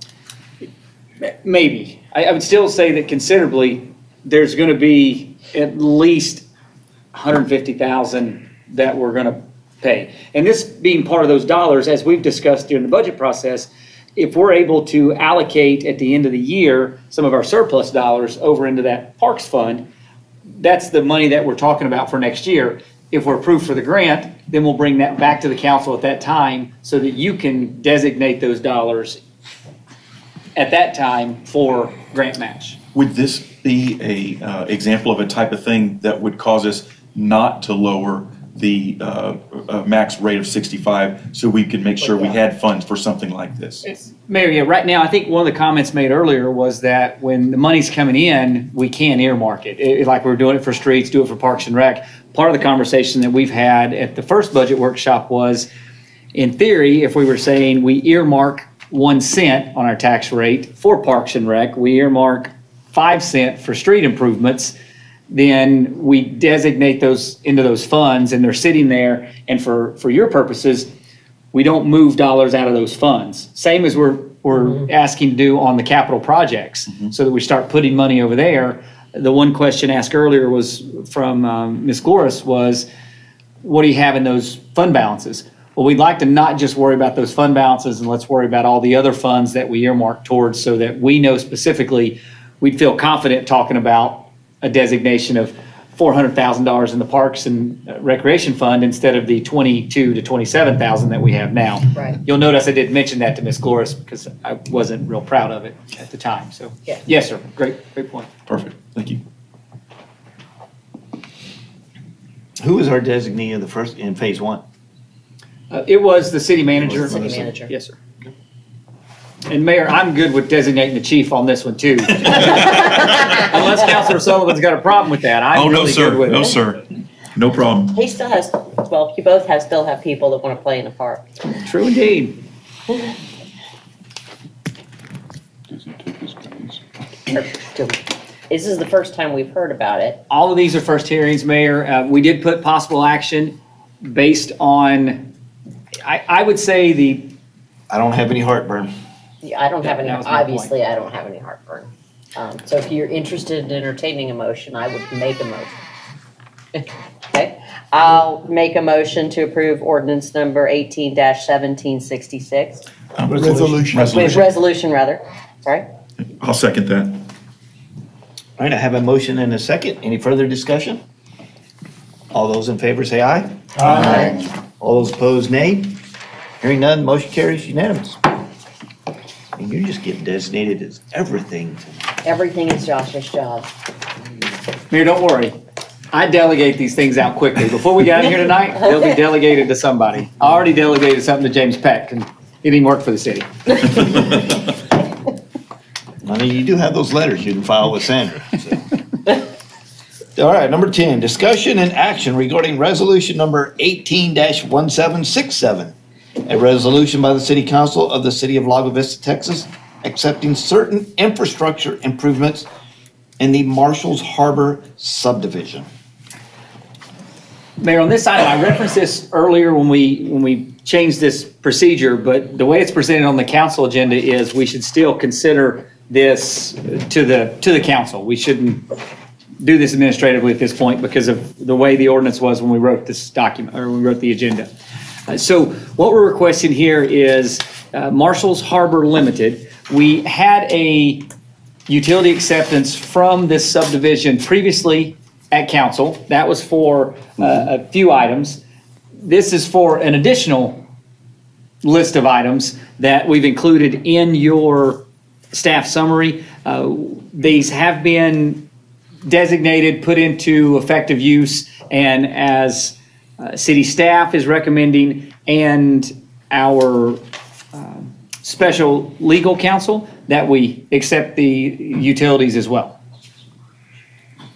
Maybe. I would still say that considerably, there's going to be at least $150,000 that we're going to pay. And this being part of those dollars, as we've discussed during the budget process, if we're able to allocate at the end of the year some of our surplus dollars over into that parks fund, that's the money that we're talking about for next year. If we're approved for the grant, then we'll bring that back to the council at that time so that you can designate those dollars at that time for grant match. Would this be a example of a type of thing that would cause us not to lower the max rate of 65 so we could make sure we had funds for something like this? Mayor, yeah, right now, I think one of the comments made earlier was that when the money's coming in, we can earmark it. Like we're doing it for streets, do it for Parks and Rec. Part of the conversation that we've had at the first budget workshop was, in theory, if we were saying we earmark 1 cent on our tax rate for Parks and Rec, we earmark 5 cents for street improvements, then we designate those into those funds and they're sitting there, and for your purposes, we don't move dollars out of those funds. Same as we're asking to do on the capital projects, so that we start putting money over there. The one question asked earlier was from Ms. Gloris was, what do you have in those fund balances? Well, we'd like to not just worry about those fund balances, and let's worry about all the other funds that we earmark towards, so that we know specifically, we'd feel confident talking about a designation of $400,000 in the Parks and Recreation Fund instead of the $22,000 to $27,000 that we have now. Right. You'll notice I didn't mention that to Ms. Gloris because I wasn't real proud of it at the time. So, yeah. Yes, sir. Great point. Perfect. Thank you. Who is our designee of the first in phase 1? It was the city manager. City manager. Yes, sir. And Mayor, I'm good with designating the chief on this one too. Unless Councilor Sullivan's got a problem with that. I'm really good with it. No, sir. No problem. He still has, well, you both still have people that want to play in the park. True indeed. This is the first time we've heard about it. All of these are first hearings, Mayor. We did put possible action based on, I would say I don't have any heartburn. Yeah, I don't have any, that was my obviously, I don't have any heartburn. So if you're interested in entertaining a motion, I would make a motion. Okay, I'll make a motion to approve ordinance number 18-1766. Resolution, rather. Sorry. I'll second that. All right, I have a motion and a second. Any further discussion? All those in favor say aye. Aye. All those opposed, nay. Hearing none, motion carries unanimous. And you're just getting designated as everything tonight. Everything is Josh's job. Mayor, don't worry. I delegate these things out quickly. Before we get out of here tonight, they'll be delegated to somebody. I already delegated something to James Peck, and he didn't work for the city. I mean, you do have those letters you can file with Sandra. So. All right, number 10, discussion and action regarding resolution number 18-1767. A resolution by the City Council of the City of Lago Vista, Texas, accepting certain infrastructure improvements in the Marshall's Harbor subdivision. Mayor, on this item, I referenced this earlier when we changed this procedure, but the way it's presented on the council agenda is we should still consider this to the council. We shouldn't do this administratively at this point because of the way the ordinance was when we wrote this document, or we wrote the agenda. So what we're requesting here is Marshall's Harbor Limited. We had a utility acceptance from this subdivision previously at council. That was for a few items. This is for an additional list of items that we've included in your staff summary. These have been designated, put into effective use, and as city staff is recommending and our special legal counsel, that we accept the utilities as well.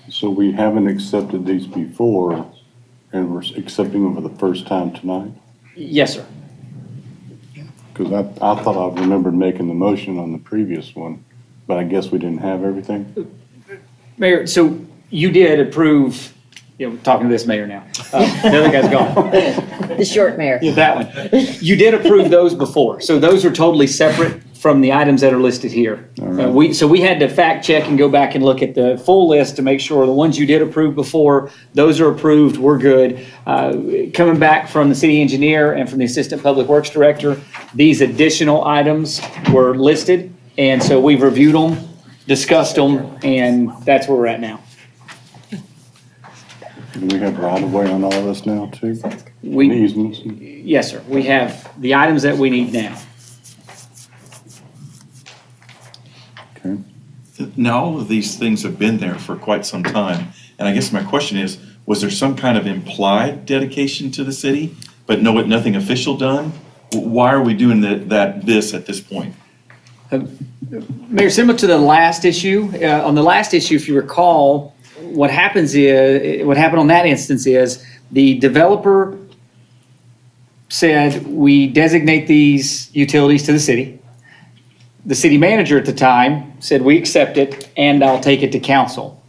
So we haven't accepted these before, and we're accepting them for the first time tonight? Yes, sir. Because I thought I remembered making the motion on the previous one, but I guess we didn't have everything? Mayor, so you did approve, we're talking to this mayor now. The other guy's gone. The short mayor. Yeah, that one. You did approve those before, so those are totally separate from the items that are listed here. Right. So we had to fact check and go back and look at the full list to make sure the ones you did approve before, those are approved, we're good. Coming back from the city engineer and from the assistant public works director, these additional items were listed, and so we've reviewed them, discussed them, and that's where we're at now. Do we have right of way on all this now too? We, easements? yes, sir. We have the items that we need now. Okay. Now, all of these things have been there for quite some time. And I guess my question is, was there some kind of implied dedication to the city, but nothing official done? Why are we doing this at this point? Mayor, similar to the last issue, on the last issue, if you recall, what happened on that instance is the developer said, we designate these utilities to the city. The city manager at the time said, we accept it and I'll take it to council.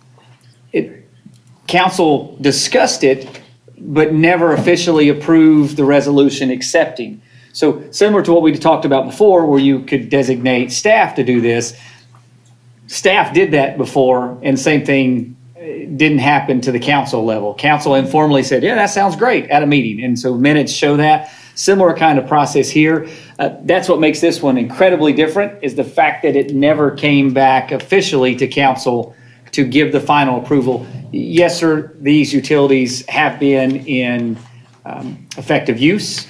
Council discussed it, but never officially approved the resolution accepting. So similar to what we talked about before, where you could designate staff to do this, staff did that before, and same thing didn't happen to the council level. Council informally said, yeah, that sounds great at a meeting. And so minutes show that. Similar kind of process here. That's what makes this one incredibly different, is the fact that it never came back officially to council to give the final approval. Yes, sir, these utilities have been in effective use,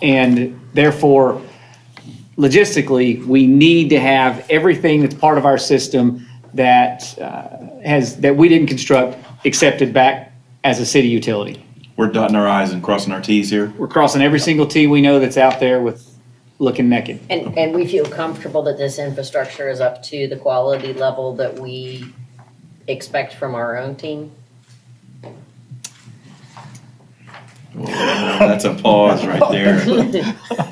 and therefore, logistically, we need to have everything that's part of our system that we didn't construct accepted back as a city utility. We're dotting our I's and crossing our T's here. We're crossing every single T we know that's out there with looking naked. And we feel comfortable that this infrastructure is up to the quality level that we expect from our own team? That's a pause right there.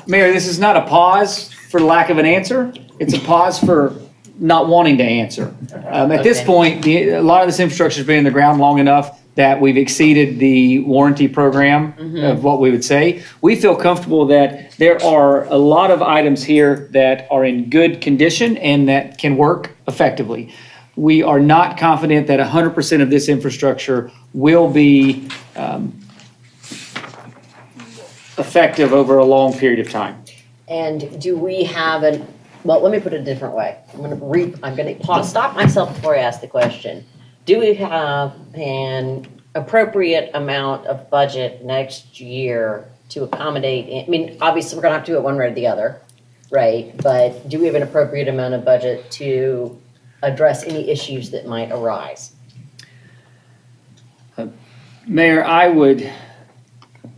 Mayor, this is not a pause for lack of an answer. It's a pause for not wanting to answer. At this point, a lot of this infrastructure has been in the ground long enough that we've exceeded the warranty program of what we would say. We feel comfortable that there are a lot of items here that are in good condition and that can work effectively. We are not confident that 100% of this infrastructure will be effective over a long period of time. And do we have well, let me put it a different way. I'm going to pause, stop myself before I ask the question. Do we have an appropriate amount of budget next year to accommodate, I mean, obviously, we're gonna have to do it one way or the other, right? But do we have an appropriate amount of budget to address any issues that might arise? Mayor, I would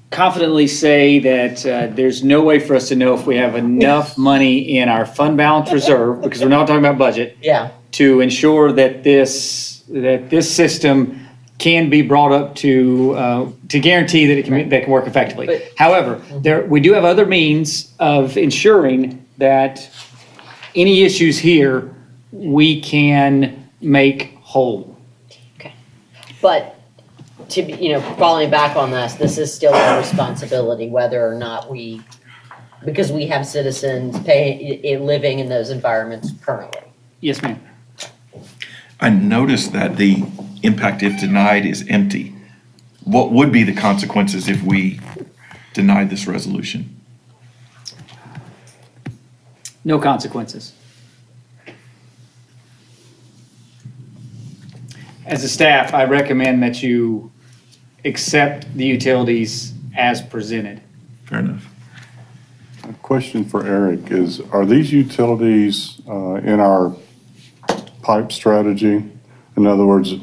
confidently say that there's no way for us to know if we have enough money in our fund balance reserve, because we're not talking about budget, Yeah. to ensure that this system can be brought up to guarantee that that can work effectively. However, we do have other means of ensuring that any issues here we can make whole. But to be, falling back on this is still our responsibility, whether or not because we have citizens living in those environments currently. Yes, ma'am. I noticed that the impact if denied is empty. What would be the consequences if we denied this resolution? No consequences. As a staff, I recommend that you accept the utilities as presented. Fair enough. A question for Eric is, are these utilities in our pipe strategy? In other words,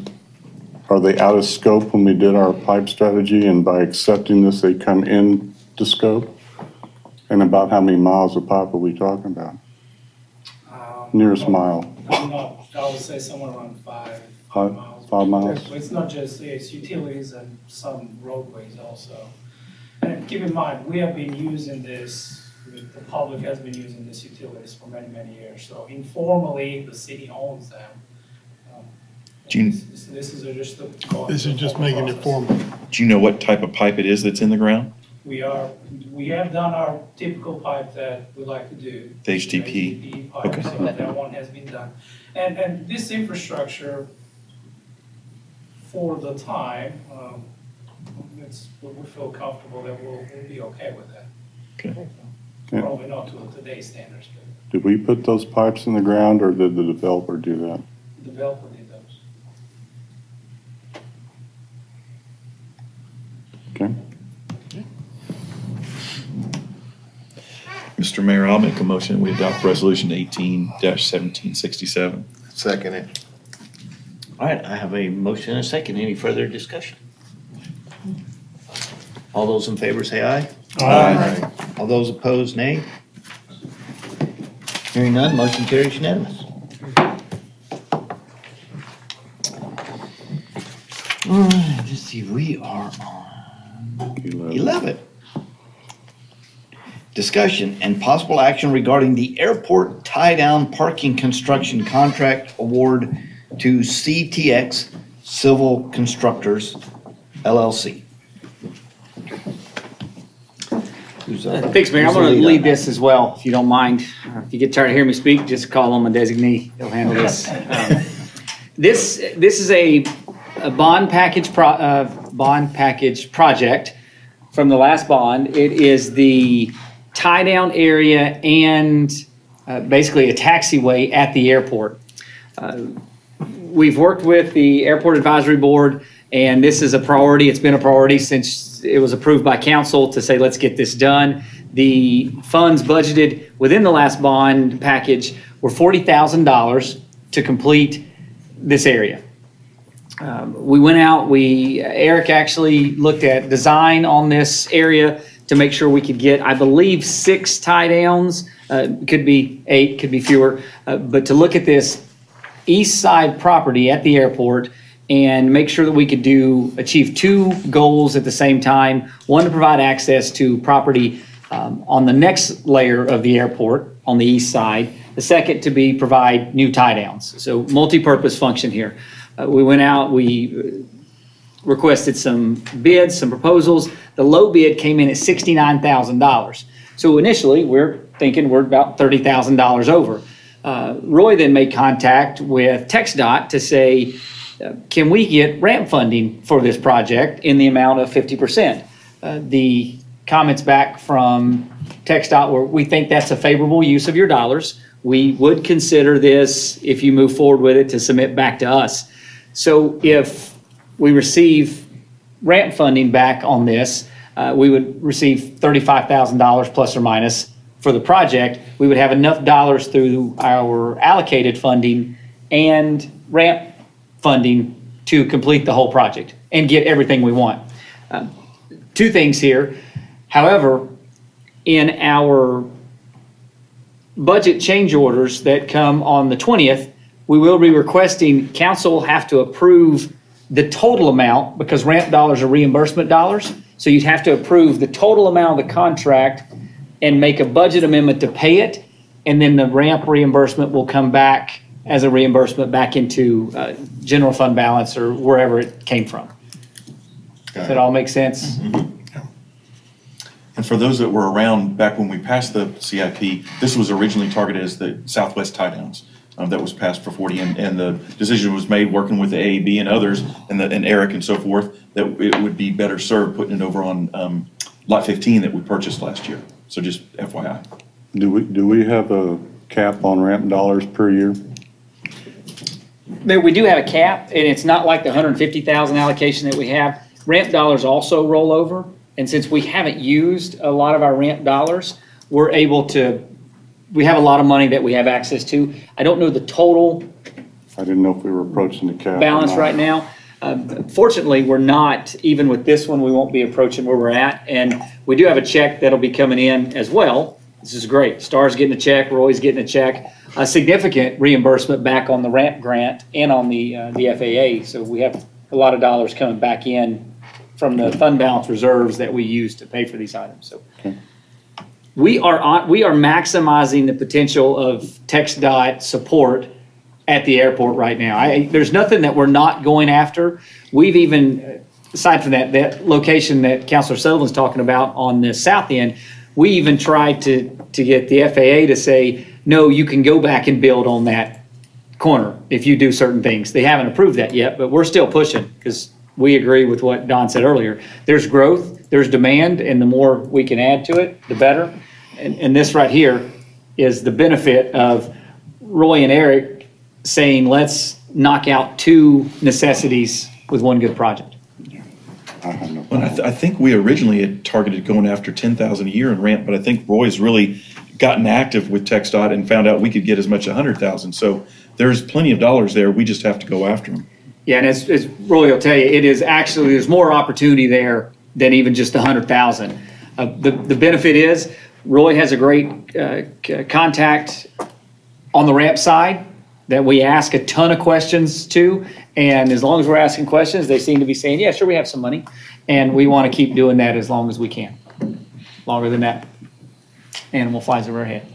are they out of scope when we did our pipe strategy, and by accepting this, they come into scope? And about how many miles of pipe are we talking about? Nearest mile. I would say somewhere around 5 miles. 5 miles? It's not just, it's utilities and some roadways also. And keep in mind, we have been using this, the public has been using these utilities for many, many years. So informally, the city owns them. This is just making it formal. Do you know what type of pipe it is that's in the ground? We have done our typical pipe that we like to do. The HDP? Pipe, Okay. so that one has been done. And this infrastructure, for the time, we feel comfortable that we'll be okay with that. Okay. Yeah. Probably not to today's standards, but Did we put those pipes in the ground, or did the developer do that? the developer did those. Okay. Mr. Mayor, I'll make a motion, we adopt resolution 18-1767. Second it. All right, I have a motion and a second. Any further discussion? All those in favor say aye. Aye. All those opposed, nay. Hearing none, motion carries unanimous. All right, let's see, we are on 11. Discussion and possible action regarding the airport tie-down parking construction contract award to CTX Civil Constructors, LLC. Thanks, Mayor. I'm going to lead this as well, if you don't mind. If you get tired of hearing me speak, just call on my designee. He'll handle this. This is a bond package project from the last bond. It is the tie-down area and basically a taxiway at the airport. We've worked with the Airport Advisory Board, and this is a priority. It's been a priority since it was approved by council to say, let's get this done. The funds budgeted within the last bond package were $40,000 to complete this area. We went out, Eric actually looked at design on this area to make sure we could get, I believe, 6 tie downs, could be 8, could be fewer, but to look at this east side property at the airport and make sure that we could achieve 2 goals at the same time. One, to provide access to property on the next layer of the airport on the east side. The second, to provide new tie downs. So multi-purpose function here. We went out, we requested some bids, some proposals. The low bid came in at $69,000. So initially, we're thinking we're about $30,000 over. Roy then made contact with TxDOT to say, can we get ramp funding for this project in the amount of 50%? The comments back from TxDOT were, we think that's a favorable use of your dollars. We would consider this, if you move forward with it, to submit back to us. So if we receive ramp funding back on this, we would receive $35,000 plus or minus for the project. We would have enough dollars through our allocated funding and ramp funding to complete the whole project and get everything we want. Two things here. However, in our budget change orders that come on the 20th, we will be requesting council will have to approve the total amount because ramp dollars are reimbursement dollars. So you'd have to approve the total amount of the contract and make a budget amendment to pay it. And then the ramp reimbursement will come back as a reimbursement back into general fund balance or wherever it came from. Does that all make sense? Mm-hmm. And for those that were around back when we passed the CIP, this was originally targeted as the Southwest tie downs. That was passed for 40, and the decision was made working with the AAB and others, and Eric and so forth, that it would be better served putting it over on lot 15 that we purchased last year. So just FYI. Do we have a cap on ramp dollars per year? We do have a cap, and it's not like the 150,000 allocation that we have. Ramp dollars also roll over, and since we haven't used a lot of our ramp dollars, we're able to. We have a lot of money that we have access to. I don't know the total. I didn't know if we were approaching the cap. Balance right now. Fortunately, we're not. Even with this one, we won't be approaching where we're at, and we do have a check that'll be coming in as well. This is great. Star's getting a check. Roy's getting a check. A significant reimbursement back on the ramp grant and on the FAA. So we have a lot of dollars coming back in from the fund balance reserves that we use to pay for these items. So we are maximizing the potential of TxDOT support at the airport right now. There's nothing that we're not going after. We've even, aside from that location that Councilor Sullivan's talking about on the south end, we even tried to get the FAA to say, no, you can go back and build on that corner if you do certain things. They haven't approved that yet, but we're still pushing because we agree with what Don said earlier. There's growth, there's demand, and the more we can add to it, the better. And this right here is the benefit of Roy and Eric saying, let's knock out two necessities with one good project. Well, I think we originally had targeted going after 10,000 a year in ramp, but I think Roy's really gotten active with TxDOT and found out we could get as much as 100,000. So there's plenty of dollars there. We just have to go after them. Yeah, and as Roy will tell you, it is actually, there's more opportunity there than even just 100,000. The benefit is Roy has a great contact on the ramp side that we ask a ton of questions to. And as long as we're asking questions, they seem to be saying, yeah, sure, we have some money. And we want to keep doing that as long as we can. Longer than that, animal flies over our head.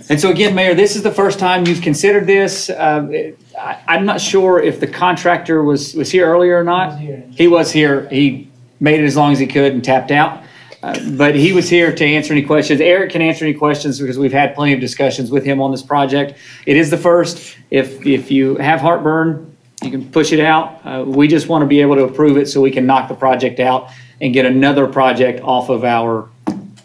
And so again, Mayor, this is the first time you've considered this. I'm not sure if the contractor was here earlier or not. He was here. He made it as long as he could and tapped out. But he was here to answer any questions. Eric can answer any questions because we've had plenty of discussions with him on this project. It is the first. If you have heartburn, you can push it out. We just want to be able to approve it so we can knock the project out and get another project off of our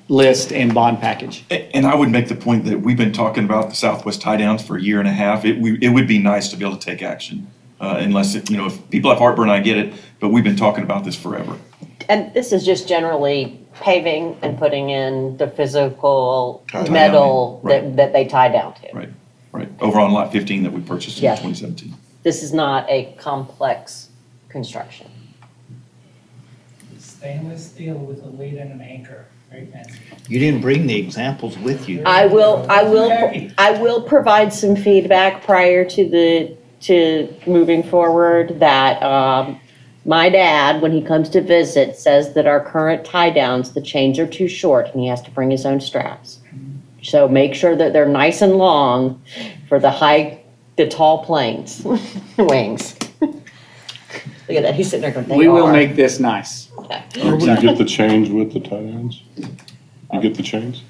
list and bond package. And I would make the point that we've been talking about the Southwest tie downs for a year and a half. It would be nice to be able to take action, unless if people have heartburn, I get it, but we've been talking about this forever. And this is just generally paving and putting in the physical Tie metal down, right. that they tie down to. Right. Over on lot 15 that we purchased in Yeah. 2017. This is not a complex construction. Stainless steel with a lead and an anchor, very fancy. You didn't bring the examples with you. I will provide some feedback prior to moving forward that my dad, when he comes to visit, says that our current tie downs, the chains are too short and he has to bring his own straps. So make sure that they're nice and long for the tall planes, wings. Look at that, he's sitting there going, We will make this nice. Do you get the chains with the tie downs? You get the chains?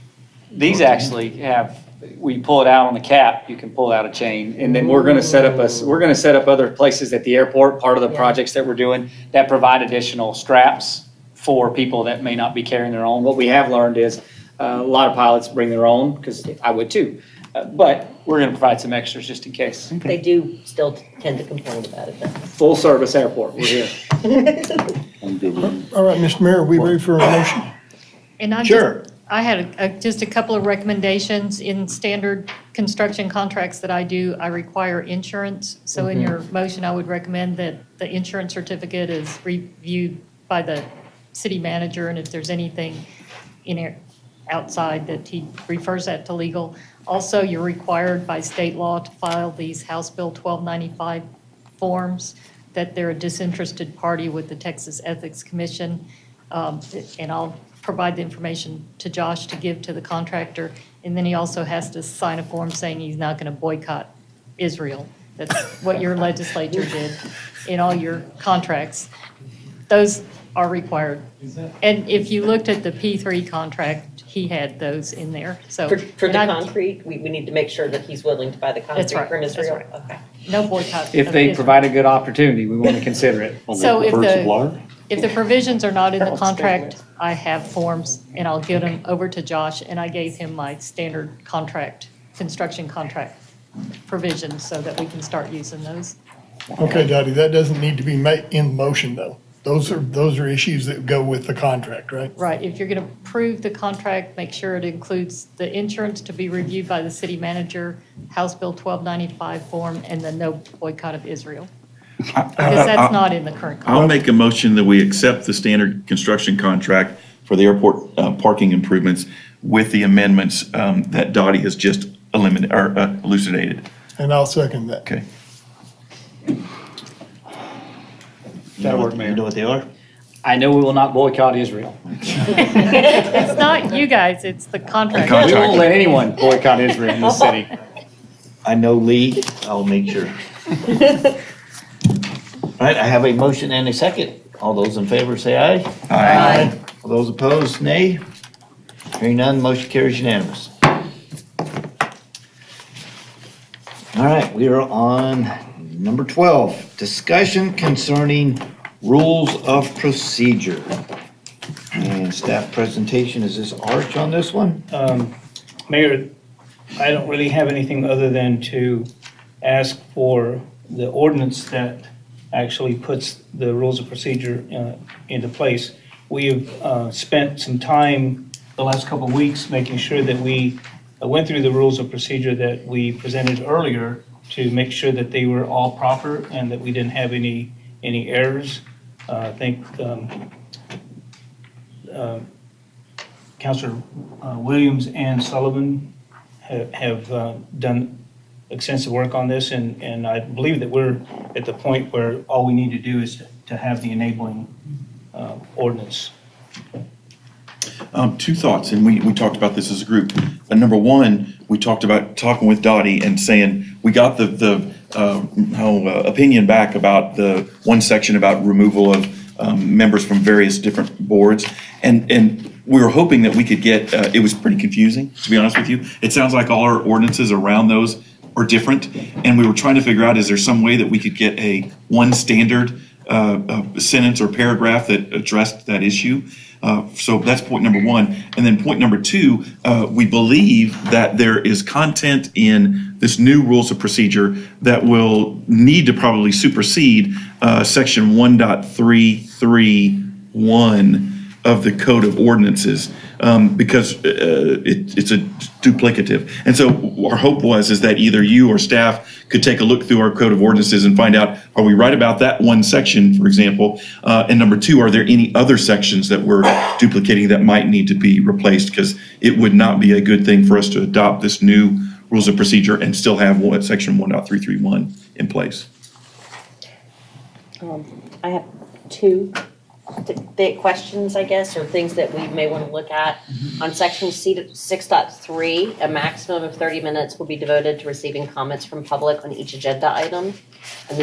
These actually have, we pull it out on the cap, you can pull out a chain, and then we're going to set up other places at the airport, part of the projects that we're doing, that provide additional straps for people that may not be carrying their own. What we have learned is a lot of pilots bring their own, because I would too. But we're going to provide some extras just in case. They do still tend to complain about it, though. Full service airport, we're here. All right, Mr. Mayor, are we ready for a motion? And Sure. I had just a couple of recommendations. In standard construction contracts that I do, I require insurance. So in your motion, I would recommend that the insurance certificate is reviewed by the city manager, and if there's anything in it outside, that he refers that to legal. Also, you're required by state law to file these House Bill 1295 forms, that they're a disinterested party with the Texas Ethics Commission. And I'll provide the information to Josh to give to the contractor. And then he also has to sign a form saying he's not going to boycott Israel. That's what your legislature did in all your contracts. Those are required. And if you looked at the P3 contract, he had those in there. So For the concrete, we need to make sure that he's willing to buy the concrete right, from that's Israel? right. Okay. No boycott. If of they Israel. provide a good opportunity, we want to consider it. So if the provisions are not in the contract, I have forms, and I'll give them over to Josh, and I gave him my standard contract, construction contract provisions, so that we can start using those. Okay, Dottie, that doesn't need to be in motion, though. Those are issues that go with the contract, right? Right, if you're going to approve the contract, make sure it includes the insurance to be reviewed by the city manager, House Bill 1295 form, and the no boycott of Israel. Because that's not in the current contract. I'll make a motion that we accept the standard construction contract for the airport parking improvements with the amendments that Dottie has just elucidated. And I'll second that. Okay. That'll work, Mayor. You know what they are? I know we will not boycott Israel. It's not you guys, it's the contract. We won't let anyone boycott Israel in this city. I know Lee, I'll make sure. All right, I have a motion and a second. All those in favor say aye. Aye. All those opposed, nay. Hearing none, motion carries unanimous. All right, we are on number 12, discussion concerning rules of procedure. And staff presentation, is this Arch on this one? Mayor, I don't really have anything other than to ask for the ordinance that actually puts the rules of procedure into place. We have spent some time the last couple of weeks making sure that we went through the rules of procedure that we presented earlier to make sure that they were all proper and that we didn't have any errors. I think Councilor Williams and Sullivan have done extensive work on this, and I believe that we're at the point where all we need to do is to have the enabling ordinance. Two thoughts, and we talked about this as a group. Number one, we talked about talking with Dottie and saying we got the opinion back about the one section about removal of members from various different boards, and we were hoping that we could get. It was pretty confusing, to be honest with you. It sounds like all our ordinances around those are different, and we were trying to figure out, is there some way that we could get a one standard sentence or paragraph that addressed that issue? So that's point number one. And then point number two, we believe that there is content in this new rules of procedure that will need to probably supersede section 1.331 of the Code of Ordinances, because it's a duplicative. And so our hope is that either you or staff could take a look through our Code of Ordinances and find out, are we right about that one section, for example? And number two, are there any other sections that we're duplicating that might need to be replaced? Because it would not be a good thing for us to adopt this new rules of procedure and still have section 1.331 in place. I have two questions, I guess, or things that we may want to look at. On section 6.3, a maximum of 30 minutes will be devoted to receiving comments from public on each agenda item. And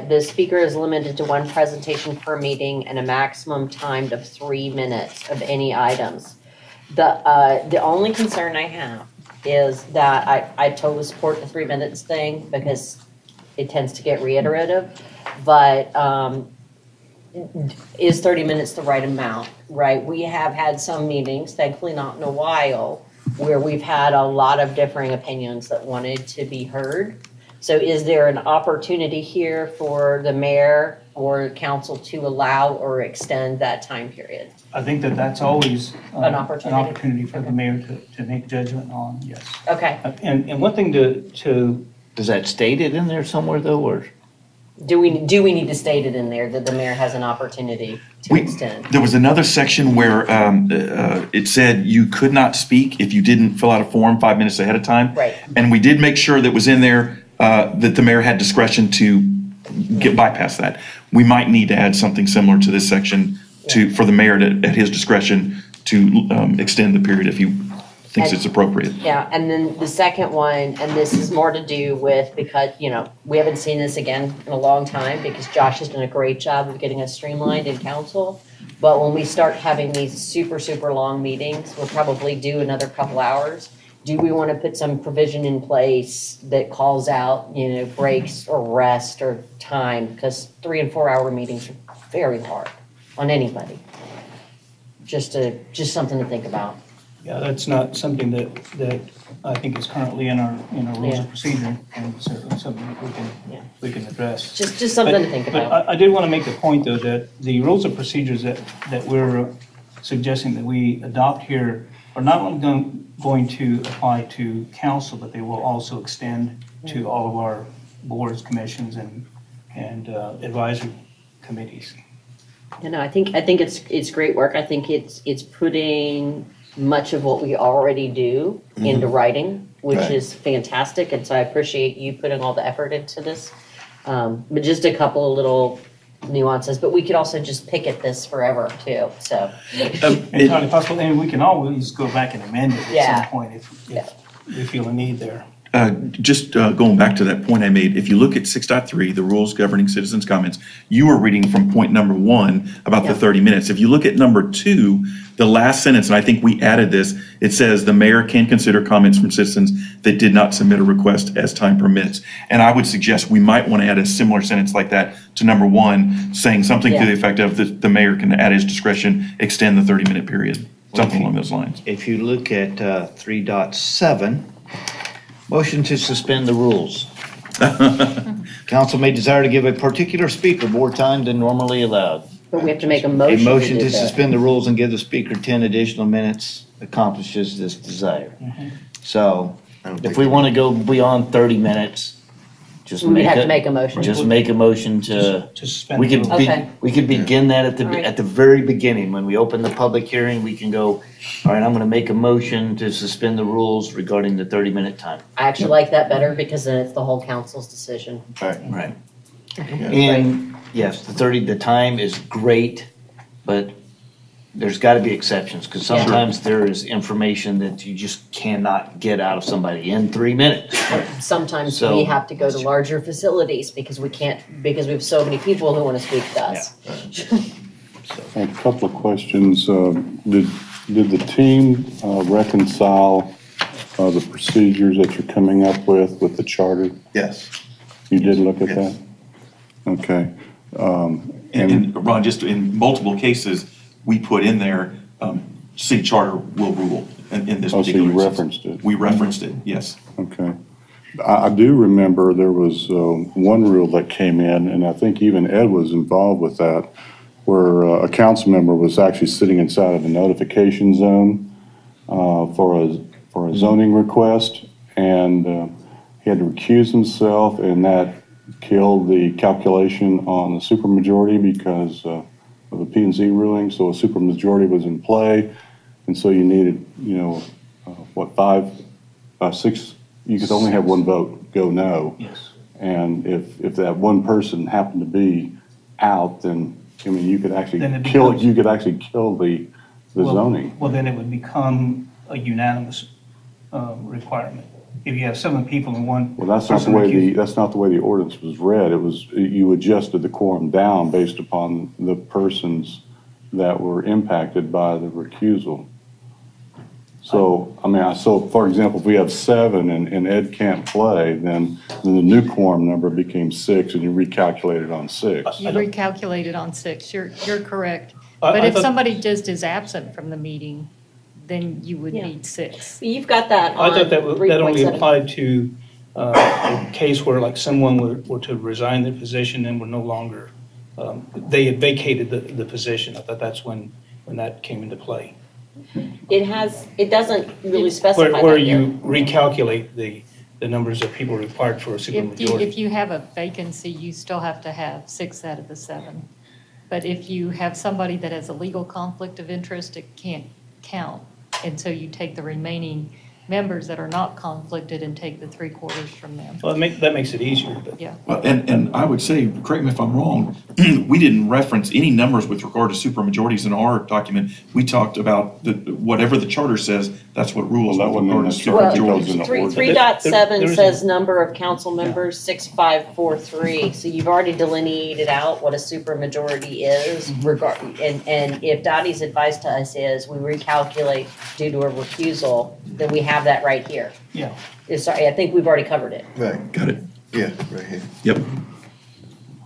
the speaker is limited to one presentation per meeting and a maximum time of 3 minutes of any items. The only concern I have is that I totally support the 3 minutes thing because it tends to get reiterative, but is 30 minutes the right amount, right? We have had some meetings, thankfully not in a while, where we've had a lot of differing opinions that wanted to be heard. So is there an opportunity here for the mayor or council to allow or extend that time period? I think that that's always An opportunity? for the mayor to make judgment on, yes. Okay. And one thing to. Does that state it in there somewhere though, or? Do we need to state it in there that the mayor has an opportunity to extend? There was another section where it said you could not speak if you didn't fill out a form 5 minutes ahead of time. Right. And we did make sure that was in there that the mayor had discretion to bypass that. We might need to add something similar to this section for the mayor to, at his discretion, to extend the period if he thinks it's appropriate. Yeah, and then the second one, and this is more to do with, because, we haven't seen this again in a long time, because Josh has done a great job of getting us streamlined in council. But when we start having these super, super long meetings, we'll probably do another couple hours. Do we want to put some provision in place that calls out, breaks or rest or time? Because 3 and 4 hour meetings are very hard on anybody. Just something to think about. Yeah, that's not something that I think is currently in our rules of procedure, and certainly something that we can address. Just something to think about. But I did want to make the point, though, that the rules of procedures that we're suggesting that we adopt here are not only going to apply to council, but they will also extend to all of our boards, commissions, and advisory committees. I think it's great work. I think it's putting much of what we already do into writing, which is fantastic. And so I appreciate you putting all the effort into this. But just a couple of little nuances, but we could also just pick at this forever too, so. Entirely possible, and we can always go back and amend it Yeah. at some point if we feel a need there. Just going back to that point I made, if you look at 6.3, the rules governing citizens' comments, you were reading from point number 1 about the 30 minutes. If you look at number 2, the last sentence, and I think we added this, it says the mayor can consider comments from citizens that did not submit a request as time permits. And I would suggest we might want to add a similar sentence like that to number 1, saying something to the effect of the mayor can, at his discretion, extend the 30-minute period, something along those lines. If you look at 3.7, motion to suspend the rules. Council may desire to give a particular speaker more time than normally allowed. But we have to make a motion. A motion to do that. suspend the rules and give the speaker 10 additional minutes accomplishes this desire. So if we want to go beyond 30 minutes, just We would make have it. to make a motion. Just make a motion to. To suspend We the could rules. Okay. we could begin that All right. at the very beginning. When we open the public hearing, we can go, all right, I'm going to make a motion to suspend the rules regarding the 30-minute time. I actually like that better because then it's the whole council's decision. Right. And yes, the time is great, but there's got to be exceptions, because sometimes there is information that you just cannot get out of somebody in 3 minutes. Sometimes So- we have to go to larger facilities because we have so many people who want to speak to us. A couple of questions. Did the team reconcile the procedures that you're coming up with the charter? Yes. You did look at that? Okay. And Ron, just in multiple cases, we put in there, city charter will rule in this Oh, so particular you instance. referenced it? We referenced it, yes. Okay. I do remember there was one rule that came in, and I think even Ed was involved with that, where a council member was actually sitting inside of a notification zone for a zoning request, and he had to recuse himself, and that killed the calculation on the supermajority because of the P&Z ruling. So a supermajority was in play, and so you needed, 6, you could only have one vote go no. Yes. And if that one person happened to be out, then, you could actually Then it kill becomes- the zoning. Well, then it would become a unanimous requirement. If you have 7 people in one. Well, that's not the way the ordinance was read. It was, you adjusted the quorum down based upon the persons that were impacted by the recusal. So, so for example, if we have 7 and Ed can't play, then the new quorum number became 6 and you recalculated on 6. You recalculated on 6, you're correct. I But if thought- somebody just is absent from the meeting, then you would Yeah. need 6. You've got that I on thought that only 3.7. applied to a case where like someone were to resign their position and were no longer, they had vacated the position. I thought that's when that came into play. It doesn't really specify that Where here. you recalculate the numbers of people required for a supermajority. If you have a vacancy, you still have to have 6 out of the 7. But if you have somebody that has a legal conflict of interest, it can't count. And so you take the remaining members that are not conflicted and take the 3/4 from them. Well, that makes it easier, but. Yeah. And I would say, correct me if I'm wrong, we didn't reference any numbers with regard to supermajorities in our document. We talked about whatever the charter says, that's what rules with regard to supermajorities. 3.7 says number of council members, 6543. So you've already delineated out what a supermajority is. And if Dottie's advice to us is we recalculate due to a recusal, then we have that right here. Yeah. Sorry, I think we've already covered it. Right. Got it. Yeah, right here. Yep.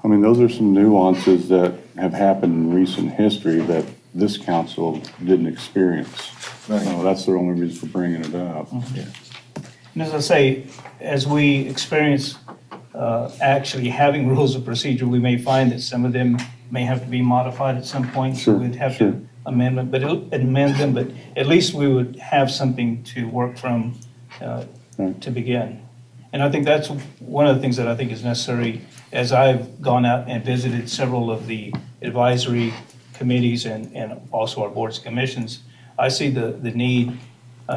I mean, those are some nuances that have happened in recent history that this council didn't experience. Right. So that's the only reason for bringing it up. And as I say, as we experience actually having rules of procedure, we may find that some of them may have to be modified at some point. So we'd have to amend them, but at least we would have something to work from to begin. And I think that's one of the things that I think is necessary. As I've gone out and visited several of the advisory committees and also our boards and commissions, I see the need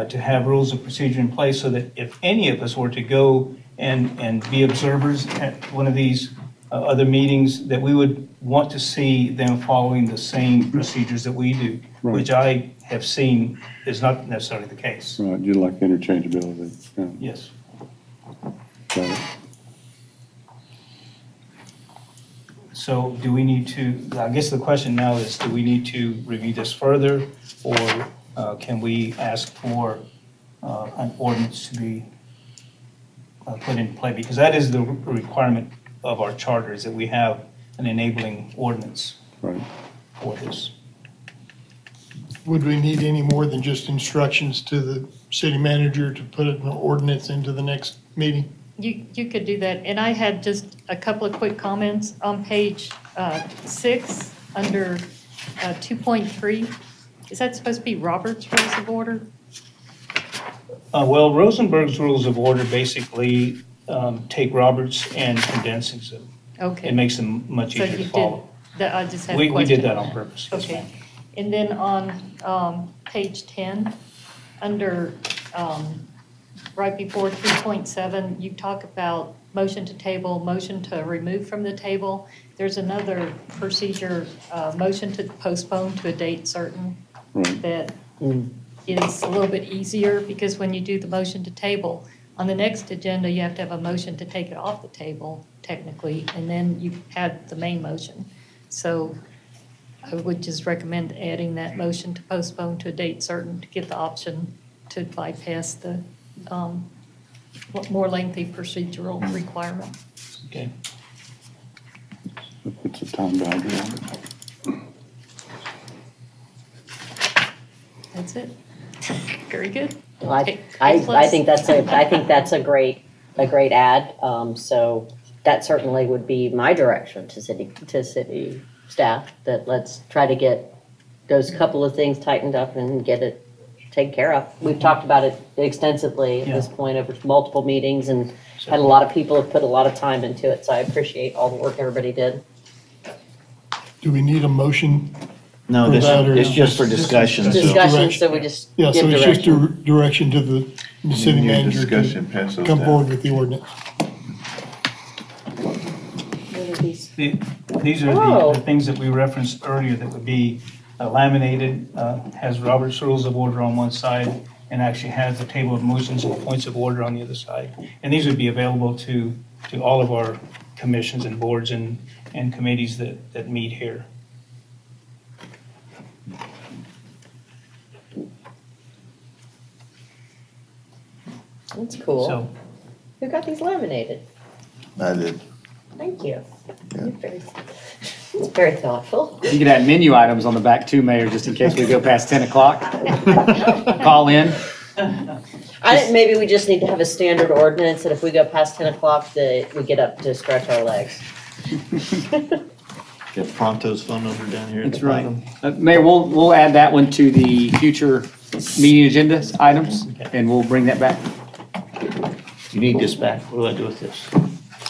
to have rules of procedure in place so that if any of us were to go and be observers at one of these other meetings, that we would want to see them following the same procedures that we do, which I have seen is not necessarily the case. Right, you like interchangeability. Yeah. Yes. Got it. So do we need to, I guess the question now is, do we need to review this further, or can we ask for an ordinance to be put in play? Because that is the requirement of our charter, is that we have an enabling ordinance for this. Would we need any more than just instructions to the city manager to put an ordinance into the next meeting? You could do that. And I had just a couple of quick comments on page 6 under 2.3. Is that supposed to be Robert's Rules of Order? Well, Rosenberg's Rules of Order basically take Roberts and condenses them. Okay. It makes them much So easier you to follow. did, I just had a We question. did that on purpose. Yes, Okay. ma'am. And then on page 10, under, right before 3.7, you talk about motion to table, motion to remove from the table. There's another procedure, motion to postpone to a date certain that is a little bit easier, because when you do the motion to table, on the next agenda, you have to have a motion to take it off the table, technically, and then you add the main motion. So I would just recommend adding that motion to postpone to a date certain to give the option to bypass the more lengthy procedural requirement. Okay. It's a time boundary on it. That's it. Very good. Well, I think that's a great add. So that certainly would be my direction to city staff, that let's try to get those couple of things tightened up and get it taken care of. We've talked about it extensively at this point over multiple meetings, and had a lot of people have put a lot of time into it. So I appreciate all the work everybody did. Do we need a motion? No, for this that, or it's just for discussion. Discussion, so we just Yeah, give so it's just direction. direction to the city Need manager discussion, pass to those come down. forward with the ordinance. These are the things that we referenced earlier that would be laminated, has Robert's Rules of Order on one side, and actually has the table of motions and points of order on the other side. And these would be available to all of our commissions and boards and committees that meet here. That's cool. So, Who got these laminated? I did. Thank you. Yeah. You're very Very thoughtful. You can add menu items on the back too, Mayor, just in case we go past 10 o'clock. Call in. Maybe we just need to have a standard ordinance that if we go past 10 o'clock, that we get up to stretch our legs. Got Pronto's phone number down here at That's the right. bottom. Mayor, we'll add that one to the future meeting agendas items, and we'll bring that back. You need this back. What do I do with this?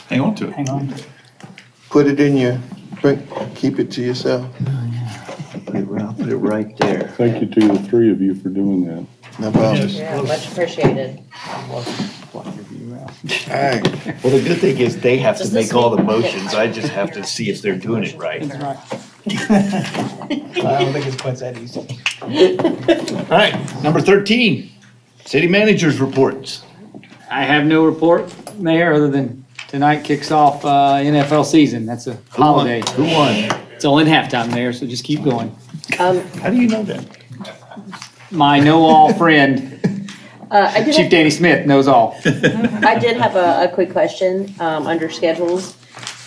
Hang on to it. Hang on. Put it in your, keep it to yourself. I'll put it right there. Thank you to the three of you for doing that. No problem. Yeah, much appreciated. All right. Well, the good thing is they have to Just make this all the week. motions. I just have to see if they're doing it right. That's right. I don't think it's quite that easy. All right, number 13, city managers reports. I have no report, Mayor, other than tonight kicks off NFL season. That's a holiday. Who won? It's only halftime, Mayor, so just keep going. How do you know that? My know-all friend, I did Chief have, Danny Smith, knows all. I did have a quick question under schedules.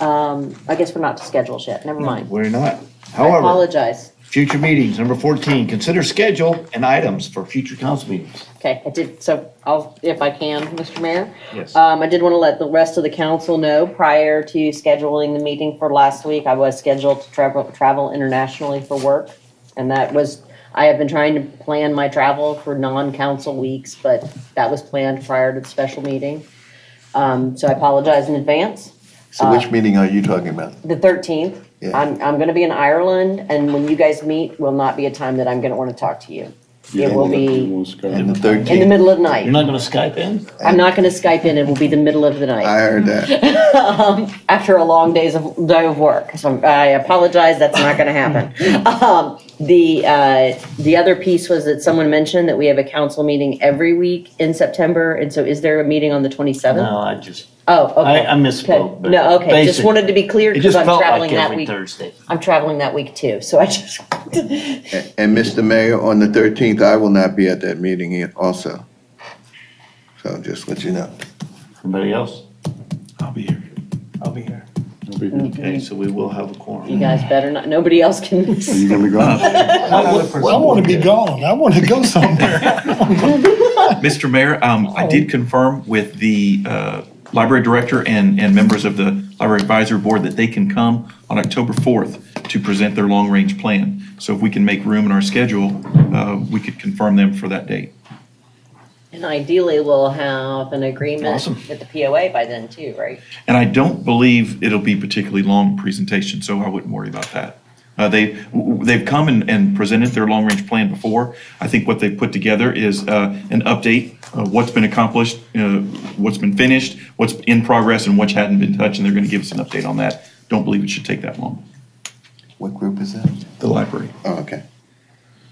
I guess we're not to schedules yet. Never mind. We're not. I However, apologize. future meetings, number 14, consider schedule and items for future council meetings. Okay, I did, so I'll, if I can, Mr. Mayor. Yes. I did want to let the rest of the council know prior to scheduling the meeting for last week, I was scheduled to travel internationally for work. And that was, I have been trying to plan my travel for non-council weeks, but that was planned prior to the special meeting. So I apologize in advance. So which meeting are you talking about? The 13th. Yeah. I'm going to be in Ireland, and when you guys meet will not be a time that I'm going to want to talk to you. It will be And the 13th? in the middle of the night. You're not going to Skype in? I'm not going to Skype in. It will be the middle of the night. I heard that. After a long day of work. So I apologize. That's not going to happen. The other piece was that someone mentioned that we have a council meeting every week in September. And so is there a meeting on the 27th? No, I just, Oh, okay. I misspoke. Okay. but No, okay. Just basic. wanted to be clear It because just I'm felt traveling like that every week. Thursday. I'm traveling that week too. So I just. And Mr. Mayor, on the 13th, I will not be at that meeting also. So just let you know. Anybody else? I'll be here. I'll be here. Okay, so we will have a quorum. You guys better not. Nobody else can miss. Are you gonna be gone? I want to be gone. I want to go somewhere. Mr. Mayor, I did confirm with the library director and members of the Library Advisory Board that they can come on October 4th to present their long-range plan. So if we can make room in our schedule, we could confirm them for that date. And ideally, we'll have an agreement Awesome. with the POA by then too, right? And I don't believe it'll be particularly long presentation, so I wouldn't worry about that. They've come and presented their long-range plan before. I think what they've put together is an update, what's been accomplished, what's been finished, what's in progress, and what hadn't been touched, and they're going to give us an update on that. Don't believe it should take that long. What group is that? The library. Oh, okay.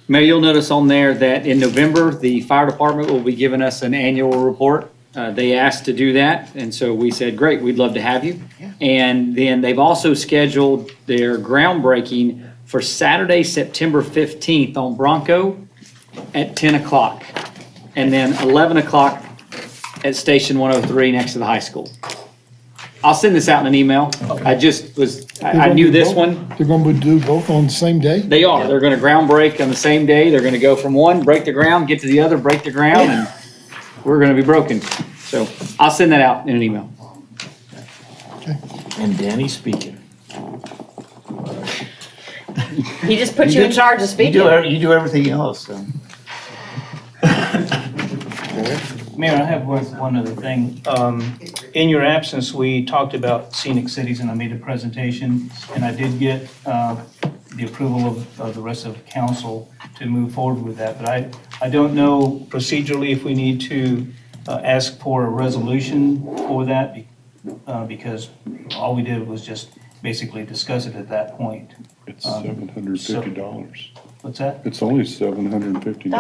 Mayor, you'll notice on there that in November, the fire department will be giving us an annual report. They asked to do that, and so we said, great, we'd love to have you. And then they've also scheduled their groundbreaking for Saturday, September 15th on Bronco at 10 o'clock. And then 11 o'clock at Station 103 next to the high school. I'll send this out in an email. I just was, I knew this one. They're going to do both on the same day? They are. They're going to ground break on the same day. They're going to go from one, break the ground, get to the other, break the ground, and we're going to be broken. So I'll send that out in an email. And Danny's speaking. He just put you in charge of speaking. You do everything else, so. Mayor, I have one other thing. In your absence, we talked about scenic cities, and I made a presentation, and I did get the approval of the rest of council to move forward with that. But I don't know procedurally if we need to ask for a resolution for that, because all we did was just basically discuss it at that point. It's $750. What's that? It's only $750.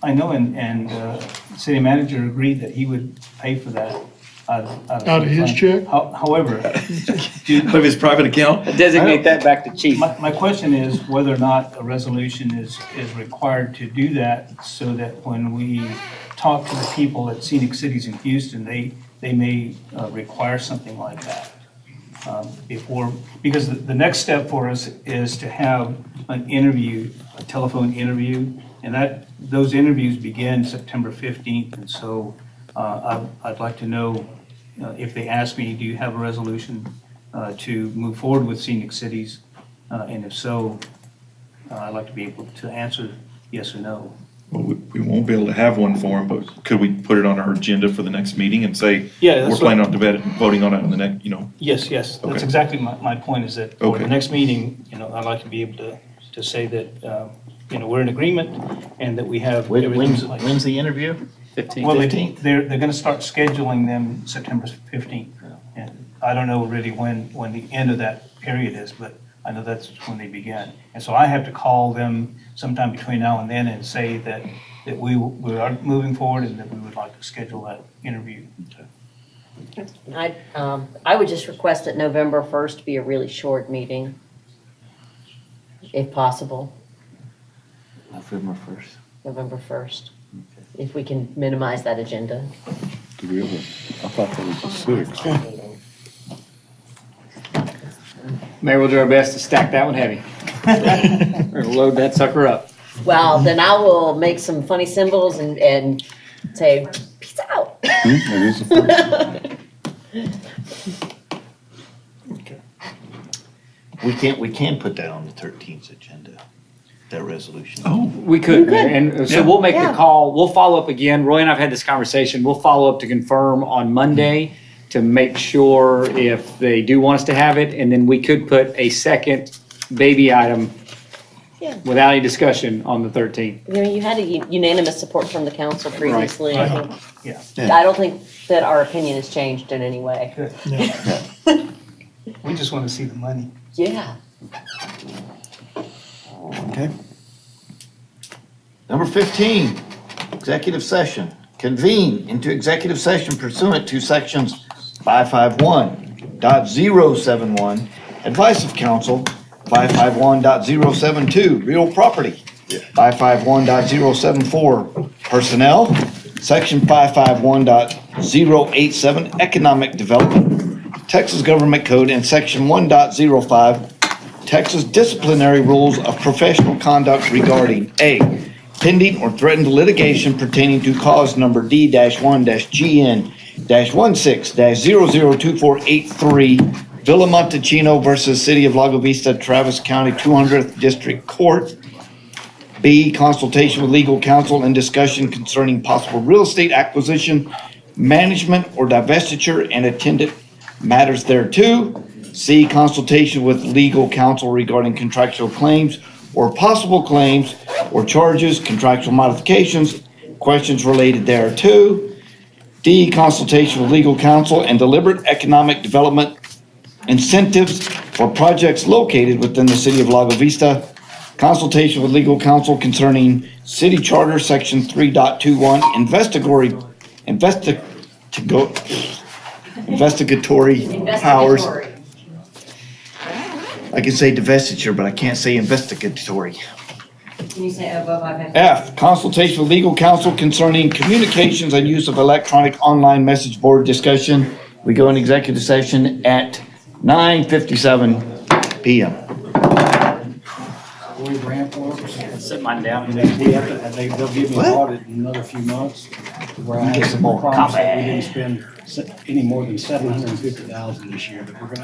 I know, and city manager agreed that he would pay for that out Out of his fund. check? However, Out of his private account? Designate that back to chief. my question is whether or not a resolution is required to do that, so that when we talk to the people at Scenic Cities in Houston, they may require something like that. before, because the next step for us is to have an interview, a telephone interview, and those interviews begin September 15th, and so I'd like to know if they ask me, do you have a resolution to move forward with Scenic Cities? And if so, I'd like to be able to answer yes or no. Well, we won't be able to have one for them, but could we put it on our agenda for the next meeting and say, Yeah, we're that's planning on voting on it in the next, Yes, that's Okay. exactly my point, is that for the Okay. next meeting, I'd like to be able to say that, we're in agreement and that we have everything in place. When's the interview? 15th. Well, they're gonna start scheduling them September 15th. And I don't know really when the end of that period is, but I know that's when they begin. And so I have to call them sometime between now and then and say that we are moving forward and that we would like to schedule that interview. I would just request that November 1st be a really short meeting, if possible, November 1st. November 1st. If we can minimize that agenda. Do we have I thought that was the 6th. Mayor, we'll do our best to stack that one heavy. We're gonna load that sucker up. Well, then I will make some funny symbols and say, peace out. It is the 1st. We can put that on the 13th agenda, that resolution. We could, Mayor, and so we'll make the call, we'll follow up again. Roy and I've had this conversation. We'll follow up to confirm on Monday to make sure if they do want us to have it, and then we could put a second baby item Yeah. without any discussion on the 13th. You had a unanimous support from the council previously. Right. I think. Yeah. I don't think that our opinion has changed in any way. We just want to see the money. Yeah. Okay. Number 15, executive session. Convene into executive session pursuant to sections 551.071, advice of counsel, 551.072, real property, 551.074, personnel, section 551.087, economic development, Texas Government Code, and section 1.05, Texas disciplinary rules of professional conduct regarding A, pending or threatened litigation pertaining to cause number D-1-GN-16-002483, Villa Montechino versus City of Lago Vista, Travis County 200th District Court. B, consultation with legal counsel and discussion concerning possible real estate acquisition, management, or divestiture and attendant matters thereto. C, consultation with legal counsel regarding contractual claims or possible claims or charges, contractual modifications, questions related thereto. D, consultation with legal counsel and deliberate economic development incentives for projects located within the city of Lago Vista. Consultation with legal counsel concerning city charter, section 3.21, investigatory powers. I can say divestiture, but I can't say investigatory. Can you say above 500? F, consultation with legal counsel concerning communications and use of electronic online message board discussion. We go in executive session at 9:57 p.m. We ramp up. Set mine down. And they'll give me an audit in another few months where I Get have some more promise that we copy. didn't spend any more than $750,000 this year, but we're gonna